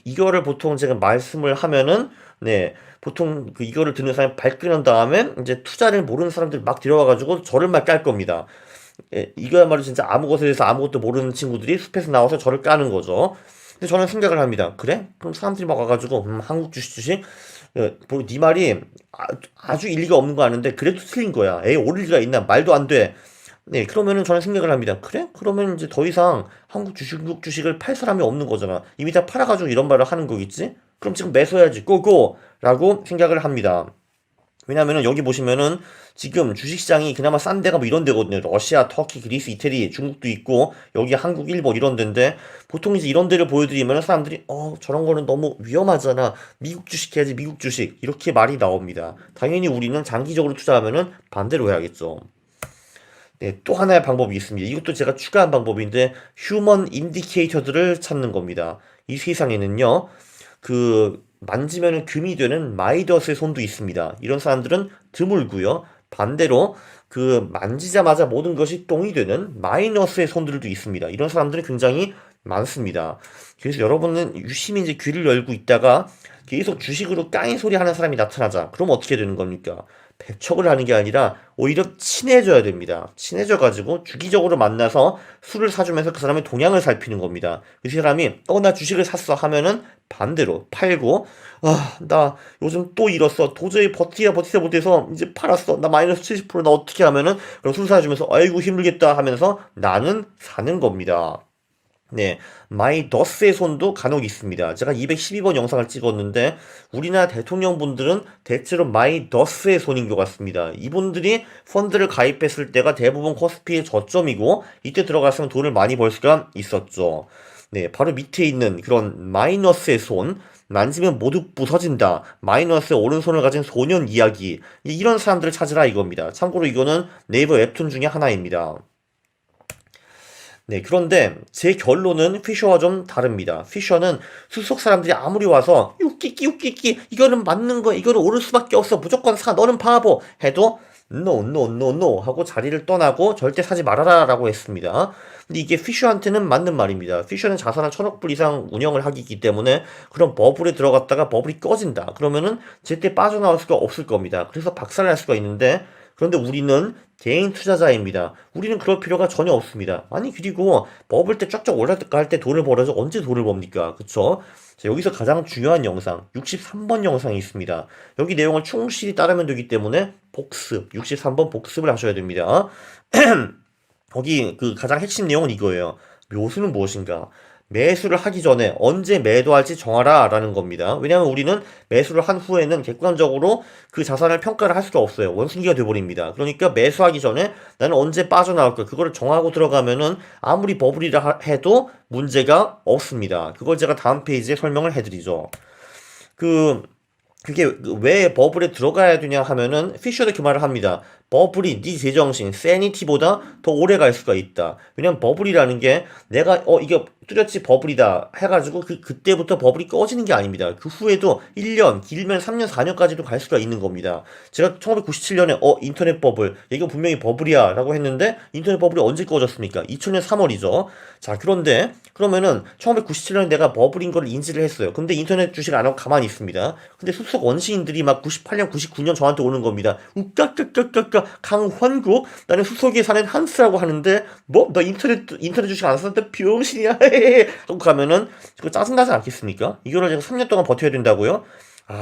이거를 보통 제가 말씀을 하면은 네, 보통 이거를 듣는 사람이 발끈한 다음에 이제 투자를 모르는 사람들 막 들어와가지고 저를 막 깔 겁니다. 이거야말로 진짜 아무 것에 대해서 아무것도 모르는 친구들이 숲에서 나와서 저를 까는 거죠. 근데 저는 생각을 합니다. 그래? 그럼 사람들이 막 와가지고 한국 주식 네 말이 아주 일리가 없는 거 아는데 그래도 틀린 거야. 에이 오를 리가 있나? 말도 안 돼. 네, 그러면은 저는 생각을 합니다. 그래? 그러면 이제 더 이상 한국 주식, 중국 주식을 팔 사람이 없는 거잖아. 이미 다 팔아가지고 이런 말을 하는 거겠지? 그럼 지금 매수해야지. 고고! 라고 생각을 합니다. 왜냐면은 여기 보시면은 지금 주식시장이 그나마 싼 데가 뭐 이런 데거든요. 러시아, 터키, 그리스, 이태리, 중국도 있고 여기 한국, 일본 이런 데인데 보통 이제 이런 데를 보여드리면 사람들이 저런 거는 너무 위험하잖아. 미국 주식 해야지 미국 주식 이렇게 말이 나옵니다. 당연히 우리는 장기적으로 투자하면은 반대로 해야겠죠. 네, 또 하나의 방법이 있습니다. 이것도 제가 추가한 방법인데 휴먼 인디케이터들을 찾는 겁니다. 이 세상에는요. 만지면은 금이 되는 마이더스의 손도 있습니다. 이런 사람들은 드물고요. 반대로 만지자마자 모든 것이 똥이 되는 마이너스의 손들도 있습니다. 이런 사람들은 굉장히 많습니다. 그래서 여러분은 유심히 이제 귀를 열고 있다가 계속 주식으로 까인 소리 하는 사람이 나타나자. 그럼 어떻게 되는 겁니까? 배척을 하는 게 아니라 오히려 친해져야 됩니다. 친해져가지고 주기적으로 만나서 술을 사주면서 그 사람의 동향을 살피는 겁니다. 그 사람이 나 주식을 샀어 하면은 반대로 팔고 나 요즘 또 잃었어. 도저히 버티다 못해서 이제 팔았어. 나 마이너스 70%나 어떻게 하면은 그럼 술 사주면서 아이고 힘들겠다 하면서 나는 사는 겁니다. 네, 마이더스의 손도 간혹 있습니다. 제가 212번 영상을 찍었는데 우리나라 대통령분들은 대체로 마이더스의 손인 것 같습니다. 이분들이 펀드를 가입했을 때가 대부분 코스피의 저점이고 이때 들어갔으면 돈을 많이 벌 수가 있었죠. 네, 바로 밑에 있는 그런 마이너스의 손, 만지면 모두 부서진다. 마이너스의 오른손을 가진 소년 이야기. 이런 사람들을 찾으라 이겁니다. 참고로 이거는 네이버 웹툰 중에 하나입니다. 네, 그런데 제 결론은 피셔와 좀 다릅니다. 피셔는 수석 사람들이 아무리 와서 웃기기 이거는 맞는 거야. 이거는 오를 수밖에 없어. 무조건 사. 너는 바보. 해도 no 하고 자리를 떠나고 절대 사지 말아라 라고 했습니다. 근데 이게 피셔한테는 맞는 말입니다. 피셔는 자산을 1,000억 불 이상 운영을 하기 때문에 그런 버블에 들어갔다가 버블이 꺼진다. 그러면은 제때 빠져나올 수가 없을 겁니다. 그래서 박살날 수가 있는데 그런데 우리는 개인 투자자입니다. 우리는 그럴 필요가 전혀 없습니다. 아니 그리고 버블 때 쫙쫙 올라갈 때 돈을 벌어서 언제 돈을 법니까? 그쵸? 자, 여기서 가장 중요한 영상 63번 영상이 있습니다. 여기 내용을 충실히 따르면 되기 때문에 복습 63번 복습을 하셔야 됩니다. 거기 가장 핵심 내용은 이거예요. 묘수는 무엇인가? 매수를 하기 전에 언제 매도할지 정하라 라는 겁니다. 왜냐하면 우리는 매수를 한 후에는 객관적으로 그 자산을 평가를 할 수가 없어요. 원숭이가 돼버립니다. 그러니까 매수하기 전에 나는 언제 빠져나올 거야. 그거를 정하고 들어가면은 아무리 버블이라 해도 문제가 없습니다. 그걸 제가 다음 페이지에 설명을 해드리죠. 그게 왜 버블에 들어가야 되냐 하면은 피셔도 그 말을 합니다. 버블이 네 제정신, 세니티보다 더 오래 갈 수가 있다. 왜냐면 버블이라는 게 내가 이게 뚜렷이 버블이다 해가지고 그때부터 버블이 꺼지는 게 아닙니다. 그 후에도 1년, 길면 3년, 4년까지도 갈 수가 있는 겁니다. 제가 1997년에 인터넷 버블, 이거 분명히 버블이야 라고 했는데 인터넷 버블이 언제 꺼졌습니까? 2000년 3월이죠. 자, 그런데 그러면은 1997년에 내가 버블인 걸 인지를 했어요. 근데 인터넷 주식 안 하고 가만히 있습니다. 근데 수석 원시인들이 막 98년, 99년 저한테 오는 겁니다. 우까까까까까 강환국 나는 수석에 사는 한스라고 하는데 뭐? 너 인터넷 주식 안 썼는데 병신이야 하고 가면은 그거 짜증나지 않겠습니까? 이거를 제가 3년 동안 버텨야 된다고요?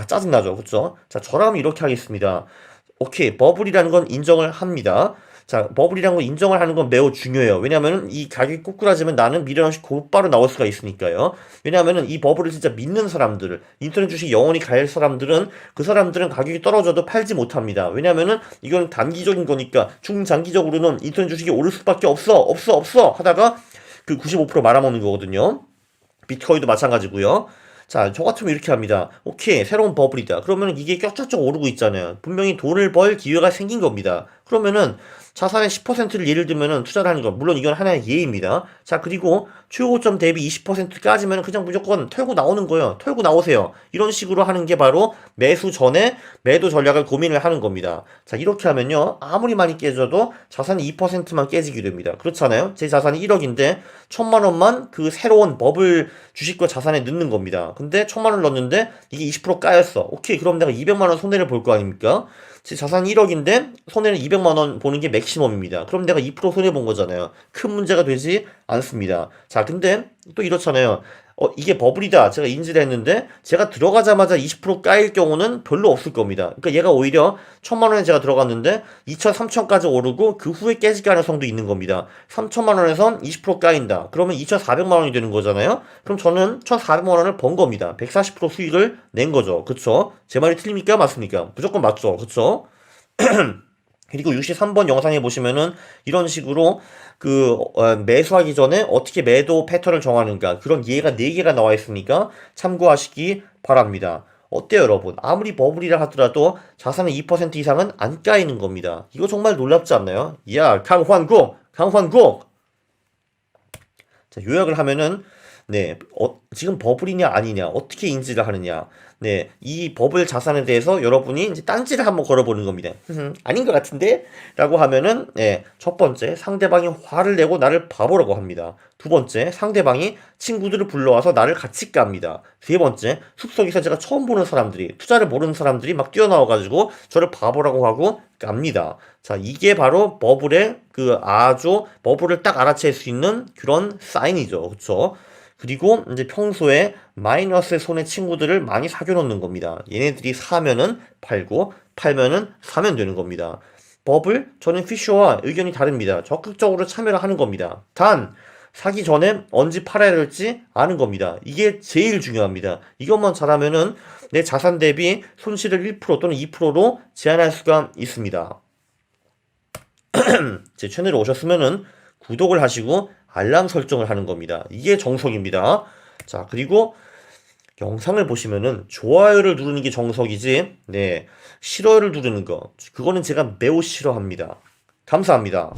짜증나죠. 그쵸? 자, 저라면 이렇게 하겠습니다. 오케이, 버블이라는 건 인정을 합니다. 자, 버블이라는 건 인정을 하는 건 매우 중요해요. 왜냐면은 이 가격이 꼬꾸라지면 나는 미래없이 곧바로 나올 수가 있으니까요. 왜냐면은 이 버블을 진짜 믿는 사람들, 인터넷 주식 영원히 갈 사람들은 그 사람들은 가격이 떨어져도 팔지 못합니다. 왜냐면은 이건 단기적인 거니까 중장기적으로는 인터넷 주식이 오를 수밖에 없어 하다가 95% 말아먹는 거거든요. 비트코인도 마찬가지고요. 자, 저 같으면 이렇게 합니다. 오케이, 새로운 버블이다. 그러면 이게 쫙쫙 오르고 있잖아요. 분명히 돈을 벌 기회가 생긴 겁니다. 그러면은 자산의 10%를 예를 들면은 투자를 하는 거. 물론 이건 하나의 예입니다. 자, 그리고 최고점 대비 20%까지면 그냥 무조건 털고 나오는 거예요. 털고 나오세요. 이런 식으로 하는 게 바로 매수 전에 매도 전략을 고민을 하는 겁니다. 자, 이렇게 하면요. 아무리 많이 깨져도 자산이 2%만 깨지게 됩니다. 그렇잖아요. 제 자산이 1억인데 1,000만 원만 그 새로운 버블 주식과 자산에 넣는 겁니다. 근데 1,000만 원 넣었는데 이게 20% 까였어. 오케이, 그럼 내가 200만 원 손해를 볼 거 아닙니까? 제 자산이 1억인데 손해는 200만 원 보는 게 맥시멈입니다. 그럼 내가 2% 손해 본 거잖아요. 큰 문제가 되지 않습니다. 자, 근데 또 이렇잖아요. 이게 버블이다. 제가 인지를 했는데, 제가 들어가자마자 20% 까일 경우는 별로 없을 겁니다. 그러니까 얘가 오히려 1,000만 원에 제가 들어갔는데, 2,000, 3,000까지 오르고, 그 후에 깨질 가능성도 있는 겁니다. 3,000만 원에선 20% 까인다. 그러면 2,400만 원이 되는 거잖아요? 그럼 저는 1,400만 원을 번 겁니다. 140% 수익을 낸 거죠. 그쵸? 제 말이 틀립니까? 맞습니까? 무조건 맞죠. 그쵸? 그리고 63번 영상에 보시면은 이런 식으로 매수하기 전에 어떻게 매도 패턴을 정하는가 그런 예가 4개가 나와 있으니까 참고하시기 바랍니다. 어때요, 여러분? 아무리 버블이라 하더라도 자산의 2% 이상은 안 까이는 겁니다. 이거 정말 놀랍지 않나요? 야, 강환국! 강환국! 자, 요약을 하면은 지금 버블이냐 아니냐 어떻게 인지를 하느냐 이 버블 자산에 대해서 여러분이 이제 딴지를 한번 걸어보는 겁니다. 아닌 것 같은데? 라고 하면은 첫 번째 상대방이 화를 내고 나를 바보라고 합니다. 두 번째 상대방이 친구들을 불러와서 나를 같이 깝니다. 세 번째 숲속에서 제가 처음 보는 사람들이 투자를 모르는 사람들이 막 뛰어나와가지고 저를 바보라고 하고 깝니다. 자, 이게 바로 버블의 아주 버블을 딱 알아챌 수 있는 그런 사인이죠. 그쵸? 그리고 이제 평소에 마이너스의 손에 친구들을 많이 사귀어놓는 겁니다. 얘네들이 사면은 팔고 팔면은 사면 되는 겁니다. 버블? 저는 피셔와 의견이 다릅니다. 적극적으로 참여를 하는 겁니다. 단 사기 전에 언제 팔아야 될지 아는 겁니다. 이게 제일 중요합니다. 이것만 잘하면은 내 자산 대비 손실을 1% 또는 2%로 제한할 수가 있습니다. 제 채널에 오셨으면은 구독을 하시고 알람 설정을 하는 겁니다. 이게 정석입니다. 자, 그리고 영상을 보시면은 좋아요를 누르는 게 정석이지, 싫어요를 누르는 거, 그거는 제가 매우 싫어합니다. 감사합니다.